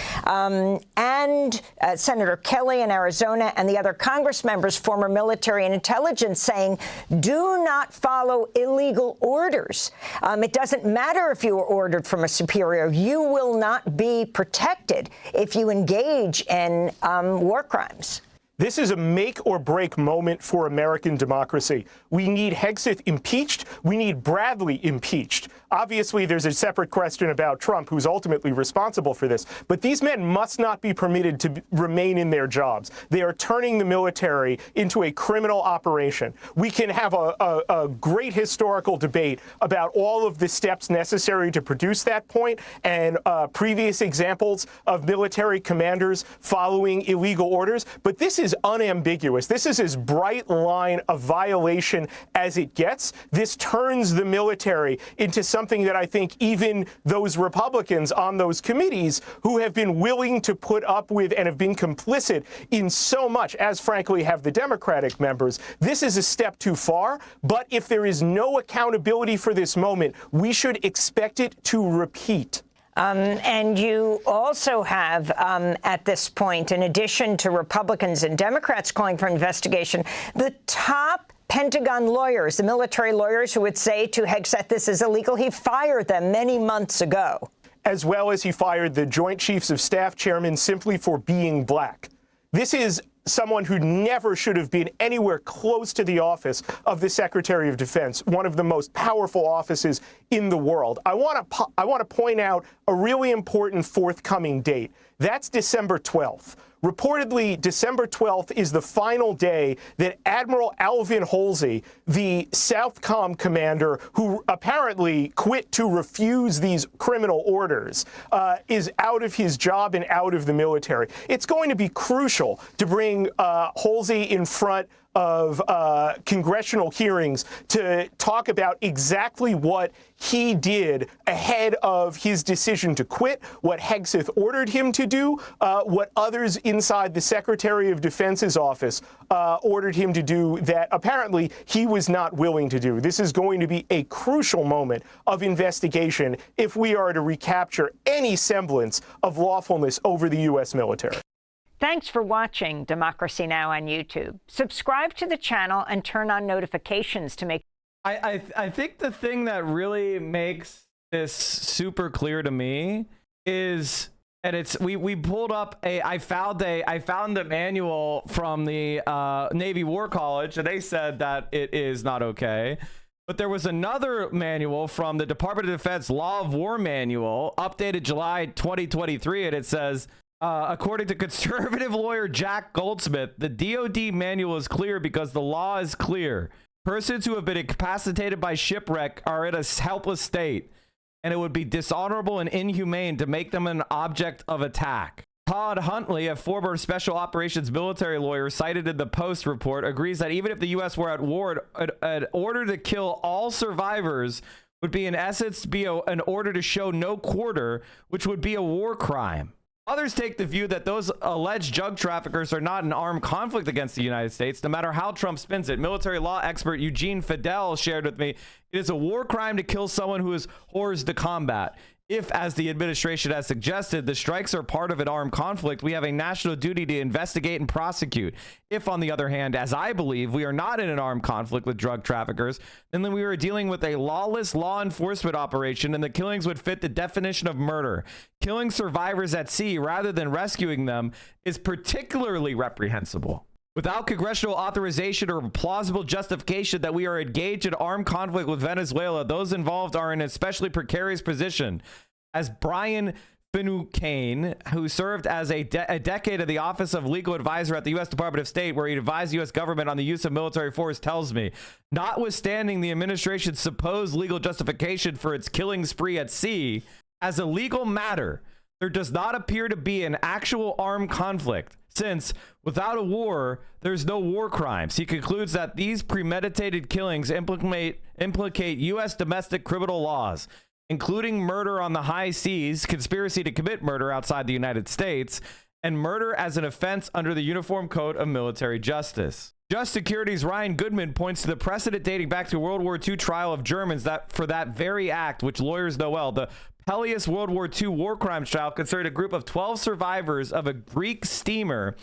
Senator Kelly in Arizona and the other Congress members, former military and intelligence, saying, do not follow illegal orders. It doesn't matter if you were ordered from a superior. You will not be protected if you engage in war crimes. This is a make-or-break moment for American democracy. We need Hegseth impeached. We need Bradley impeached. Obviously, there's a separate question about Trump, who's ultimately responsible for this. But these men must not be permitted to remain in their jobs. They are turning the military into a criminal operation. We can have a great historical debate about all of the steps necessary to produce that point and previous examples of military commanders following illegal orders. But this is unambiguous. This is as bright line of violation as it gets. This turns the military into something that I think even those Republicans on those committees who have been willing to put up with and have been complicit in so much, as frankly have the Democratic members, this is a step too far. But if there is no accountability for this moment, we should expect it to repeat. And you also have, at this point, in addition to Republicans and Democrats calling for investigation, the top Pentagon lawyers, the military lawyers who would say to Hegseth, this is illegal. He fired them many months ago. As well as he fired the Joint Chiefs of Staff chairman simply for being black. This is someone who never should have been anywhere close to the office of the Secretary of Defense, one of the most powerful offices in the world. I want to point out a really important forthcoming date. That's December 12th. Reportedly, December 12th is the final day that Admiral Alvin Halsey, the Southcom commander who apparently quit to refuse these criminal orders, is out of his job and out of the military. It's going to be crucial to bring Halsey in front of congressional hearings to talk about exactly what he did ahead of his decision to quit, what Hegseth ordered him to do, what others inside the Secretary of Defense's office ordered him to do that apparently he was not willing to do. This is going to be a crucial moment of investigation if we are to recapture any semblance of lawfulness over the U.S. military. Thanks for watching Democracy Now! On YouTube. Subscribe to the channel and turn on notifications to make... I think the thing that really makes this super clear to me is, and it's we pulled up I found the manual from the Navy War College, and they said that it is not okay. But there was another manual from the Department of Defense Law of War Manual, updated July 2023, and it says, according to conservative lawyer Jack Goldsmith, the DoD manual is clear because the law is clear. Persons who have been incapacitated by shipwreck are in a helpless state, and it would be dishonorable and inhumane to make them an object of attack. Todd Huntley, a former special operations military lawyer cited in the Post report, agrees that even if the U.S. were at war, an order to kill all survivors would be in essence an order to show no quarter, which would be a war crime. Others take the view that those alleged drug traffickers are not in armed conflict against the United States, no matter how Trump spins it. Military law expert Eugene Fidel shared with me, it is a war crime to kill someone who is hors de combat. If, as the administration has suggested, the strikes are part of an armed conflict, we have a national duty to investigate and prosecute. If, on the other hand, as I believe, we are not in an armed conflict with drug traffickers, then we are dealing with a lawless law enforcement operation, and the killings would fit the definition of murder. Killing survivors at sea rather than rescuing them is particularly reprehensible. Without congressional authorization or plausible justification that we are engaged in armed conflict with Venezuela, those involved are in an especially precarious position. As Brian Finucane, who served as a decade in the Office of Legal Advisor at the U.S. Department of State, where he advised the U.S. government on the use of military force, tells me, notwithstanding the administration's supposed legal justification for its killing spree at sea, as a legal matter, there does not appear to be an actual armed conflict, since without a war, there's no war crimes. He concludes that these premeditated killings implicate U.S. domestic criminal laws, including murder on the high seas, conspiracy to commit murder outside the United States, and murder as an offense under the Uniform Code of Military Justice. Just Security's Ryan Goodman points to the precedent dating back to World War II trial of Germans that for that very act, which lawyers know well, the Peleus World War II war crimes trial concerned a group of 12 survivors of a Greek steamer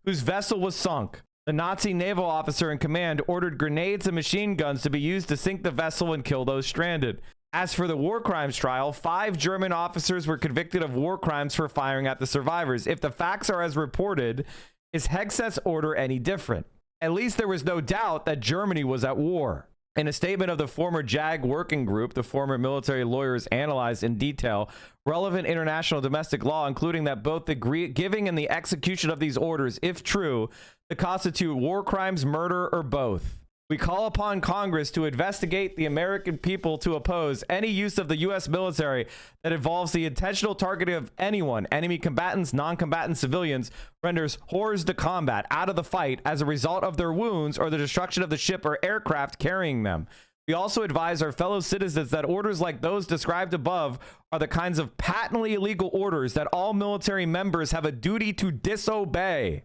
whose vessel was sunk. The Nazi naval officer in command ordered grenades and machine guns to be used to sink the vessel and kill those stranded. As for the war crimes trial, 5 German officers were convicted of war crimes for firing at the survivors. If the facts are as reported, is Hegseth's order any different? At least there was no doubt that Germany was at war. In a statement of the former JAG working group, the former military lawyers analyzed in detail relevant international domestic law, including that both the giving and the execution of these orders, if true, to constitute war crimes, murder, or both. We call upon Congress to investigate the American people to oppose any use of the U.S. military that involves the intentional targeting of anyone, enemy combatants, non-combatant civilians, renders hors de combat, out of the fight, as a result of their wounds or the destruction of the ship or aircraft carrying them. We also advise our fellow citizens that orders like those described above are the kinds of patently illegal orders that all military members have a duty to disobey.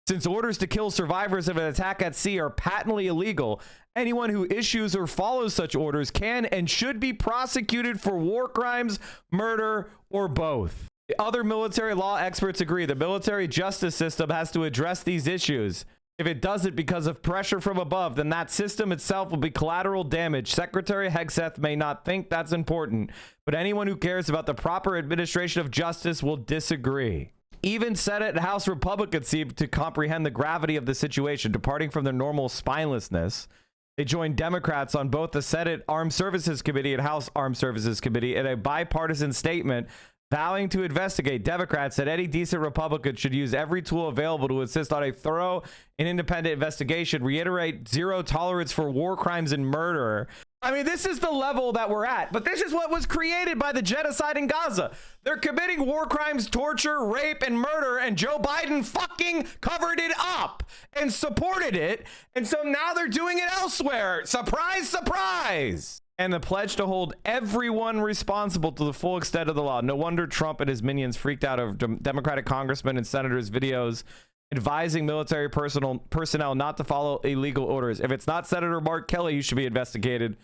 Since orders to kill survivors of an attack at sea are patently illegal, anyone who issues or follows such orders can and should be prosecuted for war crimes, murder, or both. The other military law experts agree the military justice system has to address these issues. If it doesn't because of pressure from above, then that system itself will be collateral damage. Secretary Hegseth may not think that's important, but anyone who cares about the proper administration of justice will disagree. Even Senate and House Republicans seem to comprehend the gravity of the situation, departing from their normal spinelessness. They joined Democrats on both the Senate Armed Services Committee and House Armed Services Committee in a bipartisan statement vowing to investigate. Democrats said any decent Republican should use every tool available to insist on a thorough and independent investigation, reiterate zero tolerance for war crimes and murder. I mean, this is the level that we're at, but this is what was created by the genocide in Gaza. They're committing war crimes, torture, rape, and murder, and Joe Biden fucking covered it up and supported it. And so now they're doing it elsewhere. Surprise, surprise. And the pledge to hold everyone responsible to the full extent of the law. No wonder Trump and his minions freaked out over Democratic congressmen and senators' videos advising military personnel not to follow illegal orders. If it's not Senator Mark Kelly, you should be investigated,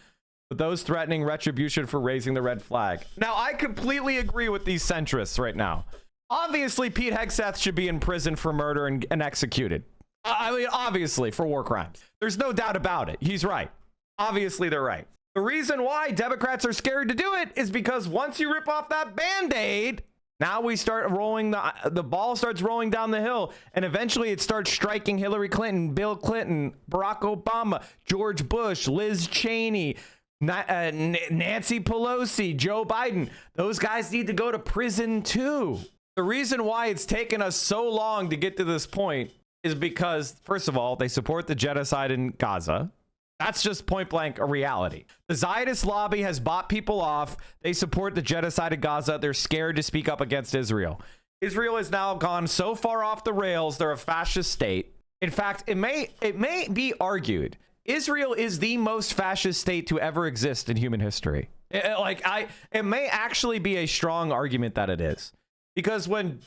with those threatening retribution for raising the red flag. Now, I completely agree with these centrists right now. Obviously, Pete Hegseth should be in prison for murder and executed. I mean, obviously, for war crimes. There's no doubt about it. He's right. Obviously, they're right. The reason why Democrats are scared to do it is because once you rip off that Band-Aid, now we start rolling, the ball starts rolling down the hill, and eventually it starts striking Hillary Clinton, Bill Clinton, Barack Obama, George Bush, Liz Cheney, Nancy Pelosi, Joe Biden. Those guys need to go to prison too. The reason why it's taken us so long to get to this point is because, first of all, they support the genocide in Gaza. That's just point blank a reality. The Zionist lobby has bought people off. They support the genocide of Gaza. They're scared to speak up against Israel. Israel has now gone so far off the rails. They're a fascist state. In fact, it may be argued Israel is the most fascist state to ever exist in human history. It may actually be a strong argument that it is. Because when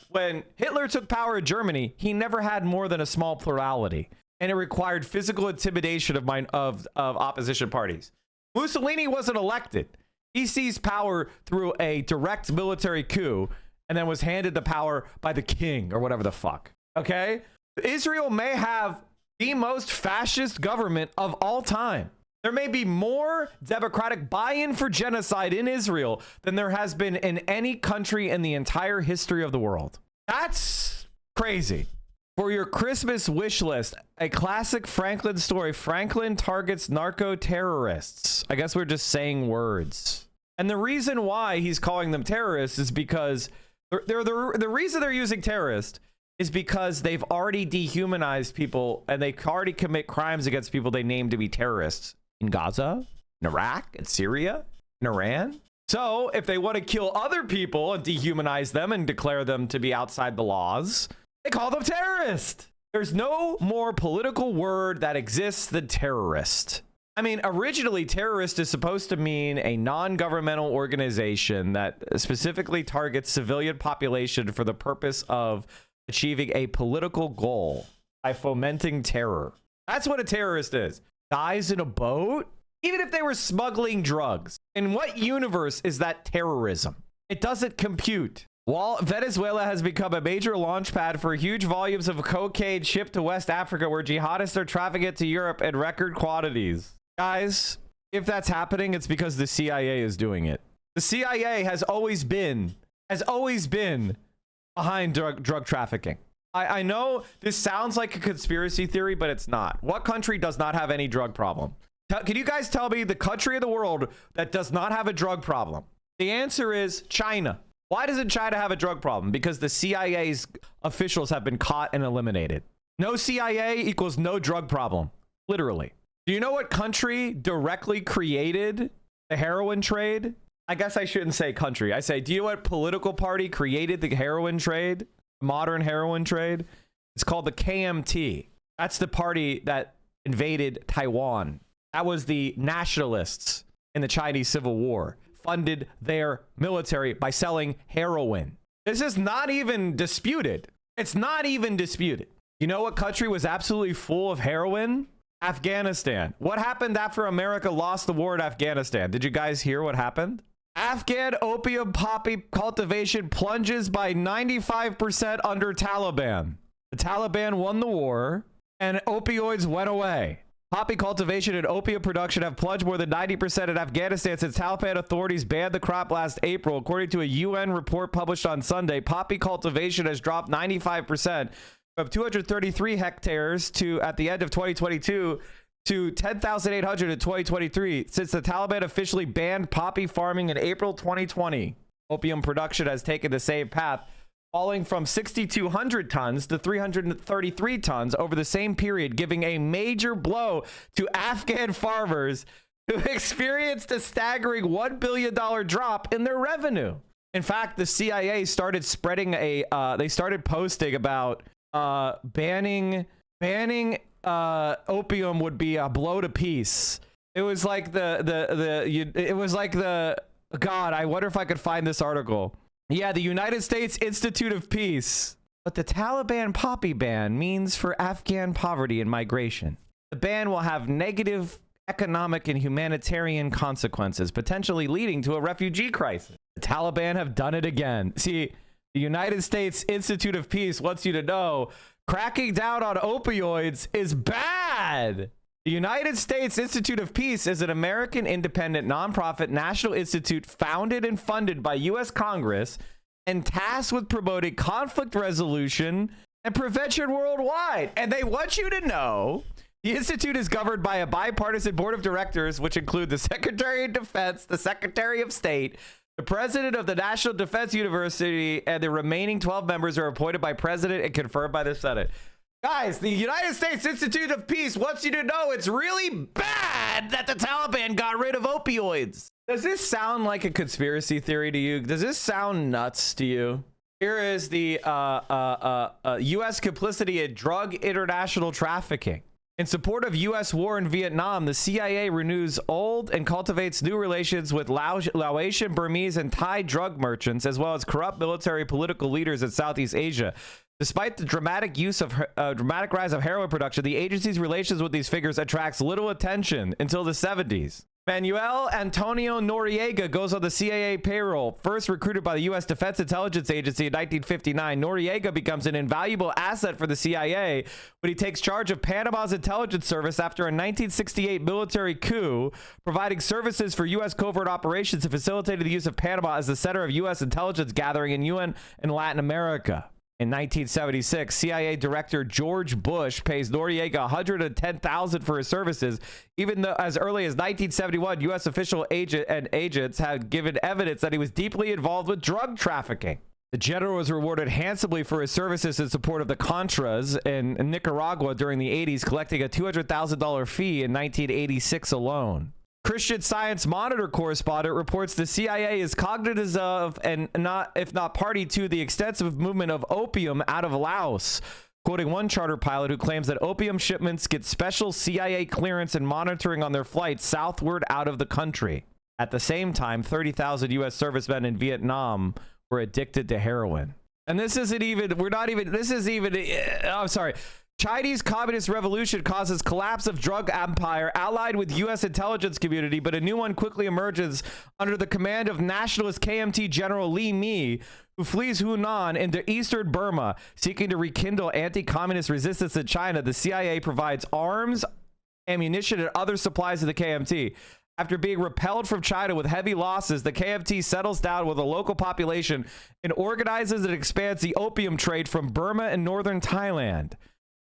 Hitler took power in Germany, he never had more than a small plurality. And it required physical intimidation of opposition parties. Mussolini wasn't elected. He seized power through a direct military coup and then was handed the power by the king or whatever the fuck. Okay? Israel may have the most fascist government of all time. There may be more democratic buy-in for genocide in Israel than there has been in any country in the entire history of the world. That's crazy. For your Christmas wish list, a classic Franklin story. Franklin targets narco-terrorists. I guess we're just saying words. And the reason why he's calling them terrorists is because the reason they're using terrorist is because they've already dehumanized people and they already commit crimes against people they name to be terrorists in Gaza, in Iraq, in Syria, in Iran. So if they want to kill other people and dehumanize them and declare them to be outside the laws, they call them terrorist. There's no more political word that exists than terrorist. I mean, originally, terrorist is supposed to mean a non-governmental organization that specifically targets civilian population for the purpose of achieving a political goal by fomenting terror. That's what a terrorist is. Guys in a boat? Even if they were smuggling drugs. In what universe is that terrorism? It doesn't compute. While Venezuela has become a major launch pad for huge volumes of cocaine shipped to West Africa, where jihadists are trafficking it to Europe in record quantities. Guys, if that's happening, it's because the CIA is doing it. The CIA has always been behind drug trafficking. I know this sounds like a conspiracy theory, but it's not. What country does not have any drug problem? Can you guys tell me the country of the world that does not have a drug problem? The answer is China. Why doesn't China have a drug problem? Because the CIA's officials have been caught and eliminated. No CIA equals no drug problem. Literally. Do you know what country directly created the heroin trade? I guess I shouldn't say country. I say, do you know what political party created the heroin trade? Modern heroin trade? It's called the KMT. That's the party that invaded Taiwan. That was the nationalists in the Chinese Civil War. Funded their military by selling heroin. This is not even disputed. It's not even disputed. You know what country was absolutely full of heroin? Afghanistan. What happened after America lost the war in Afghanistan? Did you guys hear what happened? Afghan opium poppy cultivation plunges by 95% under Taliban. The Taliban won the war and opioids went away. Poppy cultivation and opium production have plunged more than 90% in Afghanistan since Taliban authorities banned the crop last April. According to a UN report published on Sunday, poppy cultivation has dropped 95% from 233 hectares at the end of 2022 to 10,800 in 2023 since the Taliban officially banned poppy farming in April 2020. Opium production has taken the same path, falling from 6,200 tons to 333 tons over the same period, giving a major blow to Afghan farmers who experienced a staggering $1 billion drop in their revenue. In fact, the CIA started spreading they started posting about banning opium would be a blow to peace. It was like God, I wonder if I could find this article. Yeah, the United States Institute of Peace. But the Taliban poppy ban means for Afghan poverty and migration. The ban will have negative economic and humanitarian consequences, potentially leading to a refugee crisis. The Taliban have done it again. See, the United States Institute of Peace wants you to know cracking down on opioids is bad. The United States Institute of Peace is an American independent nonprofit national institute founded and funded by U.S. Congress and tasked with promoting conflict resolution and prevention worldwide. And they want you to know the institute is governed by a bipartisan board of directors, which include the Secretary of Defense, the Secretary of State, the president of the National Defense University, and the remaining 12 members are appointed by president and confirmed by the Senate. Guys, the United States Institute of Peace wants you to know it's really bad that the Taliban got rid of opioids. Does this sound like a conspiracy theory to you? Does this sound nuts to you? Here is the U.S. complicity in drug international trafficking. In support of U.S. war in Vietnam, the CIA renews old and cultivates new relations with Laotian, Burmese, and Thai drug merchants, as well as corrupt military political leaders in Southeast Asia. Despite the dramatic rise of heroin production, the agency's relations with these figures attracts little attention until the 70s. Manuel Antonio Noriega goes on the CIA payroll. First recruited by the U.S. Defense Intelligence Agency in 1959, Noriega becomes an invaluable asset for the CIA when he takes charge of Panama's intelligence service after a 1968 military coup, providing services for U.S. covert operations and facilitating the use of Panama as the center of U.S. intelligence gathering in UN and Latin America. In 1976, CIA Director George Bush pays Noriega $110,000 for his services, even though as early as 1971, U.S. official agents had given evidence that he was deeply involved with drug trafficking. The general was rewarded handsomely for his services in support of the Contras in Nicaragua during the 80s, collecting a $200,000 fee in 1986 alone. Christian Science Monitor correspondent reports the CIA is cognizant of and if not party to the extensive movement of opium out of Laos, quoting one charter pilot who claims that opium shipments get special CIA clearance and monitoring on their flights southward out of the country. At the same time, 30,000 U.S. servicemen in Vietnam were addicted to heroin. And this isn't even, I'm sorry. Chinese Communist Revolution causes collapse of drug empire allied with U.S. intelligence community, but a new one quickly emerges under the command of nationalist KMT General Li Mi, who flees Hunan into eastern Burma, seeking to rekindle anti-communist resistance in China. The CIA provides arms, ammunition, and other supplies to the KMT. After being repelled from China with heavy losses, the KMT settles down with a local population and organizes and expands the opium trade from Burma and northern Thailand.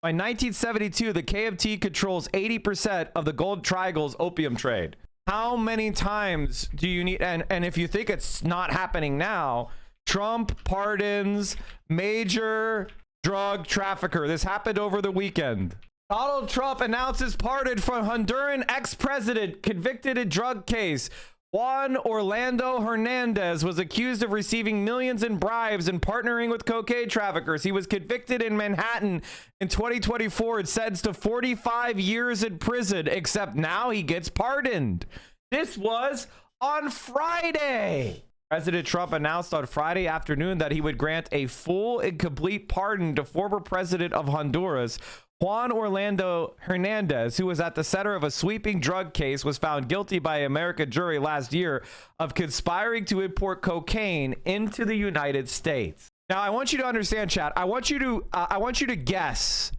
By 1972, the KMT controls 80% of the Golden Triangle's opium trade. How many times do you need? And if you think it's not happening now, Trump pardons major drug trafficker. This happened over the weekend. Donald Trump announces pardon for Honduran ex-president convicted in drug case. Juan Orlando Hernandez was accused of receiving millions in bribes and partnering with cocaine traffickers. He was convicted in Manhattan in 2024 and sentenced to 45 years in prison, except now he gets pardoned. This was on Friday. President Trump announced on Friday afternoon that he would grant a full and complete pardon to former president of Honduras, Juan Orlando Hernandez, who was at the center of a sweeping drug case, was found guilty by an American jury last year of conspiring to import cocaine into the United States. Now, I want you to understand, chat. I want you to guess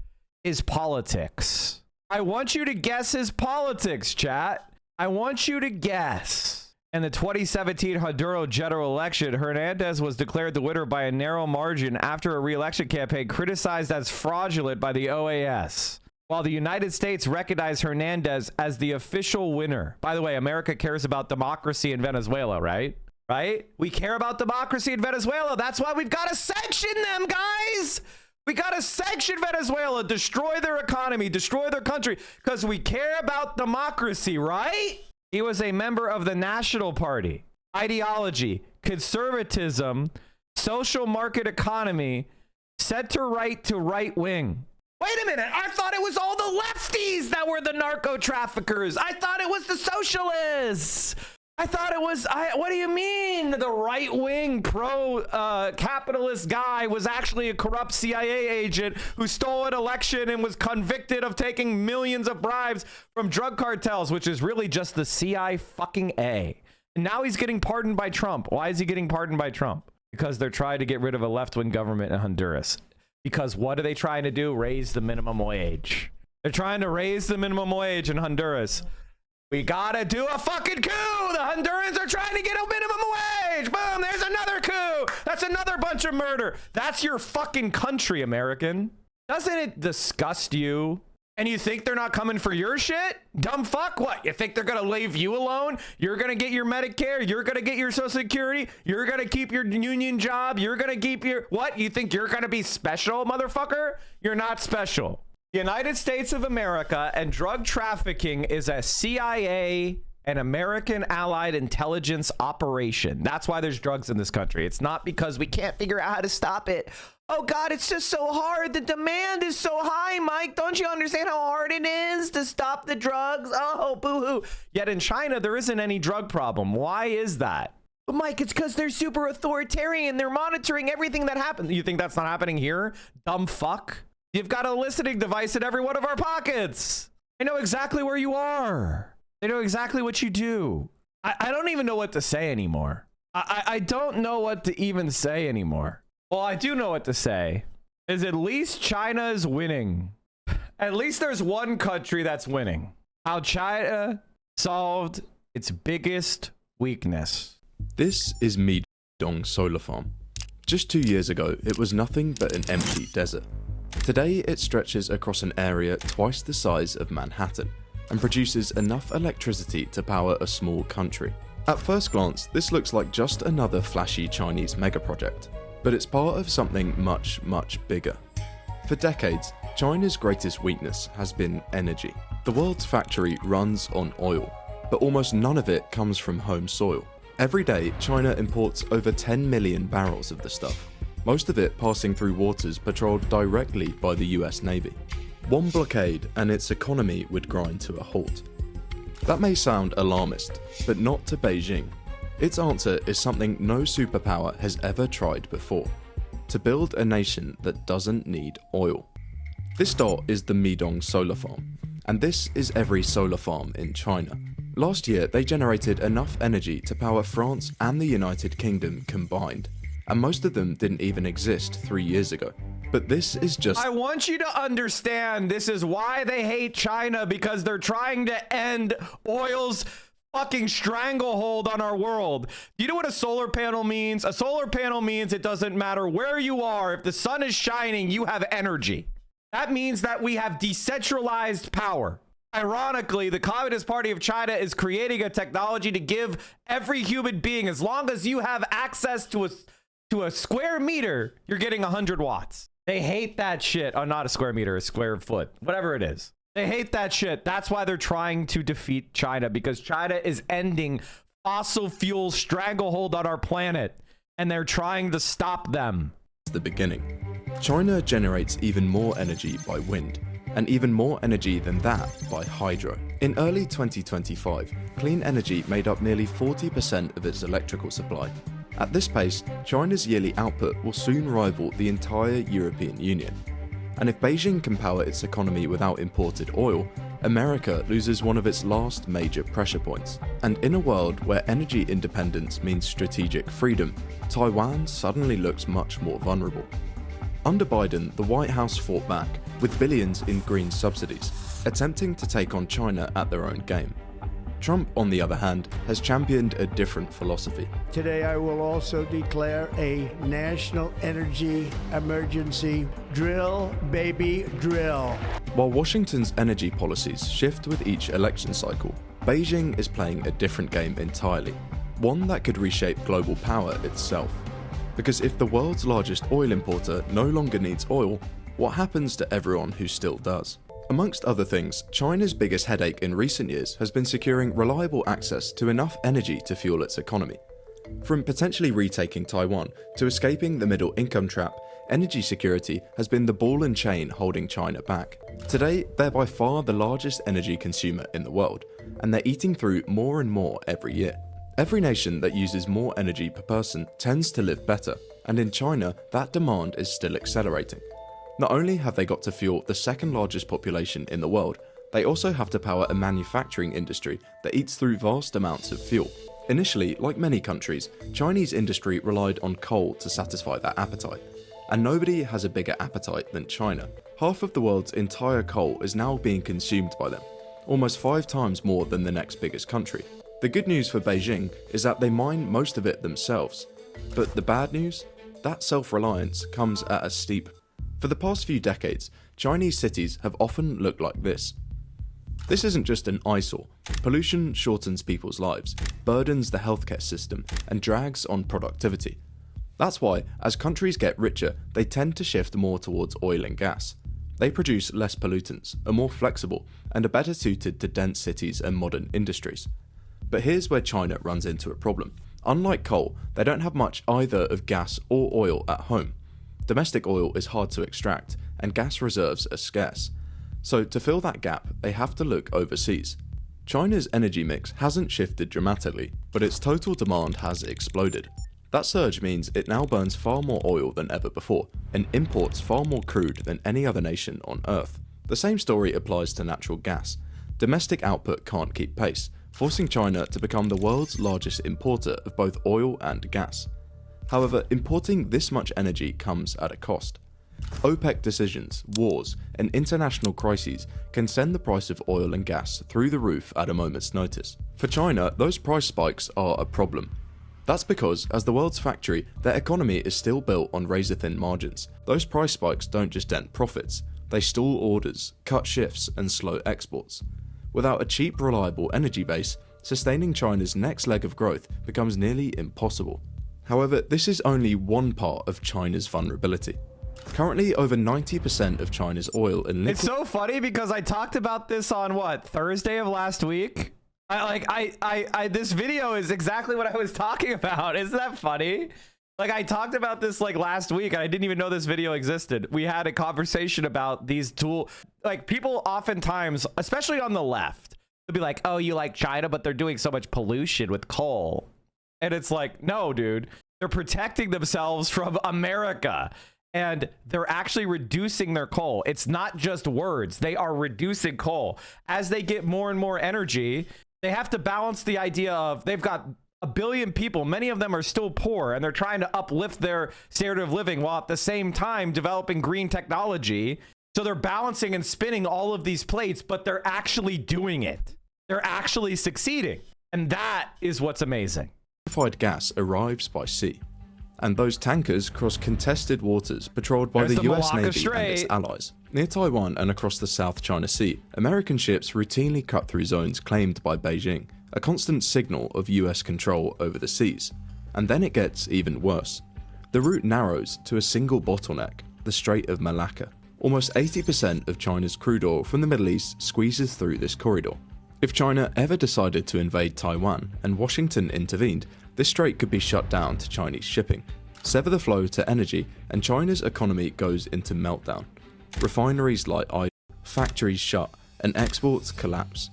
is politics. I want you to guess his politics, chat. I want you to guess. In the 2017 Honduras general election, Hernandez was declared the winner by a narrow margin after a re-election campaign criticized as fraudulent by the OAS. While the United States recognized Hernandez as the official winner. By the way, America cares about democracy in Venezuela, right? Right? We care about democracy in Venezuela. That's why we've got to sanction them, guys. We got to sanction Venezuela, destroy their economy, destroy their country, because we care about democracy, right? He was a member of the National Party. Ideology, conservatism, social market economy, center-right to right-wing. Wait a minute. I thought it was all the lefties that were the narco traffickers. I thought it was the socialists. I thought it was, what do you mean? The right-wing pro-capitalist guy was actually a corrupt CIA agent who stole an election and was convicted of taking millions of bribes from drug cartels, which is really just the CIA fucking A. And now he's getting pardoned by Trump. Why is he getting pardoned by Trump? Because they're trying to get rid of a left-wing government in Honduras. Because what are they trying to do? Raise the minimum wage. They're trying to raise the minimum wage in Honduras. We gotta do a fucking coup. The Hondurans are trying to get a minimum wage. Boom, there's another coup. That's another bunch of murder. That's your fucking country, American. Doesn't it disgust you? And you think they're not coming for your shit? Dumb fuck, what? You think they're gonna leave you alone? You're gonna get your Medicare, you're gonna get your Social Security, you're gonna keep your union job, you're gonna keep your, what? You think you're gonna be special, motherfucker? You're not special. The United States of America and drug trafficking is a CIA and American allied intelligence operation. That's why there's drugs in this country. It's not because we can't figure out how to stop it. Oh God, it's just so hard. The demand is so high, Mike. Don't you understand how hard it is to stop the drugs? Oh, boo-hoo. Yet in China, there isn't any drug problem. Why is that? But Mike, it's because they're super authoritarian. They're monitoring everything that happens. You think that's not happening here? Dumb fuck. You've got a listening device in every one of our pockets. They know exactly where you are. They know exactly what you do. I don't even know what to say anymore. I don't know what to even say anymore. Well, I do know what to say. Is at least China is winning. At least there's one country that's winning. How China solved its biggest weakness. This is Mamdani solar farm. Just 2 years ago, it was nothing but an empty desert. Today, it stretches across an area twice the size of Manhattan and produces enough electricity to power a small country. At first glance, this looks like just another flashy Chinese mega project, but it's part of something much, much bigger. For decades, China's greatest weakness has been energy. The world's factory runs on oil, but almost none of it comes from home soil. Every day, China imports over 10 million barrels of the stuff, most of it passing through waters patrolled directly by the US Navy. One blockade and its economy would grind to a halt. That may sound alarmist, but not to Beijing. Its answer is something no superpower has ever tried before: to build a nation that doesn't need oil. This dot is the Mamdani solar farm, and this is every solar farm in China. Last year, they generated enough energy to power France and the United Kingdom combined, and most of them didn't even exist 3 years ago. But this is just... I want you to understand this is why they hate China, because they're trying to end oil's fucking stranglehold on our world. You know what a solar panel means? A solar panel means it doesn't matter where you are. If the sun is shining, you have energy. That means that we have decentralized power. Ironically, the Communist Party of China is creating a technology to give every human being, as long as you have access to a square meter, you're getting 100 watts. They hate that shit. Oh, not a square meter, a square foot, whatever it is. They hate that shit. That's why they're trying to defeat China, because China is ending fossil fuel stranglehold on our planet, and they're trying to stop them. The beginning. China generates even more energy by wind, and even more energy than that by hydro. In early 2025, clean energy made up nearly 40% of its electrical supply. At this pace, China's yearly output will soon rival the entire European Union. And if Beijing can power its economy without imported oil, America loses one of its last major pressure points. And in a world where energy independence means strategic freedom, Taiwan suddenly looks much more vulnerable. Under Biden, the White House fought back, with billions in green subsidies. attempting to take on China at their own game. Trump, on the other hand, has championed a different philosophy. Today I will also declare a national energy emergency. Drill, baby, drill. While Washington's energy policies shift with each election cycle, Beijing is playing a different game entirely, one that could reshape global power itself. Because if the world's largest oil importer no longer needs oil, what happens to everyone who still does? Amongst other things, China's biggest headache in recent years has been securing reliable access to enough energy to fuel its economy. From potentially retaking Taiwan to escaping the middle income trap, energy security has been the ball and chain holding China back. Today, they're by far the largest energy consumer in the world, and they're eating through more and more every year. Every nation that uses more energy per person tends to live better, and in China, that demand is still accelerating. Not only have they got to fuel the second largest population in the world, they also have to power a manufacturing industry that eats through vast amounts of fuel. Initially, like many countries, Chinese industry relied on coal to satisfy that appetite. And nobody has a bigger appetite than China. Half of the world's entire coal is now being consumed by them, almost 5 times more than the next biggest country. The good news for Beijing is that they mine most of it themselves. But the bad news? That self-reliance comes at a steep. For the past few decades, Chinese cities have often looked like this. This isn't just an eyesore. Pollution shortens people's lives, burdens the healthcare system, and drags on productivity. That's why, as countries get richer, they tend to shift more towards oil and gas. They produce less pollutants, are more flexible, and are better suited to dense cities and modern industries. But here's where China runs into a problem. Unlike coal, they don't have much either of gas or oil at home. Domestic oil is hard to extract, and gas reserves are scarce. So to fill that gap, they have to look overseas. China's energy mix hasn't shifted dramatically, but its total demand has exploded. That surge means it now burns far more oil than ever before, and imports far more crude than any other nation on Earth. The same story applies to natural gas. Domestic output can't keep pace, forcing China to become the world's largest importer of both oil and gas. However, importing this much energy comes at a cost. OPEC decisions, wars, and international crises can send the price of oil and gas through the roof at a moment's notice. For China, those price spikes are a problem. That's because, as the world's factory, their economy is still built on razor-thin margins. Those price spikes don't just dent profits, they stall orders, cut shifts, and slow exports. Without a cheap, reliable energy base, sustaining China's next leg of growth becomes nearly impossible. However, this is only one part of China's vulnerability. Currently, over 90% of China's oil and liquid... It's so funny because I talked about this on Thursday of last week? This video is exactly what I was talking about. Isn't that funny? I talked about this last week and I didn't even know this video existed. We had a conversation about these people oftentimes, especially on the left, they'll be like, oh, you like China, but they're doing so much pollution with coal. And it's like, no, dude, they're protecting themselves from America. And they're actually reducing their coal. It's not just words. They are reducing coal. As they get more and more energy, they have to balance the idea of they've got 1 billion people. Many of them are still poor, and they're trying to uplift their standard of living while at the same time developing green technology. So they're balancing and spinning all of these plates, but they're actually doing it. They're actually succeeding. And that is what's amazing. Liquefied gas arrives by sea. And those tankers cross contested waters patrolled by the US Navy and its allies. Near Taiwan and across the South China Sea, American ships routinely cut through zones claimed by Beijing, a constant signal of US control over the seas. And then it gets even worse. The route narrows to a single bottleneck, the Strait of Malacca. Almost 80% of China's crude oil from the Middle East squeezes through this corridor. If China ever decided to invade Taiwan and Washington intervened, this strait could be shut down to Chinese shipping, sever the flow to energy, and China's economy goes into meltdown. Refineries light idle, factories shut, and exports collapse.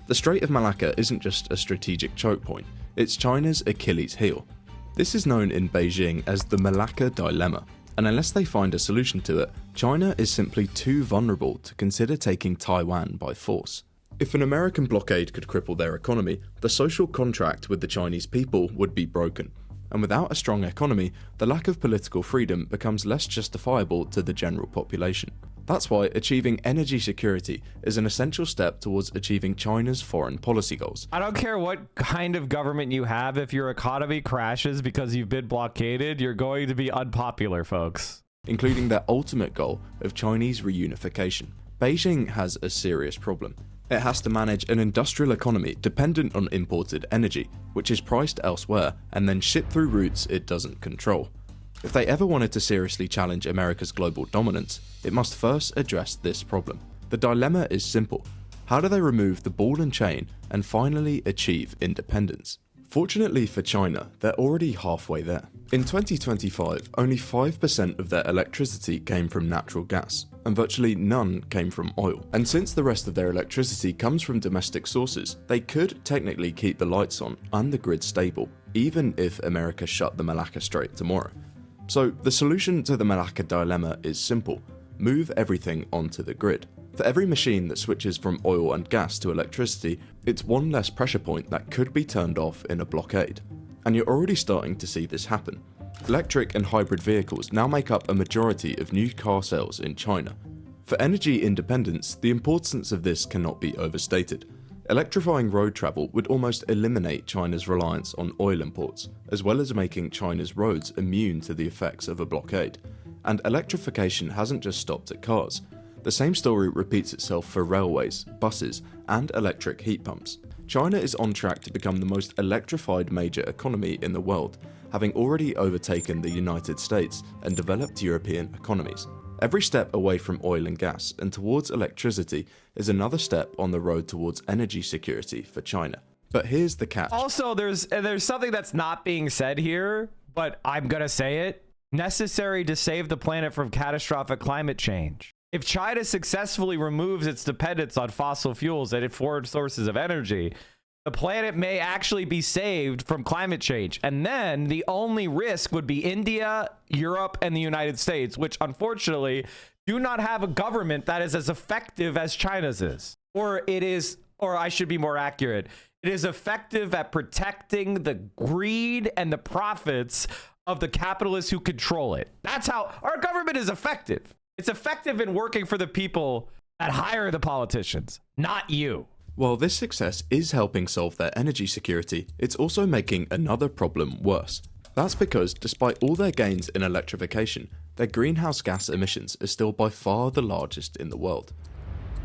The Strait of Malacca isn't just a strategic choke point, it's China's Achilles heel. This is known in Beijing as the Malacca Dilemma, and unless they find a solution to it, China is simply too vulnerable to consider taking Taiwan by force. If an American blockade could cripple their economy, the social contract with the Chinese people would be broken. And without a strong economy, the lack of political freedom becomes less justifiable to the general population. That's why achieving energy security is an essential step towards achieving China's foreign policy goals. I don't care what kind of government you have, if your economy crashes because you've been blockaded, you're going to be unpopular, folks. Including their ultimate goal of Chinese reunification. Beijing has a serious problem. It has to manage an industrial economy dependent on imported energy, which is priced elsewhere and then shipped through routes it doesn't control. If they ever wanted to seriously challenge America's global dominance, it must first address this problem. The dilemma is simple. How do they remove the ball and chain and finally achieve independence? Fortunately for China, they're already halfway there. In 2025, only 5% of their electricity came from natural gas, and virtually none came from oil. And since the rest of their electricity comes from domestic sources, they could technically keep the lights on and the grid stable, even if America shut the Malacca Strait tomorrow. So the solution to the Malacca dilemma is simple. Move everything onto the grid. For every machine that switches from oil and gas to electricity, it's one less pressure point that could be turned off in a blockade. And you're already starting to see this happen. Electric and hybrid vehicles now make up a majority of new car sales in China. For energy independence, the importance of this cannot be overstated. Electrifying road travel would almost eliminate China's reliance on oil imports, as well as making China's roads immune to the effects of a blockade. And electrification hasn't just stopped at cars. The same story repeats itself for railways, buses, and electric heat pumps. China is on track to become the most electrified major economy in the world, having already overtaken the United States and developed European economies. Every step away from oil and gas and towards electricity is another step on the road towards energy security for China. But here's the catch. Also, there's something that's not being said here, but I'm gonna say it. Necessary to save the planet from catastrophic climate change. If China successfully removes its dependence on fossil fuels and foreign sources of energy, the planet may actually be saved from climate change. And then the only risk would be India, Europe, and the United States, which unfortunately do not have a government that is as effective as China's is. Or I should be more accurate, it is effective at protecting the greed and the profits of the capitalists who control it. That's how our government is effective. It's effective in working for the people that hire the politicians, not you. While this success is helping solve their energy security, it's also making another problem worse. That's because despite all their gains in electrification, their greenhouse gas emissions are still by far the largest in the world.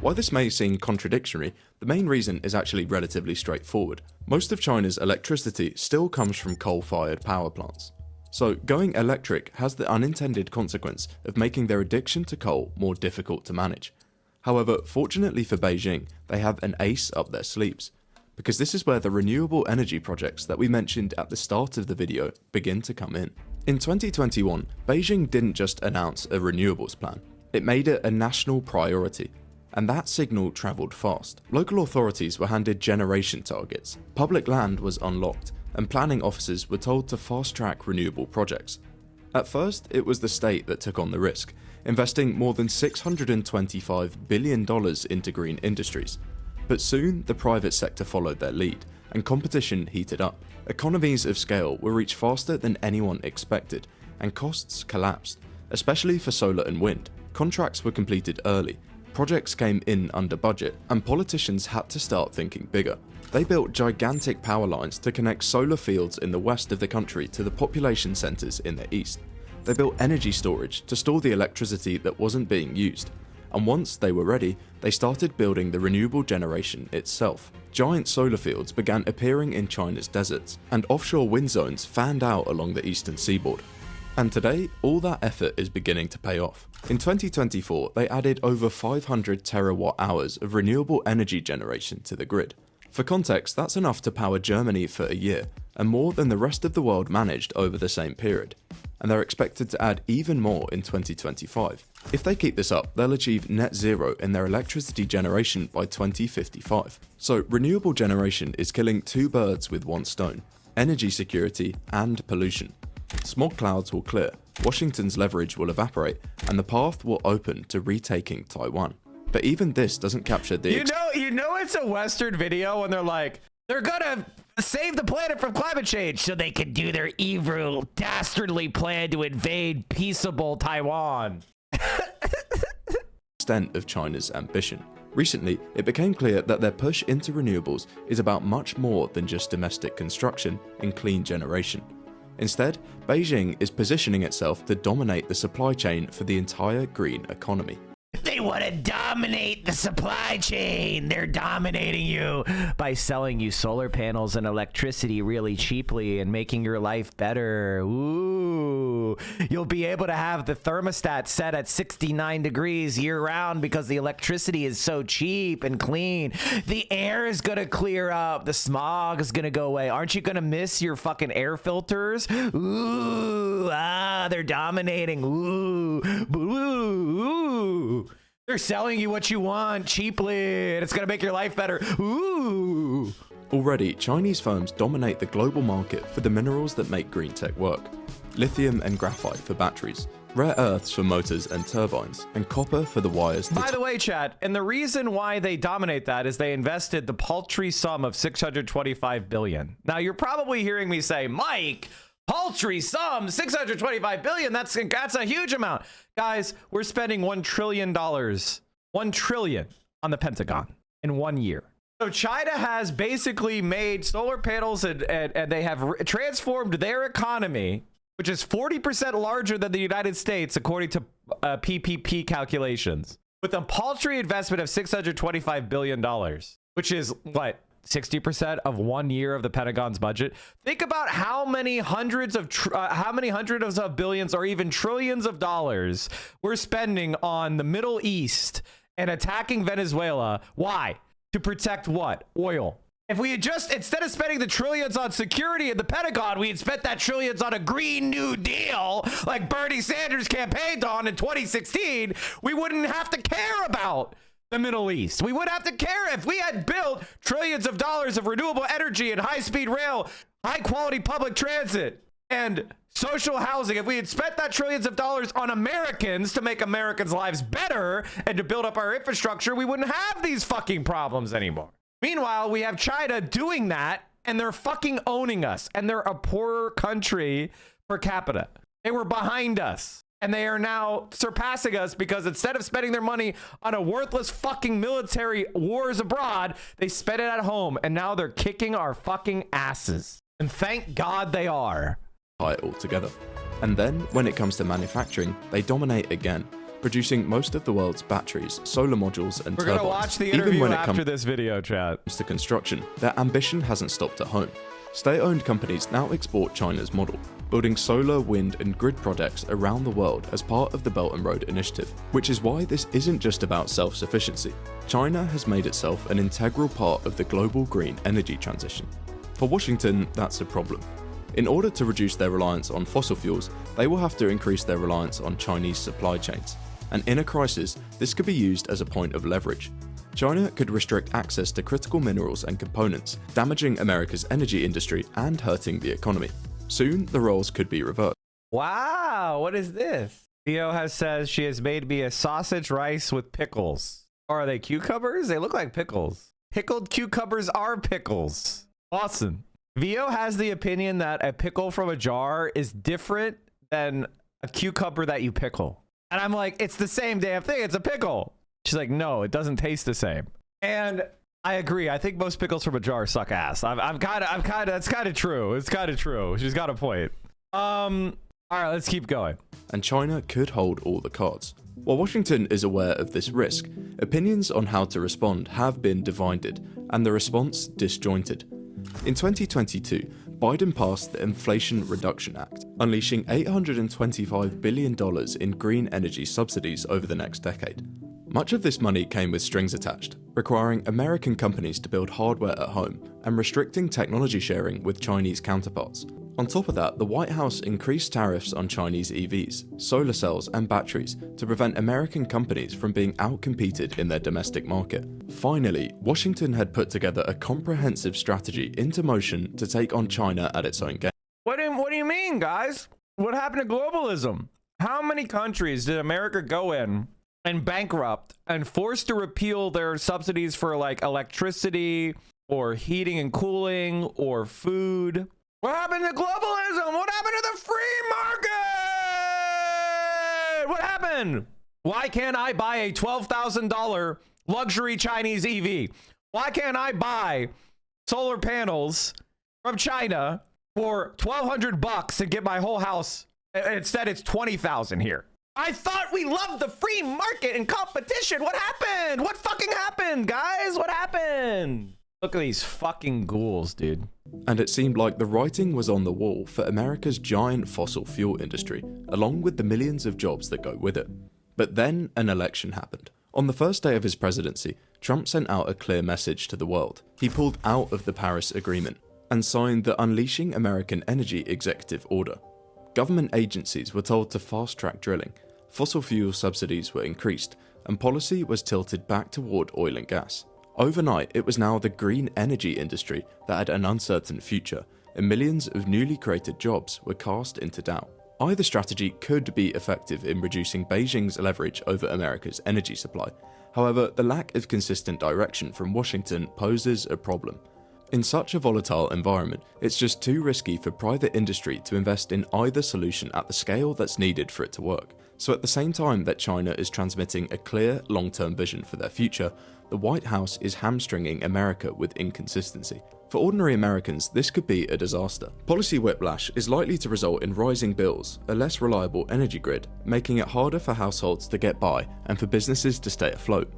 While this may seem contradictory, the main reason is actually relatively straightforward. Most of China's electricity still comes from coal-fired power plants. So going electric has the unintended consequence of making their addiction to coal more difficult to manage. However, fortunately for Beijing, they have an ace up their sleeves, because this is where the renewable energy projects that we mentioned at the start of the video begin to come in. In 2021, Beijing didn't just announce a renewables plan, it made it a national priority. And that signal travelled fast. Local authorities were handed generation targets, public land was unlocked, and planning officers were told to fast-track renewable projects. At first, it was the state that took on the risk, investing more than $625 billion into green industries. But soon, the private sector followed their lead, and competition heated up. Economies of scale were reached faster than anyone expected, and costs collapsed, especially for solar and wind. Contracts were completed early, projects came in under budget, and politicians had to start thinking bigger. They built gigantic power lines to connect solar fields in the west of the country to the population centres in the east. They built energy storage to store the electricity that wasn't being used. And once they were ready, they started building the renewable generation itself. Giant solar fields began appearing in China's deserts, and offshore wind zones fanned out along the eastern seaboard. And today, all that effort is beginning to pay off. In 2024, they added over 500 terawatt hours of renewable energy generation to the grid. For context, that's enough to power Germany for a year, and more than the rest of the world managed over the same period. And they're expected to add even more in 2025. If they keep this up, they'll achieve net zero in their electricity generation by 2055. So renewable generation is killing two birds with one stone: energy security and pollution. Smog clouds will clear, Washington's leverage will evaporate, and the path will open to retaking Taiwan. But even this doesn't capture the... You know it's a Western video when they're like, they're gonna save the planet from climate change so they can do their evil, dastardly plan to invade peaceable Taiwan. extent of China's ambition. Recently, it became clear that their push into renewables is about much more than just domestic construction and clean generation. Instead, Beijing is positioning itself to dominate the supply chain for the entire green economy. They want to dominate the supply chain. They're dominating you by selling you solar panels and electricity really cheaply and making your life better. Ooh, you'll be able to have the thermostat set at 69 degrees year round because the electricity is so cheap and clean. The air is going to clear up. The smog is going to go away. Aren't you going to miss your fucking air filters? Ooh, they're dominating. Ooh, ooh. They're selling you what you want cheaply, and it's going to make your life better. Ooh. Already, Chinese firms dominate the global market for the minerals that make green tech work. Lithium and graphite for batteries, rare earths for motors and turbines, and copper for the wires. By the way, chat, and the reason why they dominate that is they invested the paltry sum of $625 billion. Now, you're probably hearing me say, Mike, paltry sum, $625 billion, that's a huge amount. Guys, we're spending $1 trillion on the Pentagon in 1 year. So China has basically made solar panels and they have transformed their economy, which is 40% larger than the United States, according to PPP calculations, with a paltry investment of $625 billion, which is what? 60% of 1 year of the Pentagon's budget. Think about how many hundreds of billions or even trillions of dollars we're spending on the Middle East and attacking Venezuela. Why? To protect what? Oil. If we had just, instead of spending the trillions on security in the Pentagon, we had spent that trillions on a Green New Deal like Bernie Sanders campaigned on in 2016, we wouldn't have to care about the Middle East. We would have to care if we had built trillions of dollars of renewable energy and high-speed rail, high-quality public transit, and social housing. If we had spent that trillions of dollars on Americans to make Americans' lives better and to build up our infrastructure, we wouldn't have these fucking problems anymore. Meanwhile, we have China doing that, and they're fucking owning us, and they're a poorer country per capita. They were behind us. And they are now surpassing us because instead of spending their money on a worthless fucking military wars abroad, they spent it at home. And now they're kicking our fucking asses. And thank God they are. Altogether. And then, when it comes to manufacturing, they dominate again, producing most of the world's batteries, solar modules, and turbines. We're going to watch the interview after this video, chat. To construction, their ambition hasn't stopped at home. State-owned companies now export China's model, building solar, wind, and grid projects around the world as part of the Belt and Road Initiative, which is why this isn't just about self-sufficiency. China has made itself an integral part of the global green energy transition. For Washington, that's a problem. In order to reduce their reliance on fossil fuels, they will have to increase their reliance on Chinese supply chains. And in a crisis, this could be used as a point of leverage. China could restrict access to critical minerals and components, damaging America's energy industry and hurting the economy. Soon, the roles could be reversed. Wow, what is this? Theo says she has made me a sausage rice with pickles. Or are they cucumbers? They look like pickles. Pickled cucumbers are pickles. Awesome. Vio has the opinion that a pickle from a jar is different than a cucumber that you pickle. And I'm like, it's the same damn thing. It's a pickle. She's like, no, it doesn't taste the same. And I agree. I think most pickles from a jar suck ass. That's kind of true. It's kind of true. She's got a point. All right, let's keep going. And China could hold all the cards. While Washington is aware of this risk, opinions on how to respond have been divided, and the response disjointed. In 2022, Biden passed the Inflation Reduction Act, unleashing $825 billion in green energy subsidies over the next decade. Much of this money came with strings attached, requiring American companies to build hardware at home and restricting technology sharing with Chinese counterparts. On top of that, the White House increased tariffs on Chinese EVs, solar cells, and batteries to prevent American companies from being outcompeted in their domestic market. Finally, Washington had put together a comprehensive strategy into motion to take on China at its own game. What do you mean, guys? What happened to globalism? How many countries did America go in and bankrupt and forced to repeal their subsidies for like electricity or heating and cooling or food? What happened to globalism? What happened to the free market? What happened? Why can't I buy a $12,000 luxury Chinese EV? Why can't I buy solar panels from China for $1,200 and get my whole house? Instead, it's $20,000 here. I thought we loved the free market and competition. What happened? What fucking happened, guys? What happened? Look at these fucking ghouls, dude. And it seemed like the writing was on the wall for America's giant fossil fuel industry, along with the millions of jobs that go with it. But then an election happened. On the first day of his presidency, Trump sent out a clear message to the world. He pulled out of the Paris Agreement and signed the Unleashing American Energy Executive Order. Government agencies were told to fast-track drilling, fossil fuel subsidies were increased, and policy was tilted back toward oil and gas. Overnight, it was now the green energy industry that had an uncertain future, and millions of newly created jobs were cast into doubt. Either strategy could be effective in reducing Beijing's leverage over America's energy supply. However, the lack of consistent direction from Washington poses a problem. In such a volatile environment, it's just too risky for private industry to invest in either solution at the scale that's needed for it to work. So at the same time that China is transmitting a clear long-term vision for their future, the White House is hamstringing America with inconsistency. For ordinary Americans, this could be a disaster. Policy whiplash is likely to result in rising bills, a less reliable energy grid, making it harder for households to get by and for businesses to stay afloat.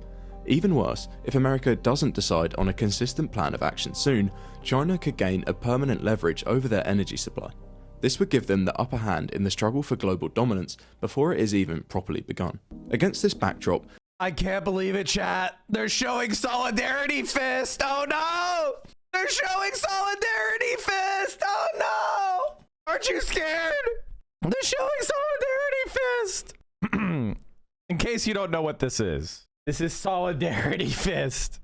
Even worse, if America doesn't decide on a consistent plan of action soon, China could gain a permanent leverage over their energy supply. This would give them the upper hand in the struggle for global dominance before it is even properly begun. Against this backdrop, I can't believe it, chat. They're showing solidarity fist. Oh no! They're showing solidarity fist. Oh no! Aren't you scared? They're showing solidarity fist. In case you don't know what this is solidarity fist.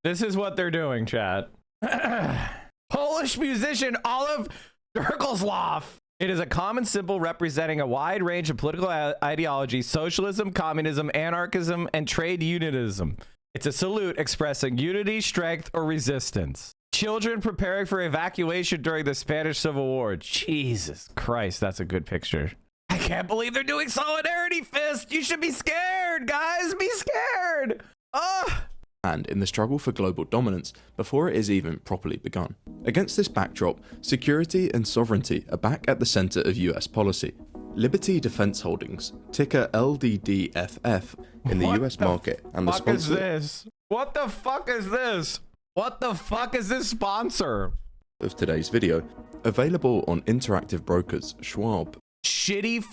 This is what they're doing, chat. Polish musician Olive Derkelslav. It is a common symbol representing a wide range of political ideologies: socialism, communism, anarchism, and trade unionism. It's a salute expressing unity, strength, or resistance. Children preparing for evacuation during the Spanish Civil War. Jesus Christ, that's a good picture. I can't believe they're doing solidarity fist. You should be scared, guys. Be scared. And in the struggle for global dominance before it is even properly begun. Against this backdrop, security and sovereignty are back at the center of US policy. Liberty Defense Holdings, ticker LDDFF, in the US market, and the sponsor. What the fuck is this? What the fuck is this sponsor of today's video, available on Interactive Brokers, Schwab. Shitty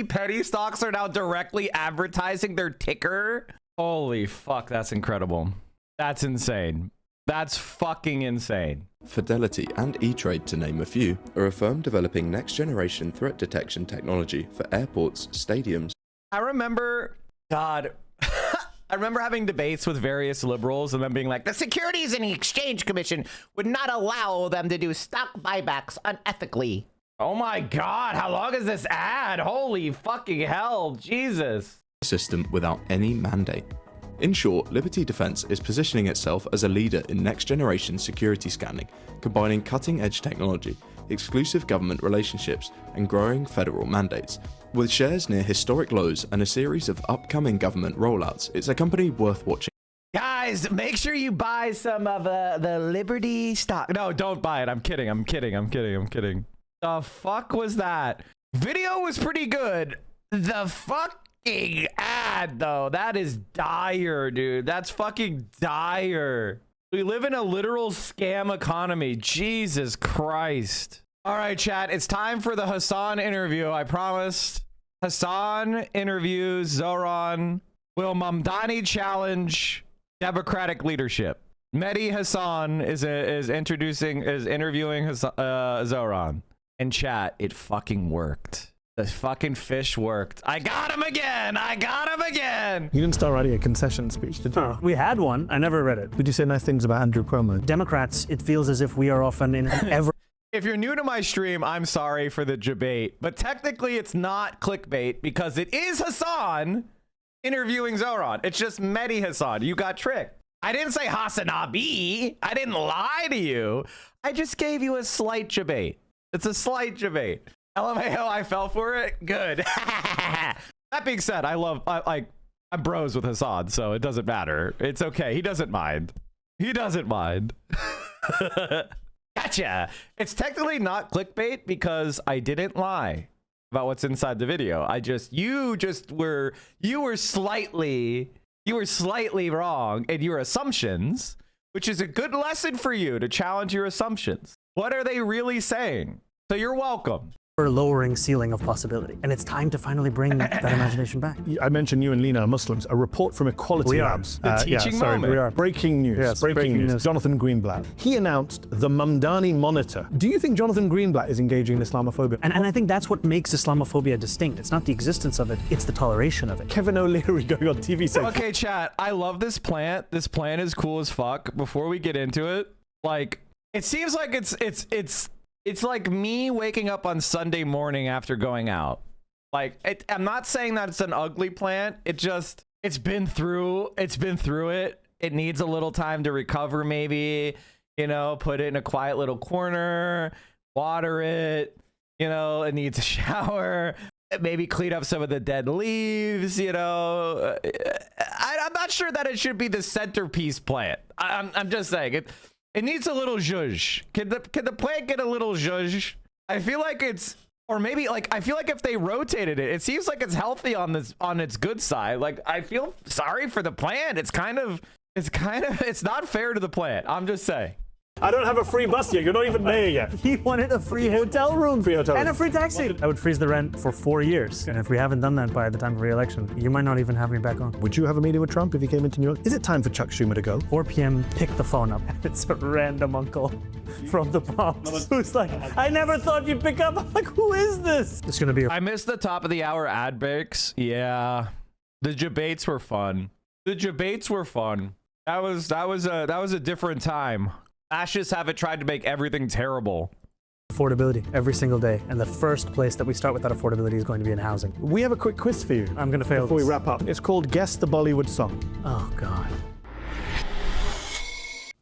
penny stocks are now directly advertising their ticker. Holy fuck, that's incredible. That's insane. That's fucking insane. Fidelity and E-Trade, to name a few, are a firm developing next-generation threat detection technology for airports, stadiums. I remember having debates with various liberals and them being like, the Securities and Exchange Commission would not allow them to do stock buybacks unethically. Oh my God, how long is this ad? Holy fucking hell, Jesus. System without any mandate. In short, Liberty Defense is positioning itself as a leader in next-generation security scanning, combining cutting-edge technology, exclusive government relationships, and growing federal mandates. With shares near historic lows and a series of upcoming government rollouts, it's a company worth watching. Guys, make sure you buy some of the Liberty stock. No, don't buy it. I'm kidding. The fuck was that? Video was pretty good. The fucking ad, though, that is dire, dude. That's fucking dire. We live in a literal scam economy. Jesus Christ. All right, chat, it's time for the Hasan interview. I promised. Hasan interviews Zoran. Will Mamdani challenge Democratic leadership? Mehdi Hasan is interviewing Zoran. And chat, it fucking worked. The fucking fish worked. I got him again. You didn't start writing a concession speech, did you? No. We had one. I never read it. Did you say nice things about Andrew Cuomo? Democrats, it feels as if we are often in ever. If you're new to my stream, I'm sorry for the debate, but technically it's not clickbait because it is Hasan interviewing Zoran. It's just Mehdi Hasan. You got tricked. I didn't say Hasan Abi. I didn't lie to you. I just gave you a slight debate. It's a slight debate. LMAO, I fell for it. Good. That being said, I'm bros with Hasan, so it doesn't matter. It's okay. He doesn't mind. He doesn't mind. Gotcha. It's technically not clickbait because I didn't lie about what's inside the video. You were slightly wrong in your assumptions, which is a good lesson for you to challenge your assumptions. What are they really saying? So you're welcome. Lowering ceiling of possibility. And it's time to finally bring that imagination back. I mentioned you and Lena are Muslims. A report from Equality Labs. The teaching moment. We are. Breaking news. Yes, breaking news. Jonathan Greenblatt. He announced the Mamdani monitor. Do you think Jonathan Greenblatt is engaging in Islamophobia? And I think that's what makes Islamophobia distinct. It's not the existence of it, it's the toleration of it. Kevin O'Leary going on TV saying... Okay, chat, I love this plant. This plant is cool as fuck. Before we get into it, like, it seems like it's like me waking up on Sunday morning after going out. Like, I'm not saying that it's an ugly plant. It's been through it. It needs a little time to recover, maybe, you know, put it in a quiet little corner, water it, you know, it needs a shower, maybe clean up some of the dead leaves, you know. I'm not sure that it should be the centerpiece plant. I'm just saying it needs a little zhuzh. Can the plant get a little zhuzh? I feel like I feel like if they rotated it seems like it's healthy on its good side. Like, I feel sorry for the plant. It's not fair to the plant. I'm just saying. I don't have a free bus yet. You're not even there yet. He wanted a free hotel room. And a free taxi. I would freeze the rent for 4 years. And if we haven't done that by the time of re-election, you might not even have me back on. Would you have a meeting with Trump if he came into New York? Is it time for Chuck Schumer to go? 4 p.m., pick the phone up. It's a random uncle from the Bronx who's like, I never thought you'd pick up. I'm like, who is this? It's going to be I missed the top of the hour ad breaks. Yeah. The debates were fun. That was a different time. Fascists haven't tried to make everything terrible. Affordability every single day. And the first place that we start with that affordability is going to be in housing. We have a quick quiz for you. I'm going to fail before we wrap up. It's called Guess the Bollywood Song. Oh, God.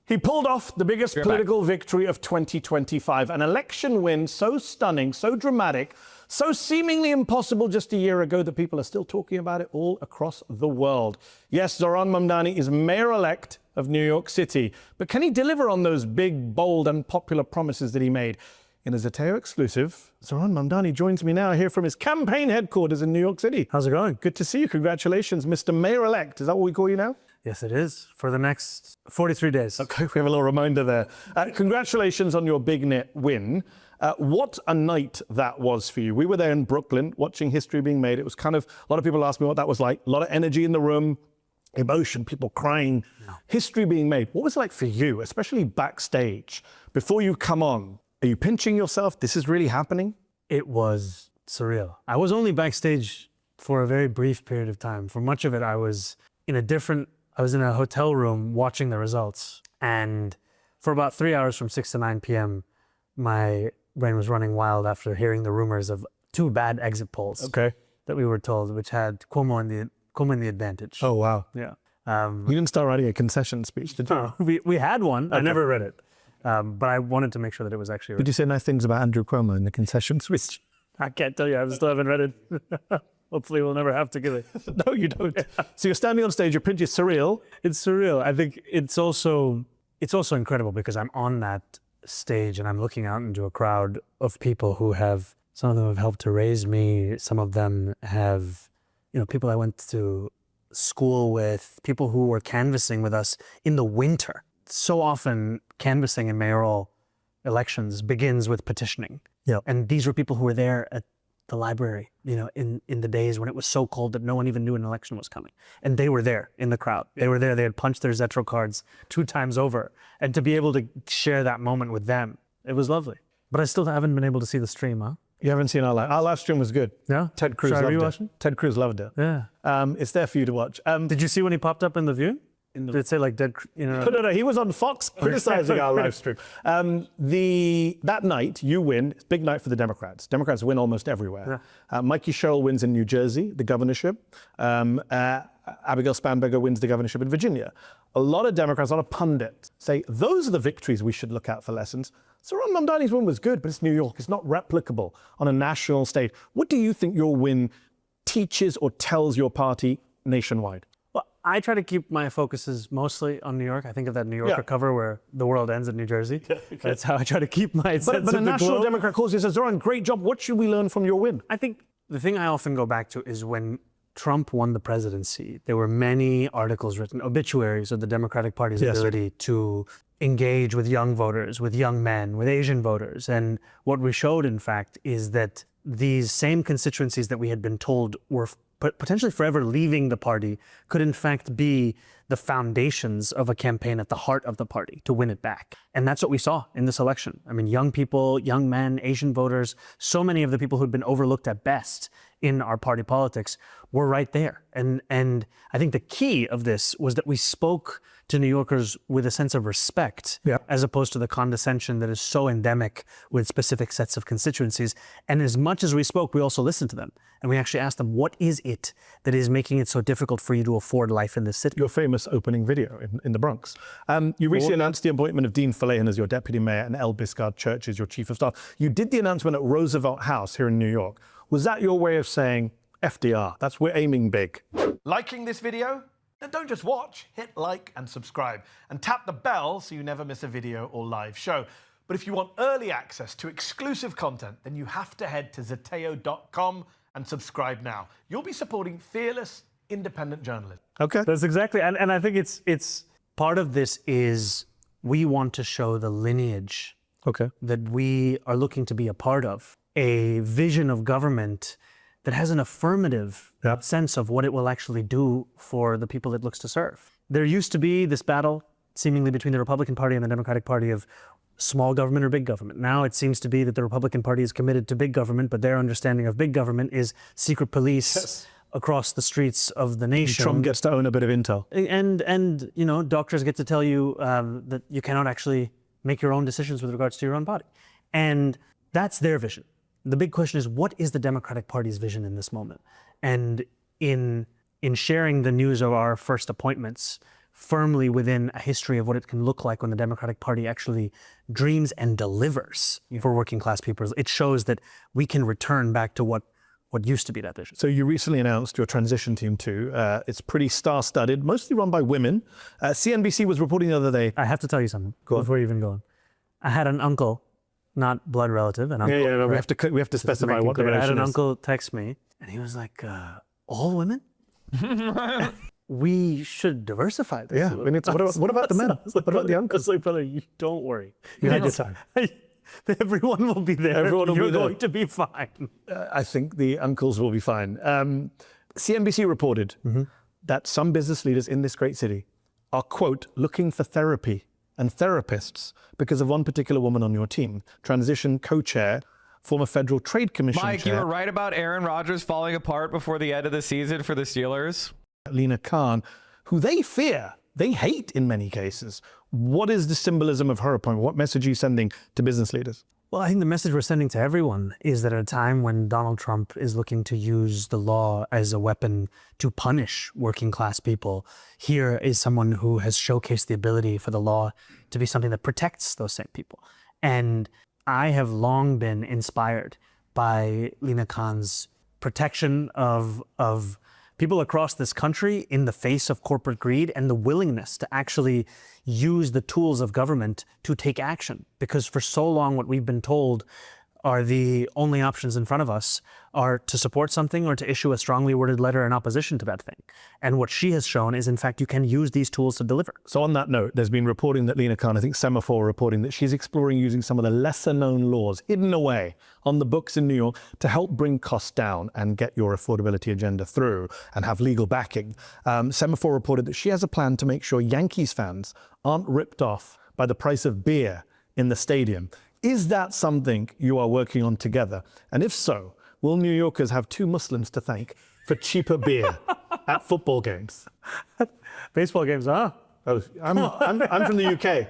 He pulled off the biggest political victory of 2025. An election win so stunning, so dramatic, so seemingly impossible just a year ago that people are still talking about it all across the world. Yes, Zohran Mamdani is mayor-elect of New York City. But can he deliver on those big, bold, and popular promises that he made? In a Zateo exclusive, Zohran Mamdani joins me now here from his campaign headquarters in New York City. How's it going? Good to see you. Congratulations, Mr. Mayor-elect. Is that what we call you now? Yes, it is. For the next 43 days. Okay, we have a little reminder there. Congratulations on your big net win. What a night that was for you. We were there in Brooklyn watching history being made. It was kind of, a lot of people asked me what that was like. A lot of energy in the room, emotion, people crying, history being made. What was it like for you, especially backstage? Before you come on, are you pinching yourself? This is really happening? It was surreal. I was only backstage for a very brief period of time. For much of it, I was in a hotel room watching the results. And for about 3 hours from 6 to 9 p.m., my brain was running wild after hearing the rumors of 2 bad exit polls that we were told, which had Cuomo in the advantage. Oh, wow. Yeah. You didn't start writing a concession speech, did you? No, we had one. Okay. I never read it. But I wanted to make sure that it was actually Did you say nice things about Andrew Cuomo in the concession speech? I can't tell you. I still haven't read it. Hopefully we'll never have to give it. No, you don't. Yeah. So you're standing on stage, you're pinching. It's surreal. It's surreal. I think it's also incredible because I'm on that stage and I'm looking out into a crowd of people who some of them have helped to raise me. Some of them have, people I went to school with, people who were canvassing with us in the winter. So often canvassing in mayoral elections begins with petitioning. Yeah. And these were people who were there at the library, in the days when it was so cold that no one even knew an election was coming. And they were there in the crowd. They were there. They had punched their Zetro cards 2 times over. And to be able to share that moment with them, it was lovely. But I still haven't been able to see the stream, huh? You haven't seen our live stream was good. Yeah? Ted Cruz loved it. It? Ted Cruz loved it. Yeah. It's there for you to watch. Did you see when he popped up in The View? Did it say like dead? No, he was on Fox criticizing our live stream. That night, you win. It's a big night for the Democrats. Democrats win almost everywhere. Mikey Sherrill wins in New Jersey, the governorship. Abigail Spanberger wins the governorship in Virginia. A lot of Democrats, a lot of pundits say those are the victories we should look at for lessons. Saron Mamdani's win was good, but it's New York. It's not replicable on a national stage. What do you think your win teaches or tells your party nationwide? Well, I try to keep my focuses mostly on New York. I think of that New Yorker cover where the world ends in New Jersey. That's how I try to keep my sense of the But a national globe. Democrat calls you and says, Zoran, great job. What should we learn from your win? I think the thing I often go back to is when Trump won the presidency, there were many articles written, obituaries of the Democratic Party's ability to engage with young voters, with young men, with Asian voters. And what we showed, in fact, is that these same constituencies that we had been told were potentially forever leaving the party could in fact be the foundations of a campaign at the heart of the party to win it back. And that's what we saw in this election. I mean, young people, young men, Asian voters, so many of the people who'd been overlooked at best in our party politics were right there. And I think the key of this was that we spoke to New Yorkers with a sense of respect, as opposed to the condescension that is so endemic with specific sets of constituencies. And as much as we spoke, we also listened to them. And we actually asked them, what is it that is making it so difficult for you to afford life in this city? Your famous opening video in the Bronx. You recently announced the appointment of Dean Falahan as your deputy mayor and El Biscard Church as your chief of staff. You did the announcement at Roosevelt House here in New York. Was that your way of saying, FDR, we're aiming big? Liking this video? Then don't just watch, hit like and subscribe. And tap the bell so you never miss a video or live show. But if you want early access to exclusive content, then you have to head to Zeteo.com and subscribe now. You'll be supporting fearless, independent journalism. Okay. That's exactly, and I think it's part of this is we want to show the lineage that we are looking to be a part of, a vision of government that has an affirmative sense of what it will actually do for the people it looks to serve. There used to be this battle seemingly between the Republican Party and the Democratic Party of small government or big government. Now it seems to be that the Republican Party is committed to big government, but their understanding of big government is secret police across the streets of the nation. Trump gets to own a bit of intel. And you know, doctors get to tell you that you cannot actually make your own decisions with regards to your own body. And that's their vision. The big question is, what is the Democratic Party's vision in this moment? And in sharing the news of our first appointments firmly within a history of what it can look like when the Democratic Party actually dreams and delivers for working class people, it shows that we can return back to what used to be that vision. So you recently announced your transition team too. It's pretty star-studded, mostly run by women. CNBC was reporting the other day. I have to tell you something before you even go on. I had an uncle, not blood relative, an uncle. No, we have to specify what the relation is. I had an uncle text me, and he was like, all women? We should diversify this. Yeah, what about the men? What about the uncles? I was like, brother, you don't worry. You had your time. Everyone will be there. Everyone will You're be there. going to be fine. I think the uncles will be fine. CNBC reported that some business leaders in this great city are, quote, looking for therapy and therapists because of one particular woman on your team, transition co-chair, former Federal Trade Commission Mike, chair. you were right about Aaron Rodgers falling apart before the end of the season for the Steelers. Lena Khan, who they fear, they hate in many cases. What is the symbolism of her appointment? What message are you sending to business leaders? Well, I think the message we're sending to everyone is that at a time when Donald Trump is looking to use the law as a weapon to punish working class people, here is someone who has showcased the ability for the law to be something that protects those same people. And I have long been inspired by Lena Khan's protection of people across this country in the face of corporate greed and the willingness to actually use the tools of government to take action. Because for so long, what we've been told are the only options in front of us are to support something or to issue a strongly worded letter in opposition to that thing. And what she has shown is, in fact, you can use these tools to deliver. So on that note, there's been reporting that Lena Khan, I think Semaphore reporting that she's exploring using some of the lesser known laws hidden away on the books in New York to help bring costs down and get your affordability agenda through and have legal backing. Semaphore reported that she has a plan to make sure Yankees fans aren't ripped off by the price of beer in the stadium. Is that something you are working on together? And if so, will New Yorkers have two Muslims to thank for cheaper beer? At football games. Baseball games, huh? Oh, I'm from the UK.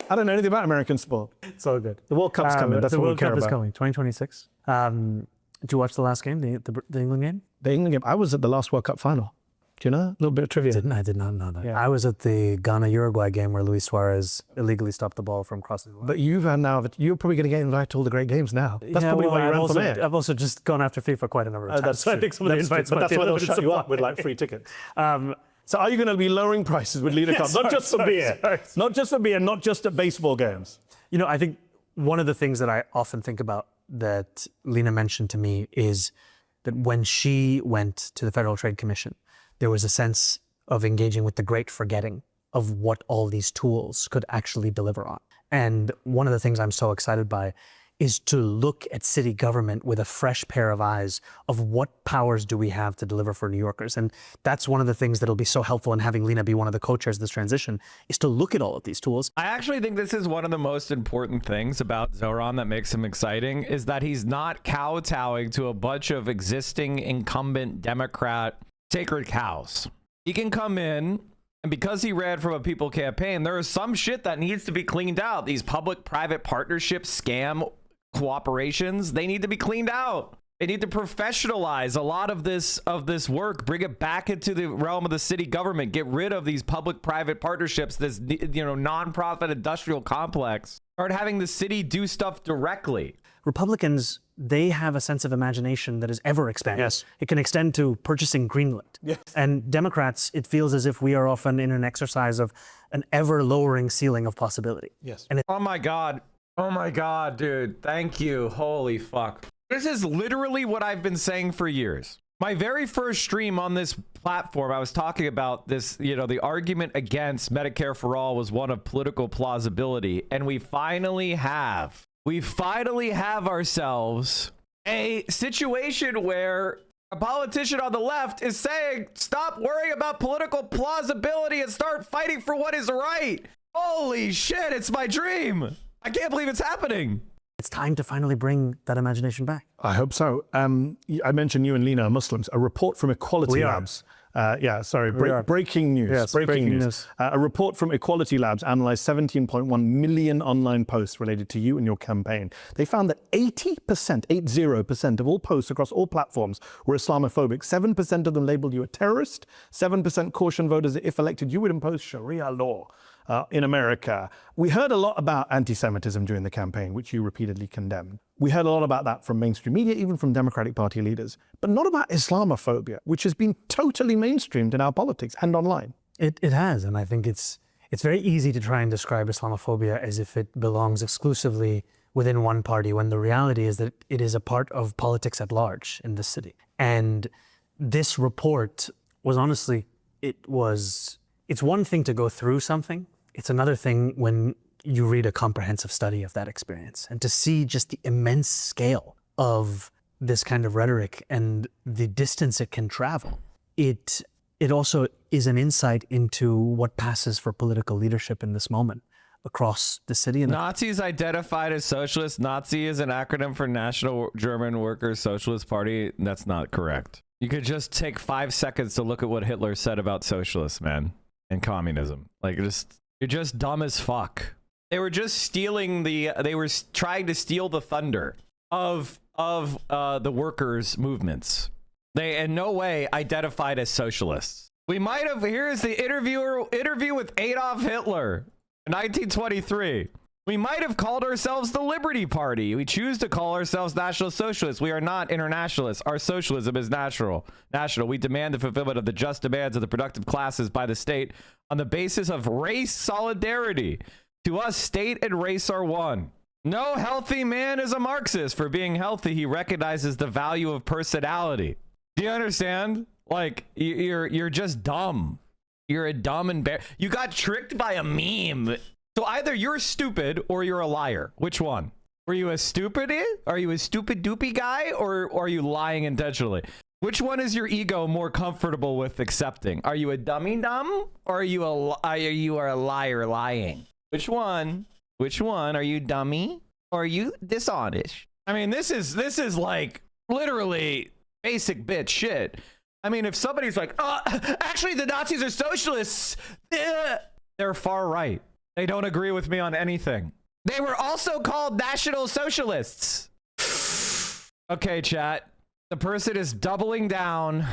I don't know anything about American sport. It's all good. The World Cup's coming. That's the what we World care Cup is about. coming, 2026. Did you watch the last game, the England game? The England game. I was at the last World Cup final. Do you know that? A little bit of trivia. I did not know that. Yeah. I was at the Ghana-Uruguay game where Luis Suarez illegally stopped the ball from crossing the line. But you're probably going to get invited to all the great games now. That's probably why you ran for mayor. I've also just gone after FIFA quite a number of times. That's so true. I think some of the invites but might that's be why a they'll little shut bit you up with like free tickets. So are you going to be lowering prices with leader cards? Not just for beer. Not just for beer, not just at baseball games. You know, I think one of the things that I often think about that Lena mentioned to me is that when she went to the Federal Trade Commission, there was a sense of engaging with the great forgetting of what all these tools could actually deliver on. And one of the things I'm so excited by is to look at city government with a fresh pair of eyes of what powers do we have to deliver for New Yorkers. And that's one of the things that'll be so helpful in having Lena be one of the co-chairs of this transition, is to look at all of these tools. I actually think this is one of the most important things about Zoran that makes him exciting, is that he's not kowtowing to a bunch of existing incumbent Democrat sacred cows. He can come in, and because he ran from a people campaign, there is some shit that needs to be cleaned out. These public-private partnerships, scam cooperations, they need to be cleaned out. They need to professionalize a lot of this work, bring it back into the realm of the city government, get rid of these public-private partnerships, this nonprofit industrial complex. Start having the city do stuff directly. Republicans, they have a sense of imagination that is ever expanding. Yes. It can extend to purchasing Greenland. Yes. And Democrats, it feels as if we are often in an exercise of an ever lowering ceiling of possibility. Yes. And Oh my God, dude. Thank you. Holy fuck. This is literally what I've been saying for years. My very first stream on this platform, I was talking about this, the argument against Medicare for all was one of political plausibility. And we finally have ourselves a situation where a politician on the left is saying, stop worrying about political plausibility and start fighting for what is right. Holy shit, it's my dream. I can't believe it's happening. it's time to finally bring that imagination back. I hope so. I mentioned you and Lena are Muslims. A report from Equality Labs. Breaking news. Yes, breaking news. A report from Equality Labs analyzed 17.1 million online posts related to you and your campaign. They found that 80% of all posts across all platforms were Islamophobic. 7% of them labeled you a terrorist. 7% cautioned voters that if elected, you would impose Sharia law in America. We heard a lot about anti-Semitism during the campaign, which you repeatedly condemned. We heard a lot about that from mainstream media, even from Democratic Party leaders, but not about Islamophobia, which has been totally mainstreamed in our politics and online. It has, and I think it's very easy to try and describe Islamophobia as if it belongs exclusively within one party, when the reality is that it is a part of politics at large in this city. And this report was honestly, it's one thing to go through something. It's another thing when you read a comprehensive study of that experience and to see just the immense scale of this kind of rhetoric and the distance it can travel. It also is an insight into what passes for political leadership in this moment across the city. And Nazis identified as socialists. Nazi is an acronym for National German Workers' Socialist Party. That's not correct. You could just take 5 seconds to look at what Hitler said about socialists, man, and communism. You're just dumb as fuck. They were just they were trying to steal the thunder of the workers' movements. They in no way identified as socialists. We might have, here's the interview with Adolf Hitler in 1923. We might have called ourselves the Liberty Party. We choose to call ourselves National Socialists. We are not internationalists. Our socialism is national. We demand the fulfillment of the just demands of the productive classes by the state on the basis of race solidarity. To us, state and race are one. No healthy man is a Marxist. For being healthy, he recognizes the value of personality. Do you understand? Like, you're just dumb. You're a dumb you got tricked by a meme. So either you're stupid or you're a liar. Which one? Were you a stupid? Are you a stupid doopy guy, or are you lying intentionally? Which one is your ego more comfortable with accepting? Are you a dummy dumb, or are you a liar lying? Which one? Are you dummy or are you dishonest? I mean, this is like literally basic bitch shit. I mean, if somebody's like, actually the Nazis are socialists, they're far right. They don't agree with me on anything. They were also called National Socialists. Okay, chat. The person is doubling down.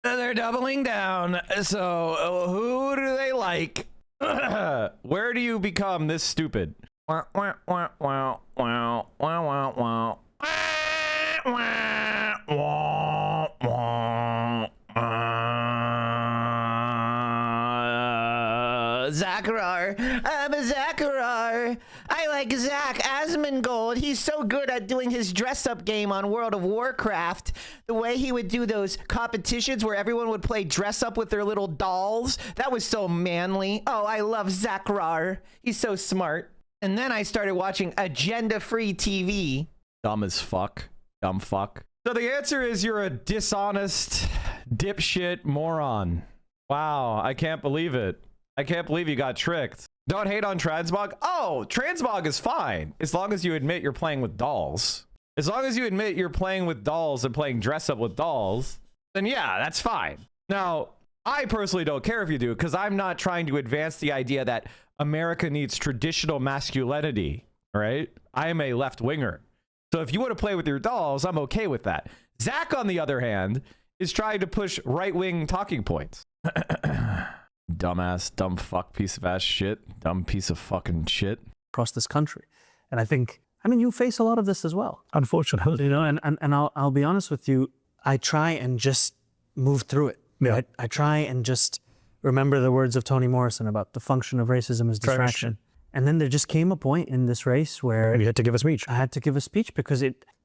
They're doubling down. So who do they like? Where do you become this stupid? Zachar. I'm a Zachar. I like Zach Asmongold. He's so good at doing his dress-up game on World of Warcraft. The way he would do those competitions where everyone would play dress-up with their little dolls. That was so manly. Oh, I love Zachar. He's so smart. And then I started watching agenda-free TV. Dumb as fuck. Dumb fuck. So the answer is you're a dishonest, dipshit moron. Wow, I can't believe it. I can't believe you got tricked. Don't hate on transmog. Oh, transmog is fine as long as you admit you're playing with dolls. As long as you admit you're playing with dolls and playing dress up with dolls, then yeah, that's fine. Now, I personally don't care if you do, because I'm not trying to advance the idea that America needs traditional masculinity, right? I am a left winger. So if you want to play with your dolls, I'm okay with that. Zach, on the other hand, is trying to push right-wing talking points. Dumbass, dumb fuck, piece of ass shit, dumb piece of fucking shit. Across this country. And I think, I mean, you face a lot of this as well, unfortunately, you know, and I'll be honest with you, I try and just move through it. Yeah. Right? I try and just remember the words of Toni Morrison about the function of racism is distraction. And then there just came a point in this race where you had to give a speech. I had to give a speech because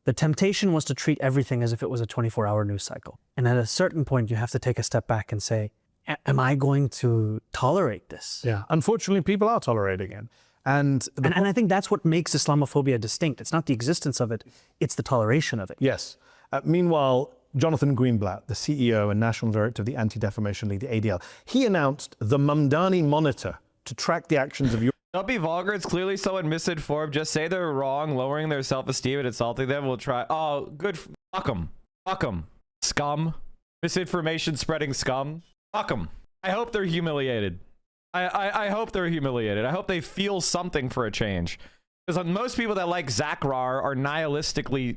the temptation was to treat everything as if it was a 24-hour news cycle. And at a certain point, you have to take a step back and say, am I going to tolerate this? Yeah, unfortunately, people are tolerating it. And I think that's what makes Islamophobia distinct. It's not the existence of it, it's the toleration of it. Yes. Meanwhile, Jonathan Greenblatt, the CEO and National Director of the Anti-Defamation League, the ADL, he announced the Mamdani Monitor to track the actions of Don't be vulgar. It's clearly someone misinformed. Just say they're wrong, lowering their self-esteem and insulting them. We'll try. Oh, good. Fuck them. Fuck them. Scum. Misinformation spreading scum. Fuck them. I hope they're humiliated. I hope they're humiliated. I hope they feel something for a change. Because most people that like Zachar are nihilistically,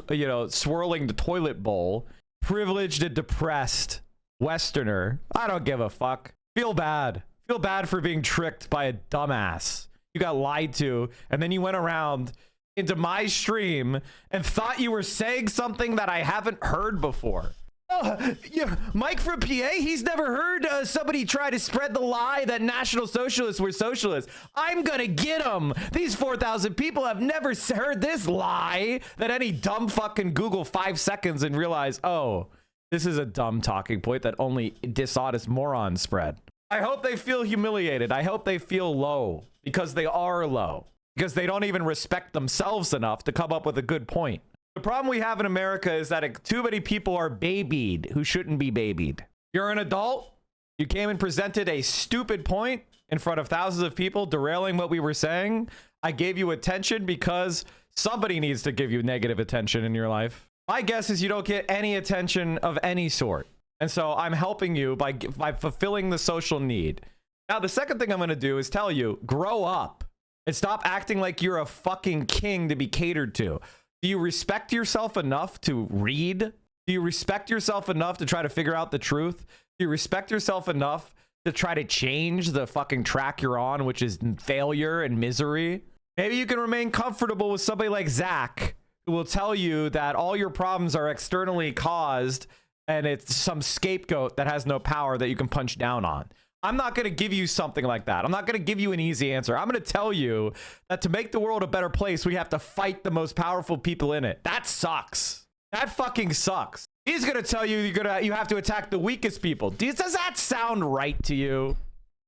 you know, swirling the toilet bowl. Privileged and depressed Westerner. I don't give a fuck. Feel bad. Feel bad for being tricked by a dumbass. You got lied to, and then you went around into my stream and thought you were saying something that I haven't heard before. Oh, yeah, Mike from PA, he's never heard somebody try to spread the lie that National Socialists were socialists. I'm gonna get them. These 4,000 people have never heard this lie that any dumb fucking Google 5 seconds and realize, oh, this is a dumb talking point that only dishonest morons spread. I hope they feel humiliated. I hope they feel low, because they are low, because they don't even respect themselves enough to come up with a good point. The problem we have in America is that too many people are babied who shouldn't be babied. You're an adult. You came and presented a stupid point in front of thousands of people, derailing what we were saying. I gave you attention because somebody needs to give you negative attention in your life. My guess is you don't get any attention of any sort. And so I'm helping you by fulfilling the social need. Now, the second thing I'm going to do is tell you, grow up and stop acting like you're a fucking king to be catered to. Do you respect yourself enough to read? Do you respect yourself enough to try to figure out the truth? Do you respect yourself enough to try to change the fucking track you're on, which is failure and misery? Maybe you can remain comfortable with somebody like Zach, who will tell you that all your problems are externally caused and it's some scapegoat that has no power that you can punch down on. I'm not going to give you something like that. I'm not going to give you an easy answer. I'm going to tell you that to make the world a better place, we have to fight the most powerful people in it. That sucks. That fucking sucks. He's going to tell you you have to attack the weakest people. Does that sound right to you?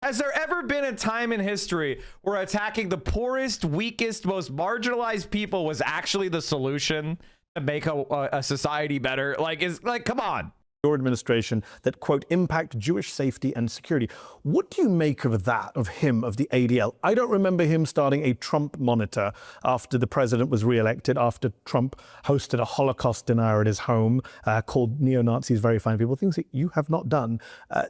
Has there ever been a time in history where attacking the poorest, weakest, most marginalized people was actually the solution to make a society better? Like, come on. your administration that, quote, impact Jewish safety and security. What do you make of that, of him, of the ADL? I don't remember him starting a Trump monitor after the president was reelected, after Trump hosted a Holocaust denier at his home, called neo-Nazis very fine people, things that you have not done.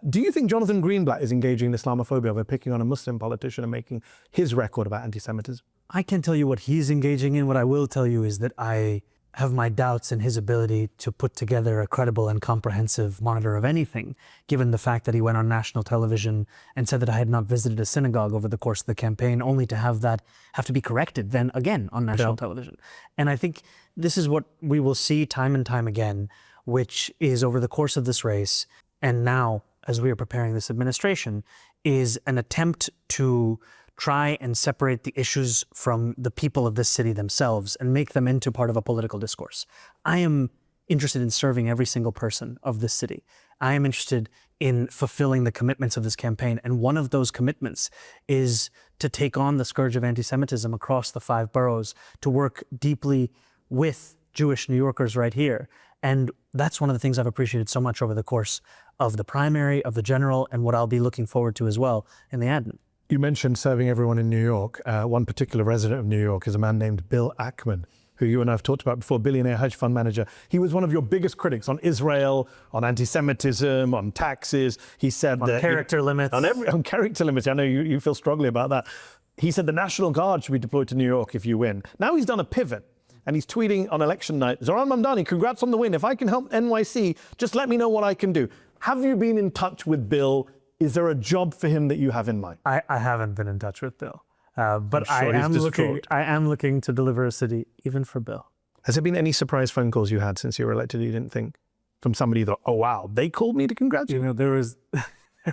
Do you think Jonathan Greenblatt is engaging in Islamophobia by picking on a Muslim politician and making his record about anti-Semitism? I can't tell you what he's engaging in. What I will tell you is that I have my doubts in his ability to put together a credible and comprehensive monitor of anything, given the fact that he went on national television and said that I had not visited a synagogue over the course of the campaign, only to have that have to be corrected then again on national television. And I think this is what we will see time and time again, which is over the course of this race, and now as we are preparing this administration, is an attempt to try and separate the issues from the people of this city themselves and make them into part of a political discourse. I am interested in serving every single person of this city. I am interested in fulfilling the commitments of this campaign. And one of those commitments is to take on the scourge of anti-Semitism across the 5 boroughs, to work deeply with Jewish New Yorkers right here. And that's one of the things I've appreciated so much over the course of the primary, of the general, and what I'll be looking forward to as well in the admin. You mentioned serving everyone in New York. One particular resident of New York is a man named Bill Ackman, who you and I have talked about before, billionaire hedge fund manager. He was one of your biggest critics on Israel, on anti-Semitism, on taxes. He said on that character limits. On character limits. I know you feel strongly about that. He said the National Guard should be deployed to New York if you win. Now he's done a pivot. And he's tweeting on election night, Zoran Mamdani, congrats on the win. If I can help NYC, just let me know what I can do. Have you been in touch with Bill? Is there a job for him that you have in mind? I haven't been in touch with Bill, but sure I am looking to deliver a city, even for Bill. Has there been any surprise phone calls you had since you were elected you didn't think? From somebody that, oh wow, they called me to congratulate you? You know, there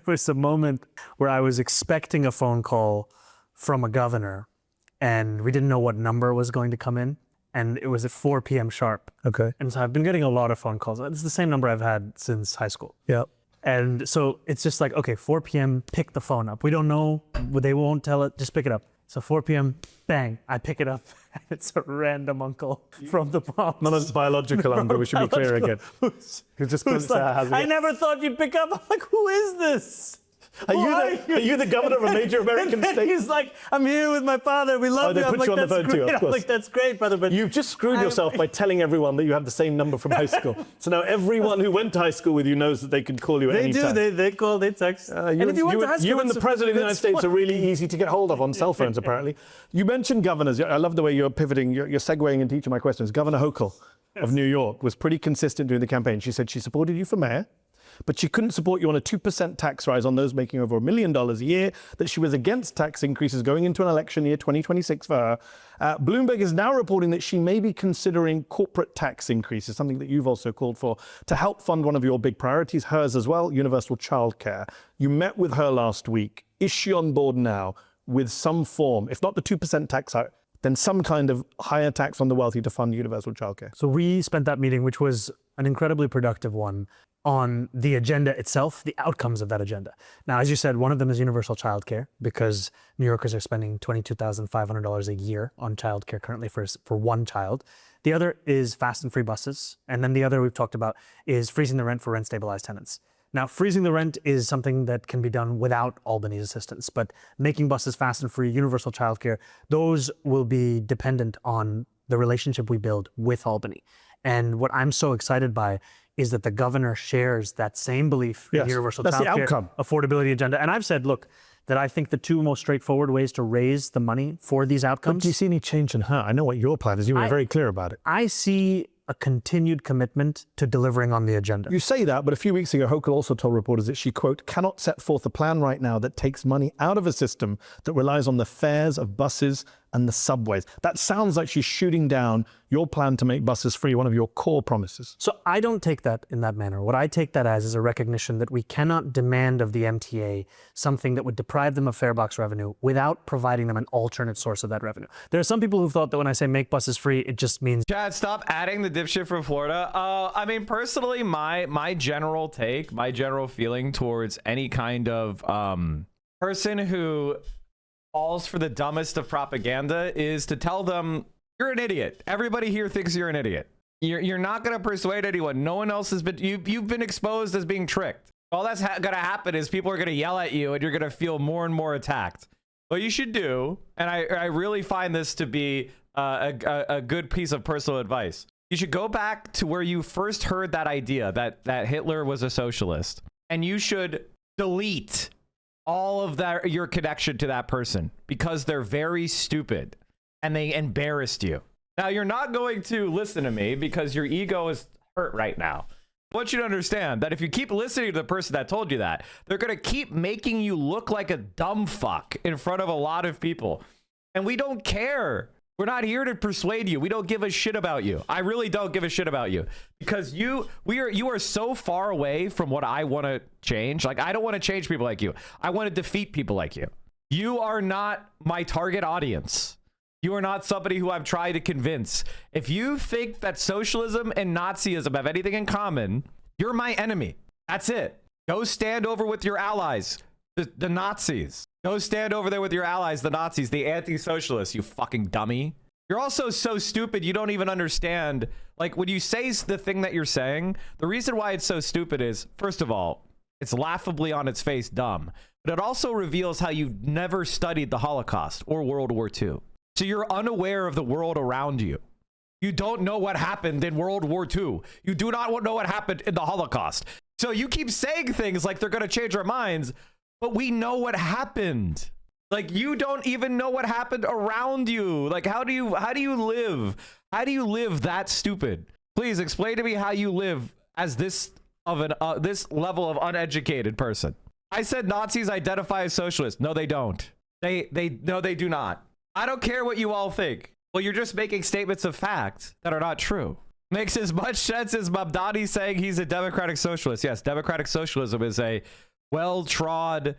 was a moment where I was expecting a phone call from a governor, and we didn't know what number was going to come in. And it was at 4 p.m. sharp. Okay. And so I've been getting a lot of phone calls. It's the same number I've had since high school. Yeah. And so it's just like, okay, 4 p.m., pick the phone up. We don't know, they won't tell it, just pick it up. So 4 p.m., bang, I pick it up. And it's a random uncle from the Bronx. Not a biological uncle, we should be clear again. I never thought you'd pick up. I'm like, who is this? Are you the governor of a major American state? He's like, I'm here with my father. We love you. They put you on the phone too, of course. I'm like, that's great, brother. But you've just screwed yourself by telling everyone that you have the same number from high school. So now everyone who went to high school with you knows that they can call you at any time. They call, they text. And if you went to high school, you and the president of the United States are really easy to get hold of on cell phones, apparently. You mentioned governors. I love the way you're pivoting. You're segueing into each of my questions. Governor Hochul of New York was pretty consistent during the campaign. She said she supported you for mayor, but she couldn't support you on a 2% tax rise on those making over $1 million a year, that she was against tax increases going into an election year 2026 for her. Bloomberg is now reporting that she may be considering corporate tax increases, something that you've also called for, to help fund one of your big priorities, hers as well, universal childcare. You met with her last week. Is she on board now with some form, if not the 2% tax hike, then some kind of higher tax on the wealthy to fund universal childcare? So we spent that meeting, which was an incredibly productive one, on the agenda itself, the outcomes of that agenda. Now, as you said, one of them is universal childcare, because New Yorkers are spending $22,500 a year on childcare currently for one child. The other is fast and free buses. And then the other we've talked about is freezing the rent for rent stabilized tenants. Now, freezing the rent is something that can be done without Albany's assistance, but making buses fast and free, universal childcare, those will be dependent on the relationship we build with Albany. And what I'm so excited by is that the governor shares that same belief in universal childcare, affordability agenda. And I've said, look, that I think the two most straightforward ways to raise the money for these outcomes. But do you see any change in her? I know what your plan is. You were very clear about it. I see a continued commitment to delivering on the agenda. You say that, but a few weeks ago, Hochul also told reporters that she, quote, cannot set forth a plan right now that takes money out of a system that relies on the fares of buses and the subways. That sounds like she's shooting down your plan to make buses free, one of your core promises. So I don't take that in that manner. What I take that as is a recognition that we cannot demand of the MTA something that would deprive them of fare box revenue without providing them an alternate source of that revenue. There are some people who've thought that when I say make buses free, it just means... Chad, stop adding the dipshit from Florida. I mean, personally, my general take, my general feeling towards any kind of person who falls for the dumbest of propaganda is to tell them, you're an idiot. Everybody here thinks you're an idiot. You're not going to persuade anyone. No one else has been. You've been exposed as being tricked. All that's going to happen is people are going to yell at you, and you're going to feel more and more attacked. What you should do, and I really find this to be a good piece of personal advice. You should go back to where you first heard that idea that Hitler was a socialist, and you should delete all of your connection to that person because they're very stupid and they embarrassed you. Now, you're not going to listen to me because your ego is hurt right now. I want you to understand that if you keep listening to the person that told you that, they're going to keep making you look like a dumb fuck in front of a lot of people. And we don't care. We're not here to persuade you. We don't give a shit about you. I really don't give a shit about you because you are so far away from what I want to change. Like, I don't want to change people like you. I want to defeat people like you. You are not my target audience. You are not somebody who I've tried to convince. If you think that socialism and Nazism have anything in common, you're my enemy. That's it. Go stand over with your allies, the Nazis. Go stand over there with your allies, the Nazis, the anti-socialists, you fucking dummy. You're also so stupid you don't even understand. Like, when you say the thing that you're saying, the reason why it's so stupid is, first of all, it's laughably on its face dumb. But it also reveals how you've never studied the Holocaust or World War II. So you're unaware of the world around you. You don't know what happened in World War II. You do not know what happened in the Holocaust. So you keep saying things like they're going to change our minds, but we know what happened. Like, you don't even know what happened around you. Like, how do you live? How do you live that stupid? Please explain to me how you live as this level of uneducated person. I said Nazis identify as socialists. No, they don't. No, they do not. I don't care what you all think. Well, you're just making statements of fact that are not true. Makes as much sense as Mamdani saying he's a democratic socialist. Yes, democratic socialism is a well-trod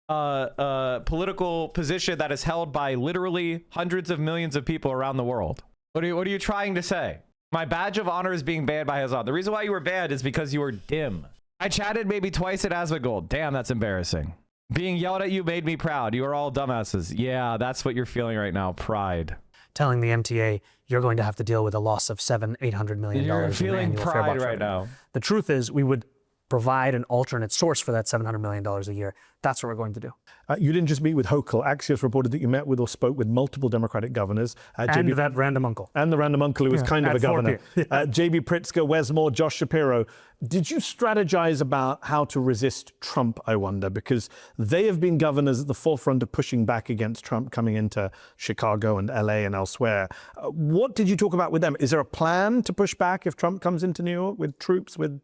political position that is held by literally hundreds of millions of people around the world. What are you trying to say? My badge of honor is being banned by Hasan. The reason why you were banned is because you were dim. I chatted maybe twice at Asmongold. Damn, that's embarrassing. Being yelled at you made me proud. You are all dumbasses. Yeah, that's what you're feeling right now. Pride. Telling the MTA you're going to have to deal with a loss of $700-800 million. You're feeling pride right now. The truth is, we would provide an alternate source for that $700 million a year. That's what we're going to do. You didn't just meet with Hochul. Axios reported that you met with or spoke with multiple Democratic governors. And that random uncle. And the random uncle who was kind of a governor. J.B. Pritzker, Wes Moore, Josh Shapiro. Did you strategize about how to resist Trump, I wonder? Because they have been governors at the forefront of pushing back against Trump coming into Chicago and LA and elsewhere. What did you talk about with them? Is there a plan to push back if Trump comes into New York with troops, with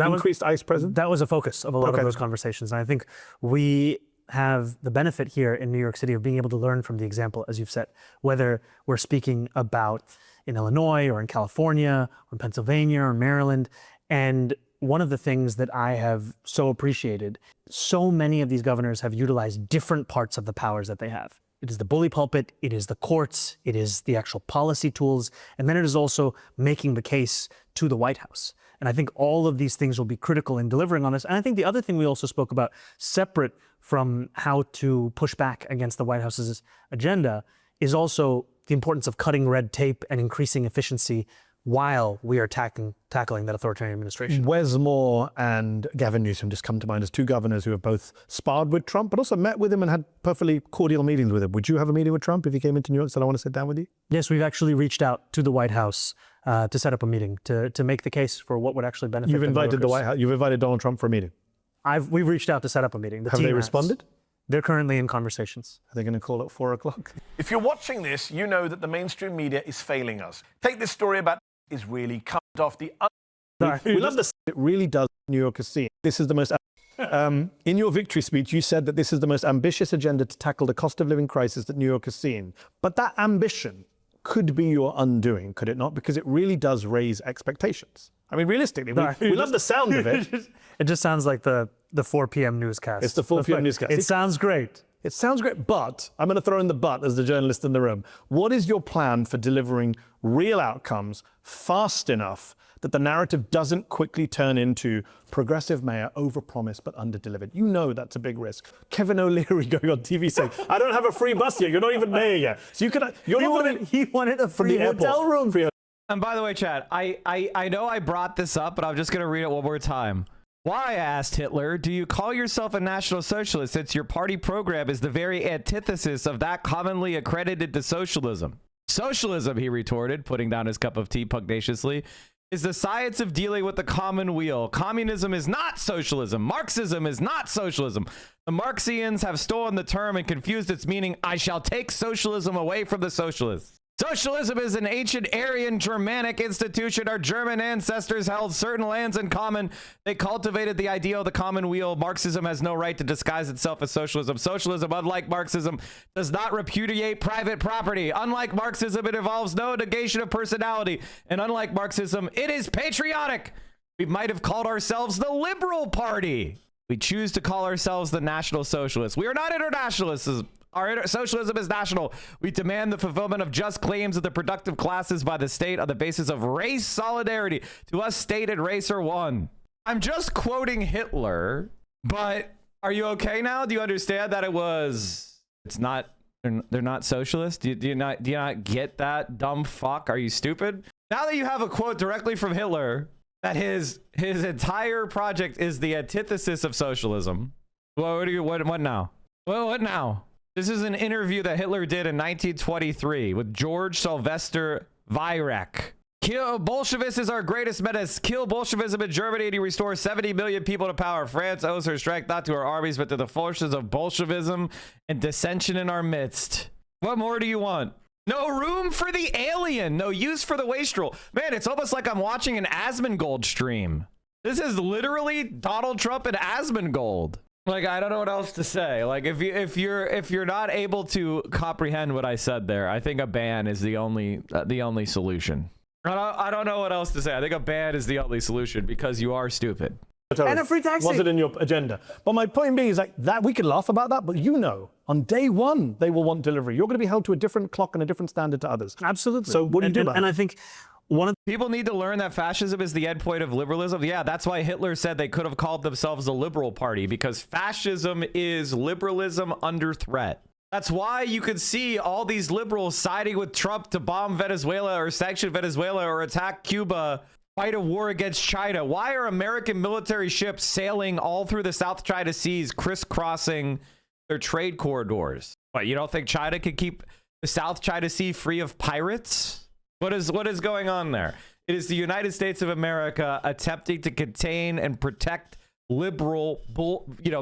increased ICE presence? That was a focus of a lot of those conversations. And I think we have the benefit here in New York City of being able to learn from the example, as you've said, whether we're speaking about in Illinois or in California or in Pennsylvania or Maryland. And one of the things that I have so appreciated, so many of these governors have utilized different parts of the powers that they have. It is the bully pulpit, it is the courts, it is the actual policy tools, and then it is also making the case to the White House. And I think all of these things will be critical in delivering on this. And I think the other thing we also spoke about, separate from how to push back against the White House's agenda, is also the importance of cutting red tape and increasing efficiency while we are tackling that authoritarian administration. Wes Moore and Gavin Newsom just come to mind as two governors who have both sparred with Trump, but also met with him and had perfectly cordial meetings with him. Would you have a meeting with Trump if he came into New York and said, I want to sit down with you? Yes, we've actually reached out to the White House to set up a meeting to make the case for what would actually benefit You've invited the White House. You've invited Donald Trump for a meeting. We've reached out to set up a meeting. Have they responded? They're currently in conversations. Are they going to call at 4 o'clock? If you're watching this, you know that the mainstream media is failing us. Take this story about is really cut off the. We love this. It really does. New York has seen. This is the most. In your victory speech, you said that this is the most ambitious agenda to tackle the cost of living crisis that New York has seen. But that ambition could be your undoing, could it not? Because it really does raise expectations. I mean, realistically, we love the sound of it. It just sounds like the 4 p.m. newscast. It's the 4 p.m. newscast. It sounds great. It sounds great, but I'm going to throw in the but as the journalist in the room. What is your plan for delivering real outcomes fast enough that the narrative doesn't quickly turn into progressive mayor, overpromised but underdelivered? You know that's a big risk. Kevin O'Leary going on TV saying, I don't have a free bus yet. You're not even mayor yet. So you could. He wanted a free hotel room. And by the way, Chad, I know I brought this up, but I'm just going to read it one more time. Why, asked Hitler, do you call yourself a National Socialist since your party program is the very antithesis of that commonly accredited to socialism? Socialism, he retorted, putting down his cup of tea pugnaciously, is the science of dealing with the common weal. Communism is not socialism. Marxism is not socialism. The Marxians have stolen the term and confused its meaning. I shall take socialism away from the socialists. Socialism is an ancient Aryan Germanic institution. Our German ancestors held certain lands in common. They cultivated the ideal of the common weal. Marxism has no right to disguise itself as socialism. Socialism, unlike Marxism, does not repudiate private property. Unlike Marxism, it involves no negation of personality. And unlike Marxism, it is patriotic. We might have called ourselves the Liberal Party. We choose to call ourselves the National Socialists. We are not internationalists. Our socialism is national. We demand the fulfillment of just claims of the productive classes by the state on the basis of race solidarity. To us, state and race are one. I'm just quoting Hitler, but are you okay now? Do you understand that it's not, they're not socialist? Do you not get that, dumb fuck? Are you stupid? Now that you have a quote directly from Hitler, that his entire project is the antithesis of socialism. What now? What now? This is an interview that Hitler did in 1923 with George Sylvester Weyrach. Bolshevists is our greatest menace. Kill Bolshevism in Germany and you restore 70 million people to power. France owes her strength not to her armies, but to the forces of Bolshevism and dissension in our midst. What more do you want? No room for the alien. No use for the wastrel. Man, it's almost like I'm watching an Asmongold stream. This is literally Donald Trump and Asmongold. Like, I don't know what else to say. Like, if you're not able to comprehend what I said there, I think a ban is the only solution. I don't know what else to say. I think a ban is the only solution because you are stupid. And a free taxi. Was it in your agenda? But my point being is like that we can laugh about that, but on day one they will want delivery. You're going to be held to a different clock and a different standard to others. Absolutely. So what do you do about it? And I think people need to learn that fascism is the endpoint of liberalism. Yeah, that's why Hitler said they could have called themselves the Liberal Party, because fascism is liberalism under threat. That's why you could see all these liberals siding with Trump to bomb Venezuela or sanction Venezuela or attack Cuba, fight a war against China. Why are American military ships sailing all through the South China Seas, crisscrossing their trade corridors? What, you don't think China could keep the South China Sea free of pirates? What is going on there? It is the United States of America attempting to contain and protect liberal,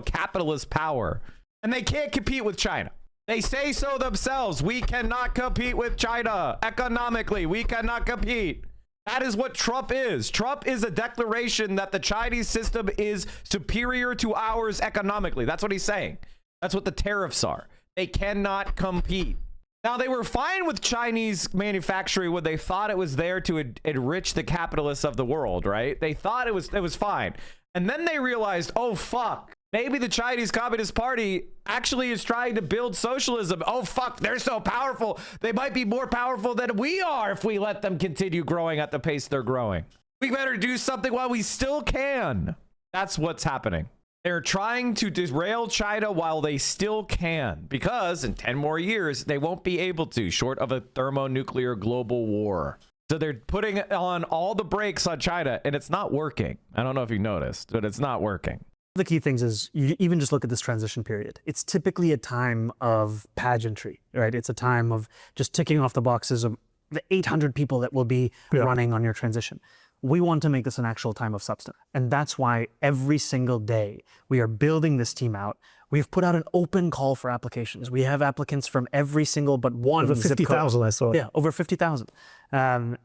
capitalist power. And they can't compete with China. They say so themselves. We cannot compete with China economically. We cannot compete. That is what Trump is. Trump is a declaration that the Chinese system is superior to ours economically. That's what he's saying. That's what the tariffs are. They cannot compete. Now, they were fine with Chinese manufacturing when they thought it was there to enrich the capitalists of the world, right? They thought it was fine. And then they realized, oh, fuck, maybe the Chinese Communist Party actually is trying to build socialism. Oh, fuck, they're so powerful. They might be more powerful than we are if we let them continue growing at the pace they're growing. We better do something while we still can. That's what's happening. They're trying to derail China while they still can, because in 10 more years, they won't be able to, short of a thermonuclear global war. So they're putting on all the brakes on China, and it's not working. I don't know if you noticed, but it's not working. The key things is you even just look at this transition period. It's typically a time of pageantry, right? It's a time of just ticking off the boxes of the 800 people that will be running on your transition. We want to make this an actual time of substance. And that's why every single day we are building this team out. We've put out an open call for applications. We have applicants from every single but one over 50,000, I saw. Yeah, over 50,000. And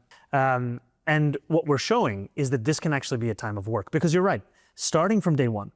what we're showing is that this can actually be a time of work. Because you're right, starting from day one,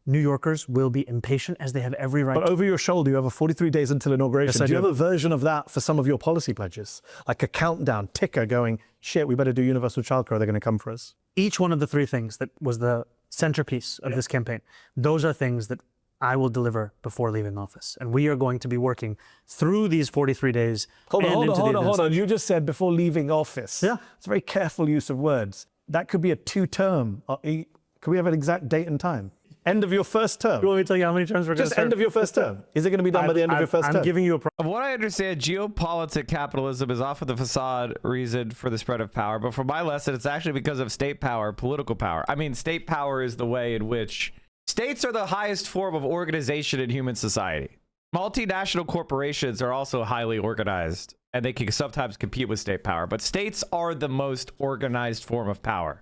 New Yorkers will be impatient, as they have every right. But over your shoulder, you have a 43 days until inauguration. Yes, do you have a version of that for some of your policy pledges? Like a countdown ticker going, shit, we better do universal childcare, they're going to come for us. Each one of the three things that was the centerpiece of this campaign, those are things that I will deliver before leaving office. And we are going to be working through these 43 days. Hold on. You just said before leaving office. Yeah. It's a very careful use of words. That could be a 2-term. Could we have an exact date and time? End of your first term. You want me to tell you how many terms we're going to Just end of your first term. Is it going to be done by the end of your first term? I'm giving you a Of what I understand, geopolitical capitalism is often the facade reason for the spread of power. But for my lesson, it's actually because of state power, political power. I mean, state power is the way in which states are the highest form of organization in human society. Multinational corporations are also highly organized, and they can sometimes compete with state power. But states are the most organized form of power.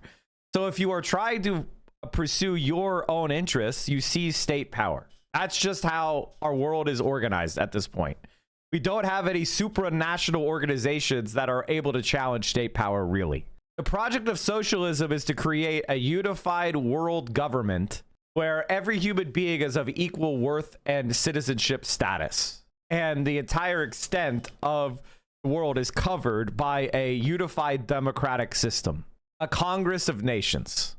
So if you are trying to pursue your own interests, you see state power. That's just how our world is organized at this point. We don't have any supranational organizations that are able to challenge state power, really. The project of socialism is to create a unified world government where every human being is of equal worth and citizenship status. And the entire extent of the world is covered by a unified democratic system, a Congress of Nations.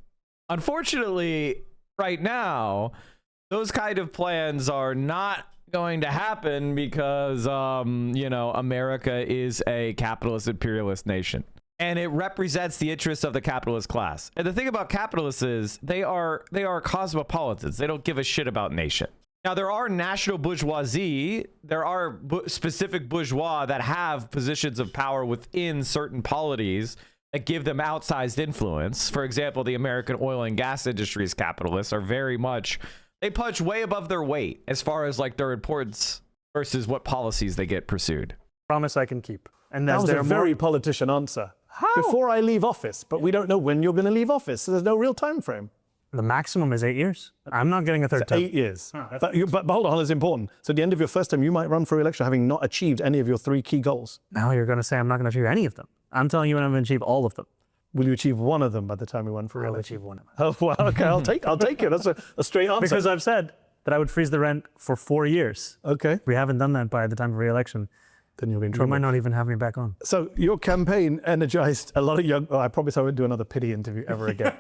Unfortunately, right now, those kind of plans are not going to happen because, you know, America is a capitalist imperialist nation. And it represents the interests of the capitalist class. And the thing about capitalists is they are cosmopolitans. They don't give a shit about nation. Now, there are national bourgeoisie. There are specific bourgeois that have positions of power within certain polities that give them outsized influence. For example, the American oil and gas industry's capitalists are very much, they punch way above their weight as far as like their importance versus what policies they get pursued. Promise I can keep. And that was a very politician answer. How? Before I leave office, but we don't know when you're going to leave office, so there's no real time frame. The maximum is 8 years. I'm not getting a third term. 8 years. But hold on, it's important. So at the end of your first term, you might run for re-election having not achieved any of your 3 key goals. Now you're going to say I'm not going to achieve any of them. I'm telling you I'm going to achieve all of them. Will you achieve one of them by the time we run for I'll re-election? achieve one of them. Oh, well, okay, I'll take it. That's a straight answer. Because I've said that I would freeze the rent for 4 years. Okay. We haven't done that by the time of re-election. Then you'll be in trouble. You might not even have me back on. So your campaign energized a lot of young... Oh, I promise I won't do another pity interview ever again.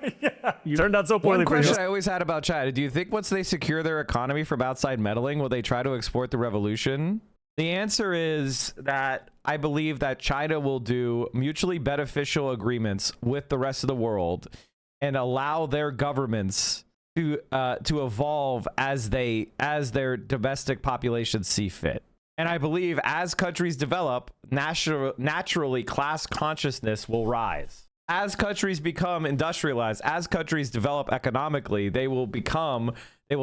You turned out so poorly. One question I always had about China. Do you think once they secure their economy from outside meddling, will they try to export the revolution? The answer is that I believe that China will do mutually beneficial agreements with the rest of the world and allow their governments to evolve as their domestic populations see fit. And I believe as countries develop, naturally class consciousness will rise. As countries become industrialized, as countries develop economically, they will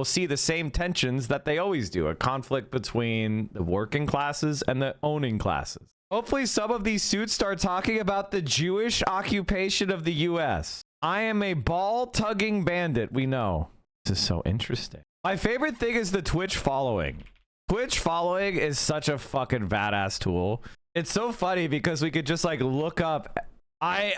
see the same tensions that they always do, a conflict between the working classes and the owning classes. Hopefully some of these suits start talking about the Jewish occupation of the US. I am a ball-tugging bandit, we know. This is so interesting. My favorite thing is the Twitch following. Twitch following is such a fucking badass tool. It's so funny because we could just like look up. I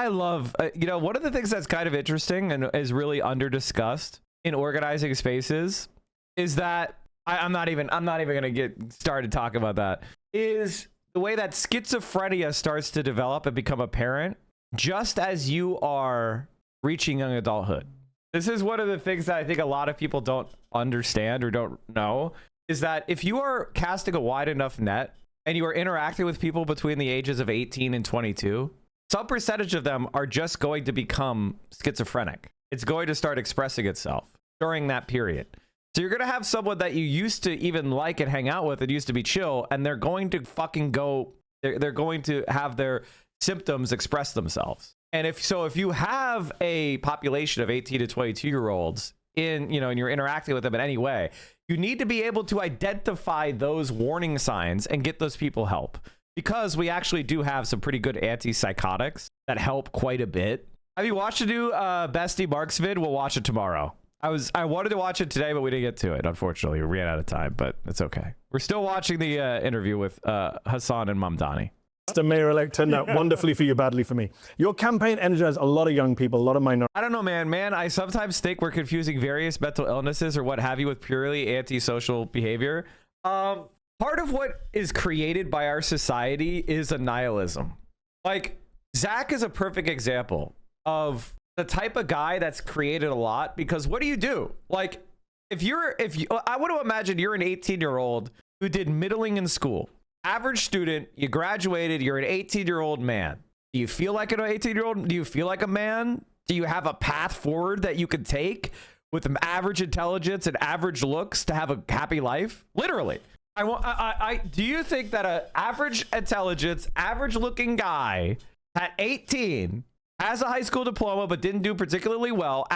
love, you know, one of the things that's kind of interesting and is really under discussed in organizing spaces is that I'm not even going to get started talking about that, is the way that schizophrenia starts to develop and become apparent just as you are reaching young adulthood. This is one of the things that I think a lot of people don't understand or don't know, is that if you are casting a wide enough net and you are interacting with people between the ages of 18 and 22, some percentage of them are just going to become schizophrenic. It's going to start expressing itself during that period. So you're going to have someone that you used to even like and hang out with and used to be chill, and they're going to fucking go, they're going to have their symptoms express themselves. And if you have a population of 18 to 22-year-olds and you're interacting with them in any way, you need to be able to identify those warning signs and get those people help, because we actually do have some pretty good antipsychotics that help quite a bit. Have you watched the new Bestie Marks vid? We'll watch it tomorrow. I wanted to watch it today, but we didn't get to it. Unfortunately, we ran out of time, but it's okay. We're still watching the interview with Hasan and Mamdani. Mr. Mayor-elect turned out wonderfully for you, badly for me. Your campaign energized a lot of young people, a lot of minorities. I don't know, man. I sometimes think we're confusing various mental illnesses or what have you with purely antisocial behavior. Part of what is created by our society is a nihilism. Like, Zach is a perfect example of the type of guy that's created a lot, because what do? Like, I want to imagine you're an 18-year-old who did middling in school. Average student, you graduated, you're an 18-year-old man. Do you feel like an 18-year-old? Do you feel like a man? Do you have a path forward that you could take with average intelligence and average looks to have a happy life? Literally. Do you think that an average intelligence, average looking guy at 18 has a high school diploma but didn't do particularly well,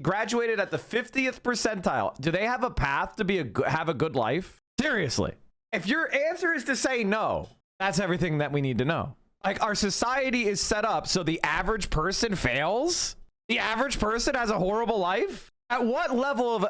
graduated at the 50th percentile, do they have a path to have a good life? Seriously. If your answer is to say no, that's everything that we need to know. Like, our society is set up so the average person fails? The average person has a horrible life? At what level of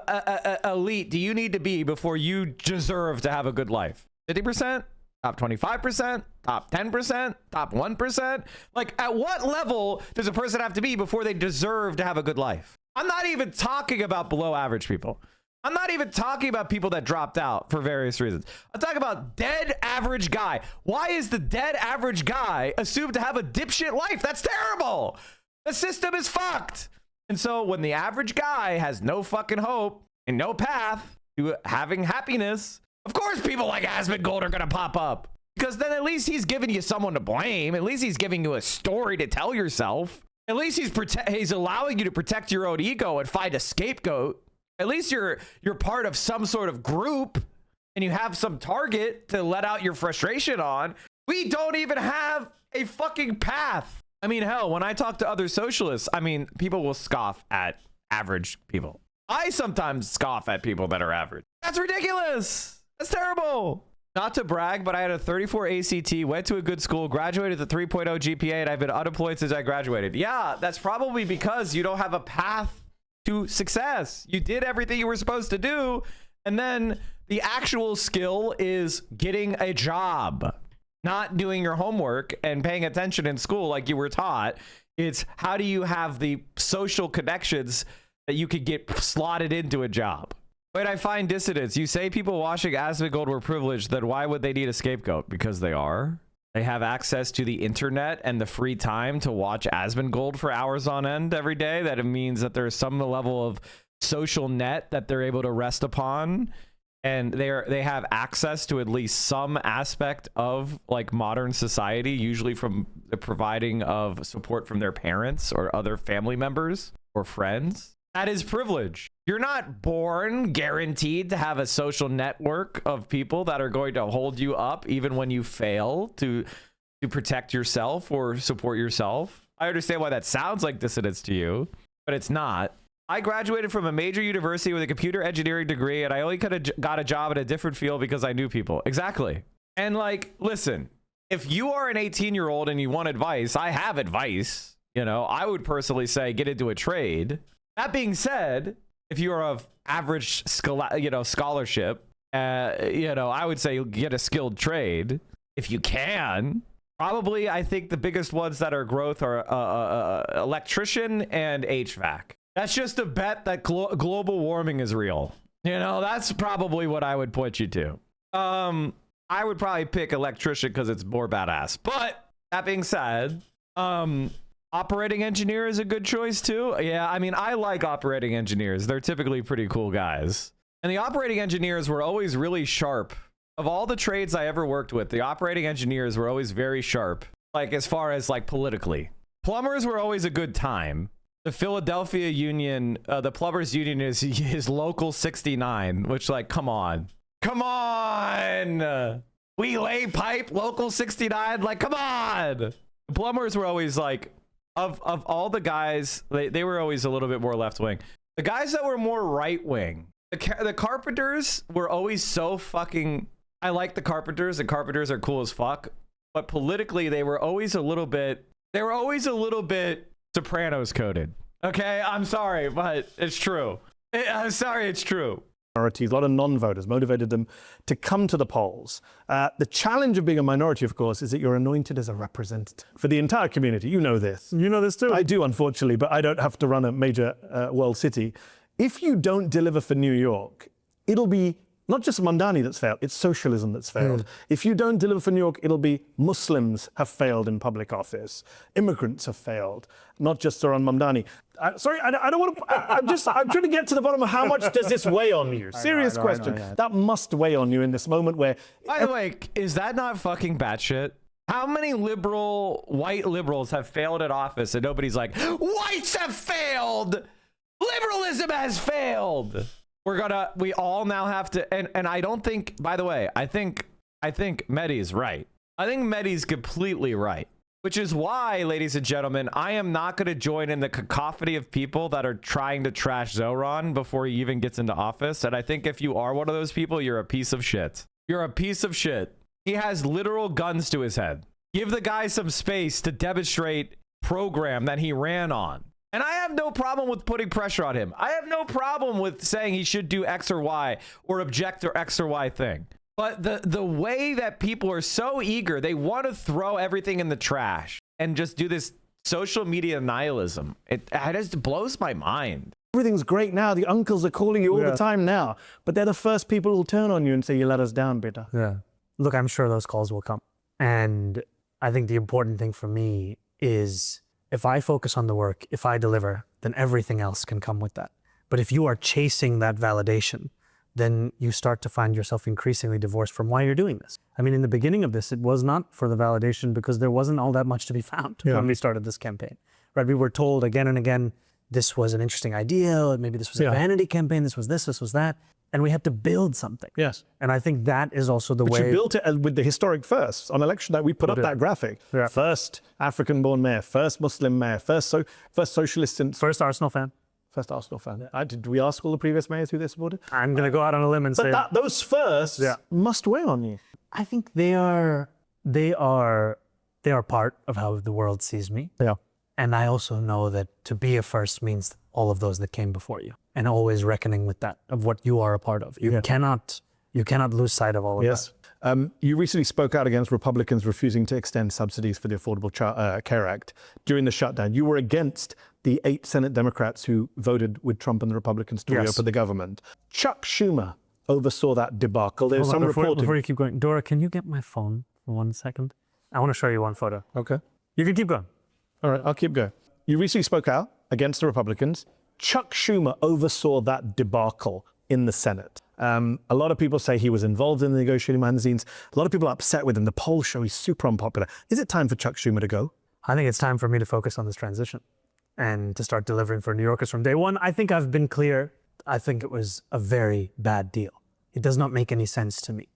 elite do you need to be before you deserve to have a good life? 50%? Top 25%? Top 10%? Top 1%? Like, at what level does a person have to be before they deserve to have a good life? I'm not even talking about below average people. I'm not even talking about people that dropped out for various reasons. I'm talking about dead average guy. Why is the dead average guy assumed to have a dipshit life? That's terrible. The system is fucked. And so when the average guy has no fucking hope and no path to having happiness, of course people like Asmongold are going to pop up. Because then at least he's giving you someone to blame. At least he's giving you a story to tell yourself. At least he's allowing you to protect your own ego and find a scapegoat. At least you're part of some sort of group and you have some target to let out your frustration on. We don't even have a fucking path. I mean, hell, when I talk to other socialists, I mean, people will scoff at average people. I sometimes scoff at people that are average. That's ridiculous. That's terrible. Not to brag, but I had a 34 ACT, went to a good school, graduated with a 3.0 GPA, and I've been unemployed since I graduated. Yeah, that's probably because you don't have a path to success. You did everything you were supposed to do, and then the actual skill is getting a job. Not doing your homework and paying attention in school like you were taught. It's how do you have the social connections that you could get slotted into a job. Wait, I find dissonance. You say people watching Asmongold were privileged, then why would they need a scapegoat? Because they are. They have access to the internet and the free time to watch Asmongold for hours on end every day. That it means that there's some level of social net that they're able to rest upon. And they have access to at least some aspect of like modern society, usually from the providing of support from their parents or other family members or friends. That is privilege. You're not born guaranteed to have a social network of people that are going to hold you up even when you fail to protect yourself or support yourself. I understand why that sounds like dissonance to you, but it's not. I graduated from a major university with a computer engineering degree, and I only could have got a job in a different field because I knew people. Exactly. And like, listen, if you are an 18-year-old and you want advice, I have advice. You know, I would personally say get into a trade. That being said, if you are of average scholarship, I would say get a skilled trade if you can. Probably, I think the biggest ones that are growth are electrician and HVAC. That's just a bet that global warming is real. You know, that's probably what I would point you to. I would probably pick electrician because it's more badass. But that being said, operating engineer is a good choice too. Yeah, I mean, I like operating engineers. They're typically pretty cool guys. And the operating engineers were always really sharp. Of all the trades I ever worked with, the operating engineers were always very sharp. Like as far as like politically. Plumbers were always a good time. The Philadelphia Union, the Plumbers Union is Local 69, which like, come on. Come on! We lay pipe, Local 69, like, come on! The plumbers were always like, of all the guys, they were always a little bit more left-wing. The guys that were more right-wing, the carpenters were always so fucking... I like the carpenters are cool as fuck, but politically they were always a little bit Sopranos coded. Okay, I'm sorry, but it's true. I'm sorry, it's true. Minorities, a lot of non-voters motivated them to come to the polls. The challenge of being a minority, of course, is that you're anointed as a representative for the entire community. You know this. You know this too. I do, unfortunately, but I don't have to run a major world city. If you don't deliver for New York, it'll be not just Mamdani that's failed, it's socialism that's failed. If you don't deliver for New York, it'll be Muslims have failed in public office. Immigrants have failed, not just around Mamdani. Sorry, I don't want to, I'm trying to get to the bottom of how much does this weigh on you? Serious question. That must weigh on you in this moment where... By the way, is that not fucking batshit? How many white liberals have failed at office and nobody's like, whites have failed, liberalism has failed? We all now have to, and I don't think, by the way, I think Mehdi's right. I think Mehdi's completely right, which is why, ladies and gentlemen, I am not going to join in the cacophony of people that are trying to trash Zoran before he even gets into office. And I think if you are one of those people, you're a piece of shit. You're a piece of shit. He has literal guns to his head. Give the guy some space to demonstrate program that he ran on. And I have no problem with putting pressure on him. I have no problem with saying he should do X or Y or object or X or Y thing. But the way that people are so eager, they want to throw everything in the trash and just do this social media nihilism. It just blows my mind. Everything's great now. The uncles are calling you all the time now. But they're the first people who'll turn on you and say, you let us down, Peter. Yeah. Look, I'm sure those calls will come. And I think the important thing for me is if I focus on the work, if I deliver, then everything else can come with that. But if you are chasing that validation, then you start to find yourself increasingly divorced from why you're doing this. I mean, in the beginning of this, it was not for the validation because there wasn't all that much to be found when we started this campaign, right? We were told again and again, this was an interesting idea, maybe this was a vanity campaign, this was that. And we had to build something. Yes. And I think that is also the way. But you built it with the historic firsts. On election night, we put up that graphic. Yeah. First African-born mayor, first Muslim mayor, first socialist. First Arsenal fan. First Arsenal fan. Did we ask all the previous mayors who they supported? I'm going to go out on a limb and say. But those firsts must weigh on you. I think they are part of how the world sees me. Yeah. And I also know that to be a first means all of those that came before you, and always reckoning with that, of what you are a part of. You cannot lose sight of all of that. You recently spoke out against Republicans refusing to extend subsidies for the Affordable Care Act during the shutdown. You were against the 8 Senate Democrats who voted with Trump and the Republicans to reopen the government. Chuck Schumer oversaw that debacle. There's some reporting. Before you keep going, Dora, can you get my phone for 1 second? I want to show you one photo. Okay. You can keep going. All right, I'll keep going. You recently spoke out against the Republicans. Chuck Schumer oversaw that debacle in the Senate. A lot of people say he was involved in the negotiating behind the scenes. A lot of people are upset with him. The polls show he's super unpopular. Is it time for Chuck Schumer to go? I think it's time for me to focus on this transition and to start delivering for New Yorkers from day one. I think I've been clear. I think it was a very bad deal. It does not make any sense to me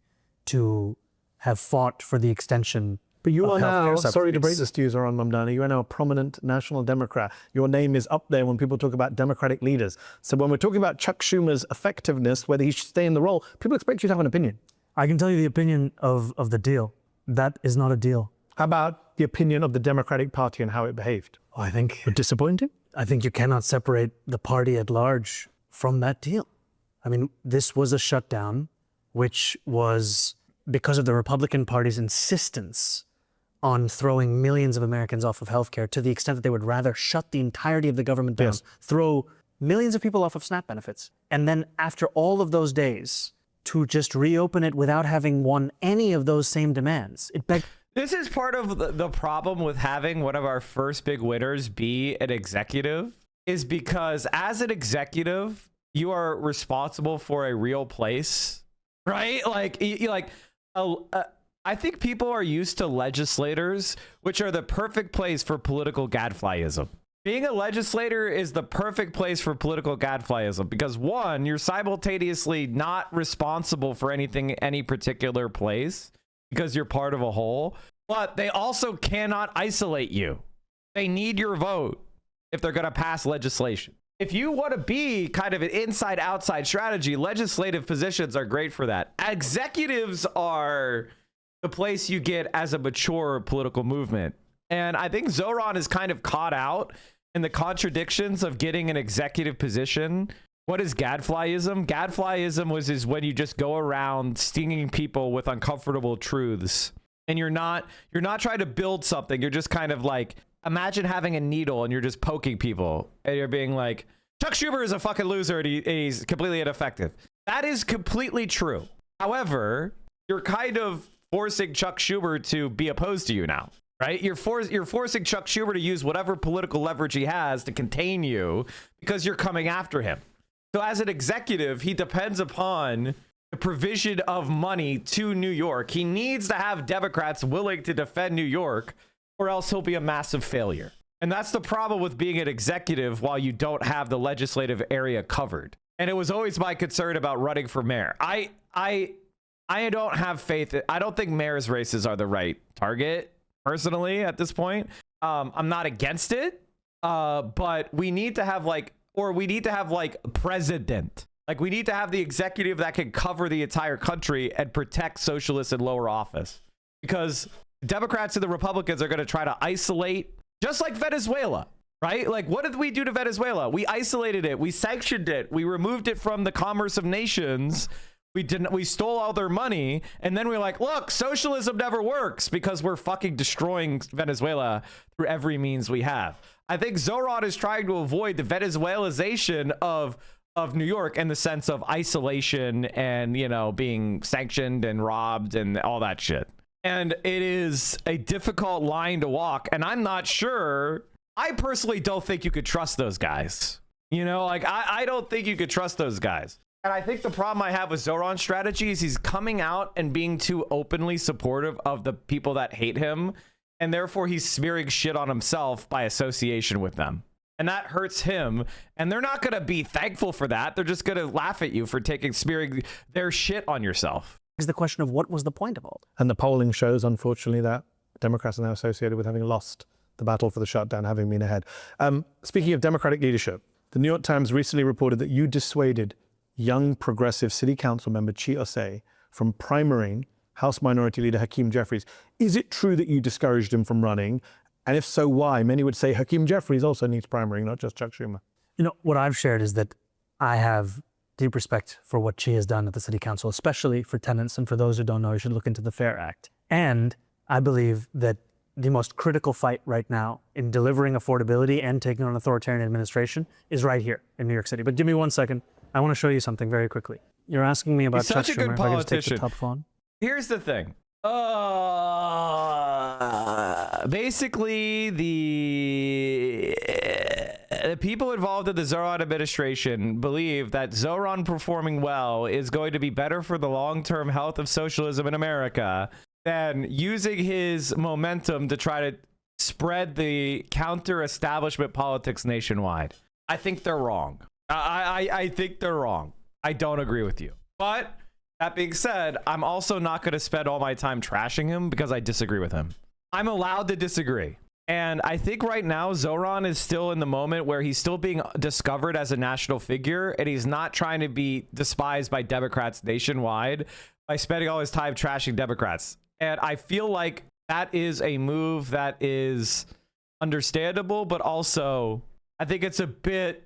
to have fought for the extension. But you are now, sorry to break this to you, Zoran Mamdani, you are now a prominent national Democrat. Your name is up there when people talk about Democratic leaders. So when we're talking about Chuck Schumer's effectiveness, whether he should stay in the role, people expect you to have an opinion. I can tell you the opinion of the deal. That is not a deal. How about the opinion of the Democratic Party and how it behaved? Oh, I think... disappointing? I think you cannot separate the party at large from that deal. I mean, this was a shutdown, which was because of the Republican Party's insistence on throwing millions of Americans off of healthcare to the extent that they would rather shut the entirety of the government down, throw millions of people off of SNAP benefits. And then after all of those days, to just reopen it without having won any of those same demands. This is part of the problem with having one of our first big winners be an executive, is because as an executive, you are responsible for a real place, right? Like, I think people are used to legislators, which are the perfect place for political gadflyism. Being a legislator is the perfect place for political gadflyism because, one, you're simultaneously not responsible for anything in any particular place because you're part of a whole, but they also cannot isolate you. They need your vote if they're going to pass legislation. If you want to be kind of an inside-outside strategy, legislative positions are great for that. Executives are the place you get as a mature political movement. And I think Zoran is kind of caught out in the contradictions of getting an executive position. What is gadflyism? Gadflyism is when you just go around stinging people with uncomfortable truths. And you're not trying to build something. You're just kind of like, imagine having a needle and you're just poking people and you're being like, Chuck Schumer is a fucking loser and he's completely ineffective. That is completely true. However, you're kind of forcing Chuck Schumer to be opposed to you now, right? You're forcing Chuck Schumer to use whatever political leverage he has to contain you because you're coming after him. So as an executive, he depends upon the provision of money to New York. He needs to have Democrats willing to defend New York, or else he'll be a massive failure. And that's the problem with being an executive while you don't have the legislative area covered. And it was always my concern about running for mayor. I don't have faith. I don't think mayor's races are the right target, personally, at this point. I'm not against it, but we need to have president. Like, we need to have the executive that can cover the entire country and protect socialists in lower office. Because Democrats and the Republicans are going to try to isolate, just like Venezuela, right? Like, what did we do to Venezuela? We isolated it. We sanctioned it. We removed it from the commerce of nations. We stole all their money. And then we're like, look, socialism never works, because we're fucking destroying Venezuela through every means we have. I think Zoran is trying to avoid the Venezuelization of New York in the sense of isolation and, you know, being sanctioned and robbed and all that shit. And it is a difficult line to walk. And I'm not sure. I personally don't think you could trust those guys. You know, like, I don't think you could trust those guys. And I think the problem I have with Zoran's strategy is he's coming out and being too openly supportive of the people that hate him. And therefore he's smearing shit on himself by association with them. And that hurts him. And they're not going to be thankful for that. They're just going to laugh at you for smearing their shit on yourself. Is the question of what was the point of all that? And the polling shows, unfortunately, that Democrats are now associated with having lost the battle for the shutdown, having been ahead. Speaking of Democratic leadership, the New York Times recently reported that you dissuaded young progressive city council member Chi Osei from primarying House Minority Leader Hakeem Jeffries. Is it true that you discouraged him from running? And if so, why? Many would say Hakeem Jeffries also needs primarying, not just Chuck Schumer. You know, what I've shared is that I have deep respect for what Chi has done at the city council, especially for tenants. And for those who don't know, you should look into the FAIR Act. And I believe that the most critical fight right now in delivering affordability and taking on authoritarian administration is right here in New York City. But give me 1 second. I want to show you something very quickly. You're asking me about Chuck Schumer. If I can just take the top phone. Here's the thing. Basically, the people involved in the Zoran administration believe that Zoran performing well is going to be better for the long-term health of socialism in America than using his momentum to try to spread the counter-establishment politics nationwide. I think they're wrong. I think they're wrong. I don't agree with you. But that being said, I'm also not going to spend all my time trashing him because I disagree with him. I'm allowed to disagree. And I think right now Zoran is still in the moment where he's still being discovered as a national figure, and he's not trying to be despised by Democrats nationwide by spending all his time trashing Democrats. And I feel like that is a move that is understandable, but also I think it's a bit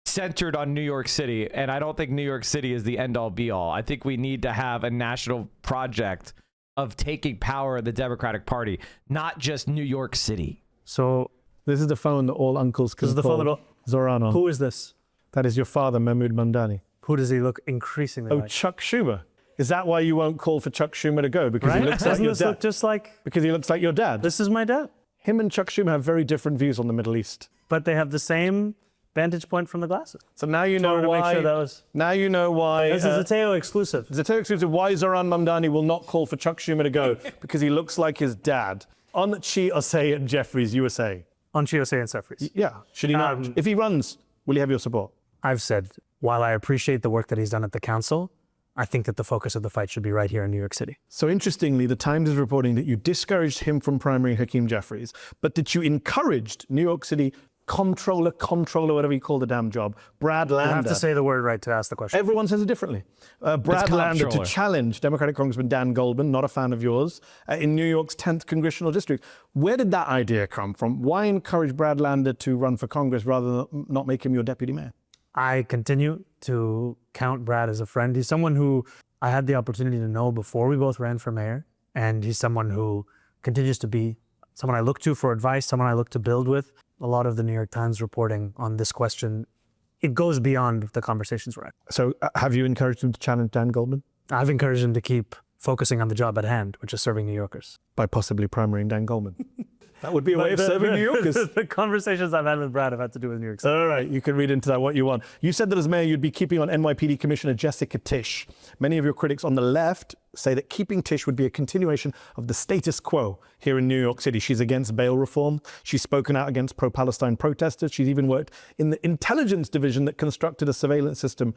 centered on New York City, and I don't think New York City is the end all be all. I think we need to have a national project of taking power of the Democratic Party, not just New York City. So this is the phone that all uncles can This is the phone that all... Zoran on. Who is this? That is your father, Mahmoud Mamdani. Who does he look increasingly like? Chuck Schumer. Is that why you won't call for Chuck Schumer to go? Because right? he looks Doesn't like your this dad. Look just like... Because he looks like your dad. This is my dad. Him and Chuck Schumer have very different views on the Middle East. But they have the same vantage point from the glasses. So now you know why. Make sure that was... Now you know why. This is a Zateo exclusive. Zateo exclusive. Why Zoran Mamdani will not call for Chuck Schumer to go? Because he looks like his dad. On Chi Osei and Jeffries, USA. On Chi Osei and Jeffries. Yeah. Should he not? If he runs, will he have your support? I've said, while I appreciate the work that he's done at the council, I think that the focus of the fight should be right here in New York City. So interestingly, the Times is reporting that you discouraged him from primarying Hakeem Jeffries, but that you encouraged New York City comptroller, whatever you call the damn job, Brad Lander. You have to say the word right to ask the question. Everyone says it differently. Brad Lander to challenge Democratic Congressman Dan Goldman, not a fan of yours, in New York's 10th congressional district. Where did that idea come from? Why encourage Brad Lander to run for Congress rather than not make him your deputy mayor? I continue to count Brad as a friend. He's someone who I had the opportunity to know before we both ran for mayor, and he's someone who continues to be someone I look to for advice, someone I look to build with. A lot of the New York Times reporting on this question, it goes beyond the conversations we're at. So have you encouraged him to challenge Dan Goldman? I've encouraged him to keep focusing on the job at hand, which is serving New Yorkers. By possibly primarying Dan Goldman. That would be a way of serving New Yorkers. The conversations I've had with Brad have had to do with New York City. All right, you can read into that what you want. You said that as mayor, you'd be keeping on NYPD Commissioner Jessica Tisch. Many of your critics on the left say that keeping Tisch would be a continuation of the status quo here in New York City. She's against bail reform. She's spoken out against pro-Palestine protesters. She's even worked in the intelligence division that constructed a surveillance system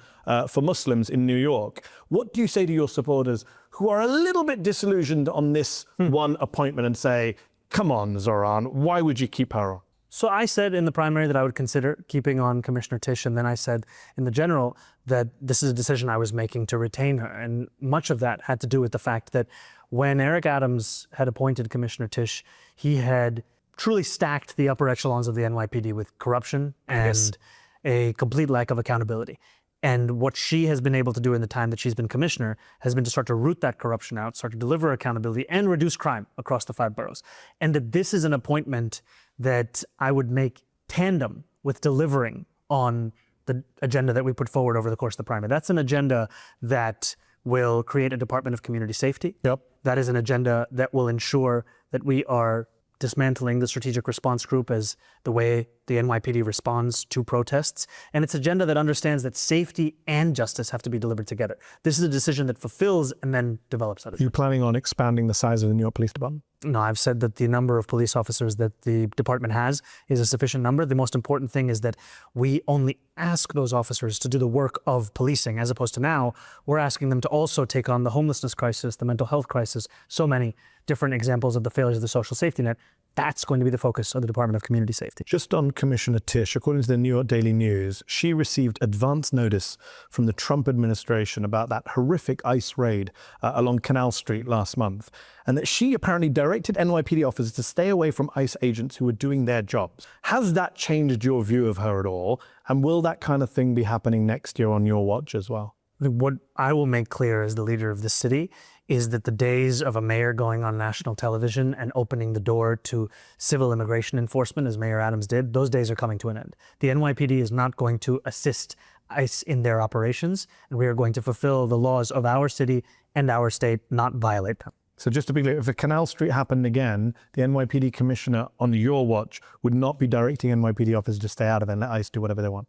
for Muslims in New York. What do you say to your supporters who are a little bit disillusioned on this one appointment and say, come on, Zoran, why would you keep her on? So I said in the primary that I would consider keeping on Commissioner Tisch, and then I said in the general that this is a decision I was making to retain her. And much of that had to do with the fact that when Eric Adams had appointed Commissioner Tisch, he had truly stacked the upper echelons of the NYPD with corruption and a complete lack of accountability. And what she has been able to do in the time that she's been commissioner has been to start to root that corruption out, start to deliver accountability, and reduce crime across the 5 boroughs. And that this is an appointment that I would make tandem with delivering on the agenda that we put forward over the course of the primary. That's an agenda that will create a Department of Community Safety. Yep. That is an agenda that will ensure that we are dismantling the strategic response group as the way the NYPD responds to protests. And it's an agenda that understands that safety and justice have to be delivered together. This is a decision that fulfills and then develops that. Are you planning on expanding the size of the New York Police Department? No, I've said that the number of police officers that the department has is a sufficient number. The most important thing is that we only ask those officers to do the work of policing, as opposed to now, we're asking them to also take on the homelessness crisis, the mental health crisis, so many different examples of the failures of the social safety net. That's going to be the focus of the Department of Community Safety. Just on Commissioner Tisch, according to the New York Daily News, she received advance notice from the Trump administration about that horrific ICE raid along Canal Street last month, and that she apparently directed NYPD officers to stay away from ICE agents who were doing their jobs. Has that changed your view of her at all? And will that kind of thing be happening next year on your watch as well? What I will make clear as the leader of the city is that the days of a mayor going on national television and opening the door to civil immigration enforcement, as Mayor Adams did, those days are coming to an end. The NYPD is not going to assist ICE in their operations, and we are going to fulfill the laws of our city and our state, not violate them. So just to be clear, if the Canal Street happened again, the NYPD commissioner on your watch would not be directing NYPD officers to stay out of it and let ICE do whatever they want?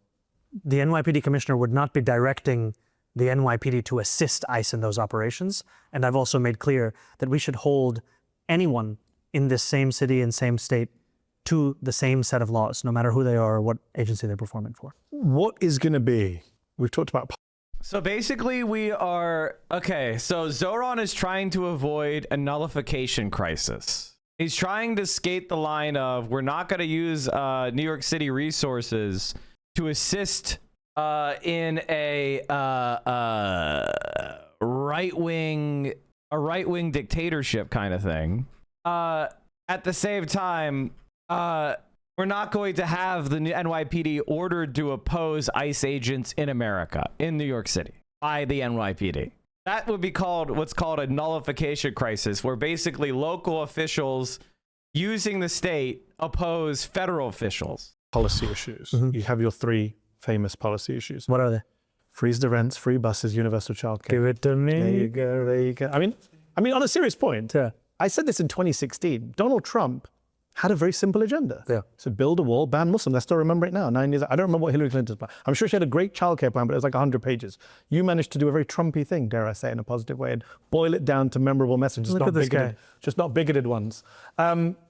The NYPD commissioner would not be directing the NYPD to assist ICE in those operations. And I've also made clear that we should hold anyone in this same city and same state to the same set of laws, no matter who they are or what agency they're performing for. What is going to be? We've talked about... So basically we are... Okay, so Zoran is trying to avoid a nullification crisis. He's trying to skate the line of, we're not going to use New York City resources to assist in a right-wing dictatorship kind of thing. At the same time, we're not going to have the NYPD ordered to oppose ICE agents in America, in New York City, by the NYPD. That would be called what's called a nullification crisis, where basically local officials using the state oppose federal officials. Policy issues. You have your 3 famous policy issues. What are they? Freeze the rents, free buses, universal childcare. Give it to me. There you go, there you go. I mean, on a serious point, I said this in 2016. Donald Trump had a very simple agenda. Yeah. So build a wall, ban Muslims. I still remember it now, 9 years. I don't remember what Hillary Clinton's plan. I'm sure she had a great childcare plan, but it was like 100 pages. You managed to do a very Trumpy thing, dare I say, in a positive way, and boil it down to memorable messages, just not bigoted ones.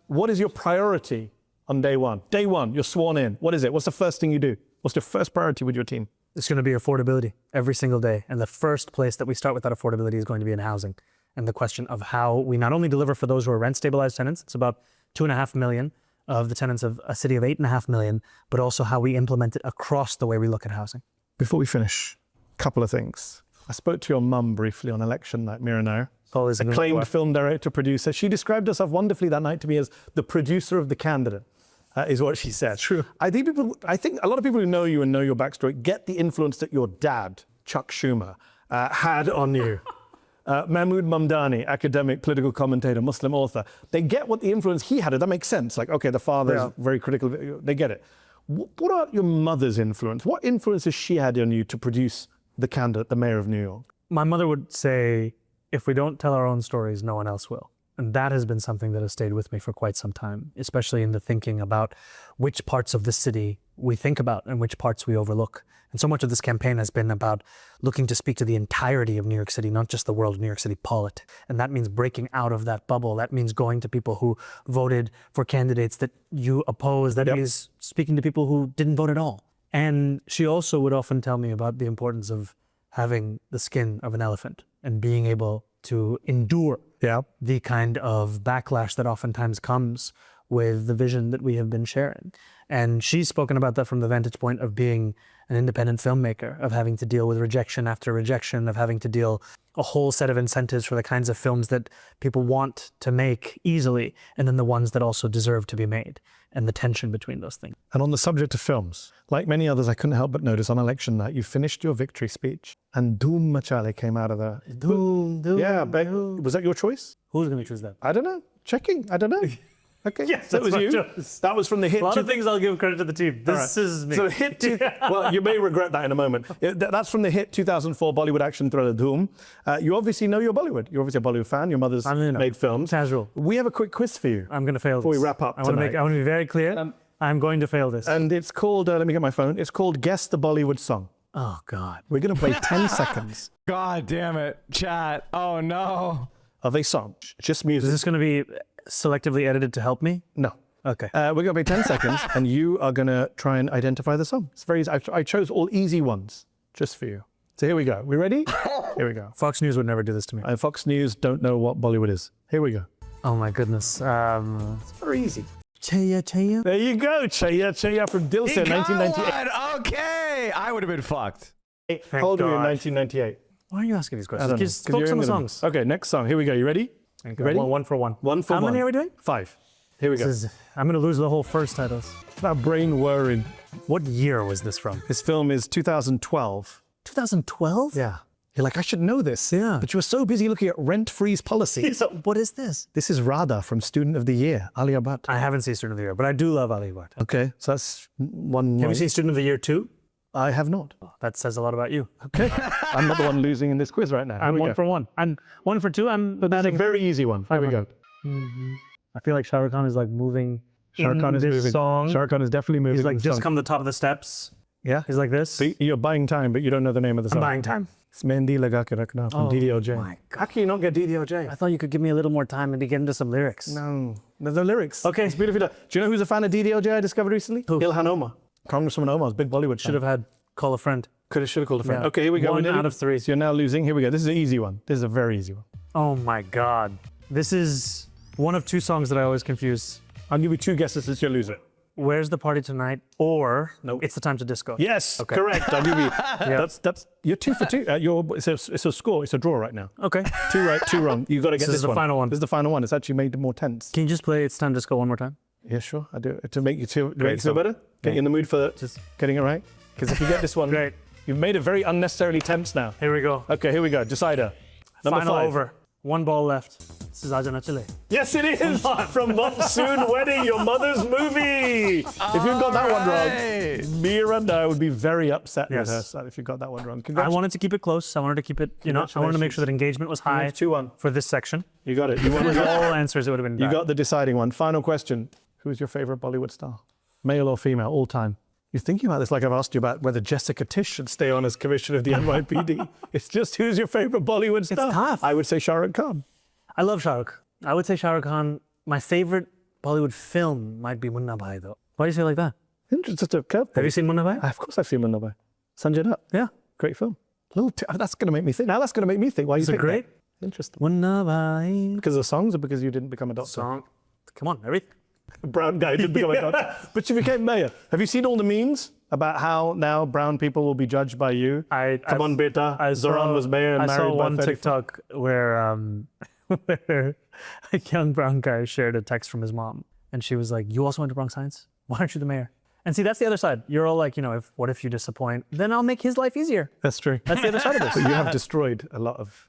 What is your priority on day one? Day one, you're sworn in. What is it? What's the first thing you do? What's your first priority with your team? It's going to be affordability every single day. And the first place that we start with that affordability is going to be in housing. And the question of how we not only deliver for those who are rent-stabilized tenants, it's about 2.5 million of the tenants of a city of 8.5 million, but also how we implement it across the way we look at housing. Before we finish, a couple of things. I spoke to your mum briefly on election night, Mira Nair. Acclaimed film director, producer. She described herself wonderfully that night to me as the producer of the candidate. Is what she said. True. I think a lot of people who know you and know your backstory get the influence that your dad, Chuck Schumer, had on you. Mahmoud Mamdani, academic, political commentator, Muslim author. They get what the influence he had. That makes sense. Like, okay, the father's very critical. They get it. What about your mother's influence? What influence has she had on you to produce the candidate, the mayor of New York? My mother would say, if we don't tell our own stories, no one else will. And that has been something that has stayed with me for quite some time, especially in the thinking about which parts of the city we think about and which parts we overlook. And so much of this campaign has been about looking to speak to the entirety of New York City, not just the world of New York City polit. And that means breaking out of that bubble. That means going to people who voted for candidates that you oppose. That means speaking to people who didn't vote at all. And she also would often tell me about the importance of having the skin of an elephant and being able to endure the kind of backlash that oftentimes comes with the vision that we have been sharing. And she's spoken about that from the vantage point of being an independent filmmaker, of having to deal with rejection after rejection, of having to deal a whole set of incentives for the kinds of films that people want to make easily, and then the ones that also deserve to be made, and the tension between those things. And on the subject of films, like many others, I couldn't help but notice on election night, you finished your victory speech and Doom Machale came out of there. Doom. Yeah, was that your choice? Who's going to choose that? I don't know. Checking. I don't know. Okay. Yes, that was you. That was from the hit. A lot of things I'll give credit to the team. This is me. So the hit. Well, you may regret that in a moment. That's from the hit 2004 Bollywood action thriller Doom. You obviously know your Bollywood. You're obviously a Bollywood fan. Your mother's made films. Casual. We have a quick quiz for you. I'm going to fail before this. we wrap up I want to be very clear. I'm going to fail this. And it's called. Let me get my phone. It's called Guess the Bollywood Song. Oh God. We're going to play 10 seconds. God damn it, chat. Oh no. Of a song. Just music. Is this going to be selectively edited to help me? No. Okay. We're going to play 10 seconds, and you are going to try and identify the song. It's very easy. I chose all easy ones just for you. So here we go. We ready? Here we go. Fox News would never do this to me. Fox News don't know what Bollywood is. Here we go. Oh my goodness. It's very easy. Chaya Chaya. There you go. Chaya Chaya from Dil Se, 1998. Okay. I would have been fucked. How old were you in 1998? Why are you asking these I questions? don't know. Just focus on the songs. Okay, next song. Here we go. You ready? Okay. Ready? One for one. One for How one. many are we doing? 5. Here we go. I'm going to lose the whole first titles. That brain worrying. What year was this from? This film is 2012. 2012? Yeah. You're like, I should know this. Yeah. But you were so busy looking at rent-freeze policies. What is this? This is Radha from Student of the Year, Alia Bhatt. I haven't seen Student of the Year, but I do love Ali Bhatt. Okay, so that's one. Have you seen Student of the Year 2? I have not. Oh, that says a lot about you. Okay. I'm not the one losing in this quiz right now. I'm 1 for 1. And 1 for 2, But that's a very easy one. Here we go. I feel like Shah Rukh Khan is like moving Shah Rukh Khan is this moving. song. Shah Rukh Khan is definitely moving. He's like with just the song. come to the top of the steps. Yeah. He's like this. So you're buying time, but you don't know the name of the song. I'm buying time. It's Mehndi Laga Ke Rakhna from DDOJ. My God. How can you not get DDOJ? I thought you could give me a little more time and to get into some lyrics. No, there's no lyrics. Okay. It's beautifully done. Do you know who's a fan of DDOJ I discovered recently? Who? Ilhan Omar. Congresswoman Omar's big Bollywood Should have had Call a Friend. Should have called a friend. Yeah. Okay, here we go. 1 out of 3. So you're now losing. Here we go. This is an easy one. This is a very easy one. Oh my God. This is one of 2 songs that I always confuse. I'll give you 2 guesses since you're losing. Where's the Party Tonight? Or Nope. It's the Time to Disco. Yes, Okay. correct. I'll give you. That's you're 2 for 2. It's a score. It's a draw right now. Okay. 2 right, 2 wrong. You got to get This is the one. final one. This is the final one. It's actually made it more tense. Can you just play It's Time to Disco one more time? Yeah, sure. I do it to make you feel song. better. Get you in the mood for just getting it right. Because if you get this one, Great. you've made it very unnecessarily tense now. Here we go. Okay, here we go. Decider. Number Final 5. over. 1 ball left. This is Aja Nachale. Yes, it is from Monsoon Wedding, your mother's movie. If you got that one wrong, Miranda would be very upset with her son if you got that one wrong. I wanted to keep it close. I wanted to keep it, I wanted to make sure that engagement was high 2-1 for this section. You got it. If it was all answers, it would have been You bad. got the deciding one. Final question. Who is your favorite Bollywood star? Male or female, all time? You're thinking about this like I've asked you about whether Jessica Tish should stay on as commissioner of the NYPD. It's just who's your favorite Bollywood star? It's tough. I would say Shah Rukh Khan. I love Shah Rukh. I would say Shah Rukh Khan. My favorite Bollywood film might be Munna Bhai, though. Why do you say it like that? Just a curveball. Have you seen Munna Bhai? Of course I've seen Munna Bhai. Sanjay Dutt. Yeah. Great film. That's going to make me think. Now that's going to make me think. Why you Is it picked great? that? Interesting. Munna Bhai. Because of the songs or because you didn't become a doctor? Song. Come on, everything. Brown guy didn't become a doctor. But you became mayor. Have you seen all the memes about how now brown people will be judged by you? Come on, beta. Zoran was mayor and I married saw by one 34. TikTok where where a young brown guy shared a text from his mom, and she was like, "You also went to Bronx Science? Why aren't you the mayor?" And see, that's the other side. You're all like, what if you disappoint? Then I'll make his life easier. That's true. That's the other side of this. But you have destroyed a lot of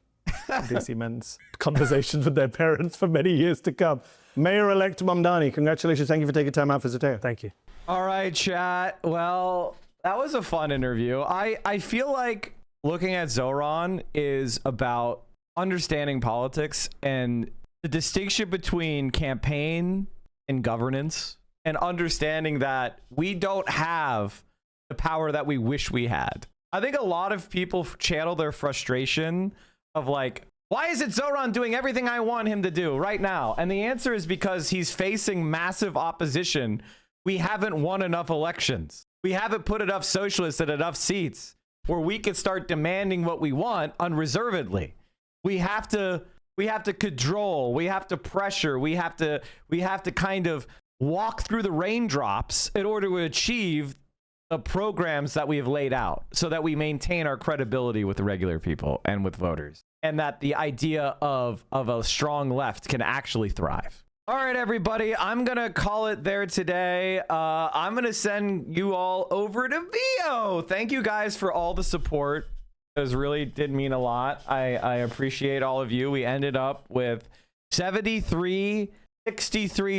DC men's conversations with their parents for many years to come. Mayor-elect Mamdani, congratulations. Thank you for taking time out for Zateo. Thank you. All right, chat. Well, that was a fun interview. I feel like looking at Zoran is about understanding politics and the distinction between campaign and governance, and understanding that we don't have the power that we wish we had. I think a lot of people channel their frustration of like, why isn't Zoran doing everything I want him to do right now? And the answer is because he's facing massive opposition. We haven't won enough elections. We haven't put enough socialists in enough seats where we can start demanding what we want unreservedly. We have to cajole, we have to pressure, we have to kind of walk through the raindrops in order to achieve the programs that we have laid out so that we maintain our credibility with the regular people and with voters, and that the idea of a strong left can actually thrive. All right, everybody, I'm going to call it there today. I'm going to send you all over to Vio. Thank you guys for all the support. It really did mean a lot. I appreciate all of you. We ended up with 63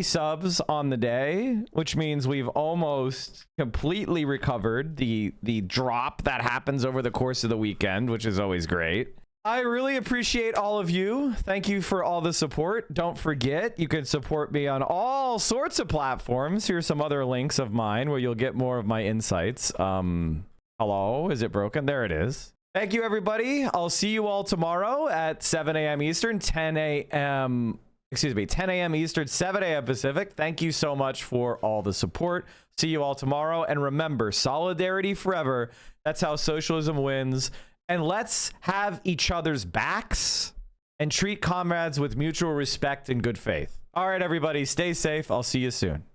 subs on the day, which means we've almost completely recovered the drop that happens over the course of the weekend, which is always great. I really appreciate all of you. Thank you for all the support. Don't forget, you can support me on all sorts of platforms. Here's some other links of mine where you'll get more of my insights. Hello, is it broken? There it is. Thank you, everybody. I'll see you all tomorrow at 7 a.m. Eastern, 10 a.m. Eastern, 7 a.m. Pacific. Thank you so much for all the support. See you all tomorrow. And remember, solidarity forever. That's how socialism wins. And let's have each other's backs and treat comrades with mutual respect and good faith. All right, everybody, stay safe. I'll see you soon.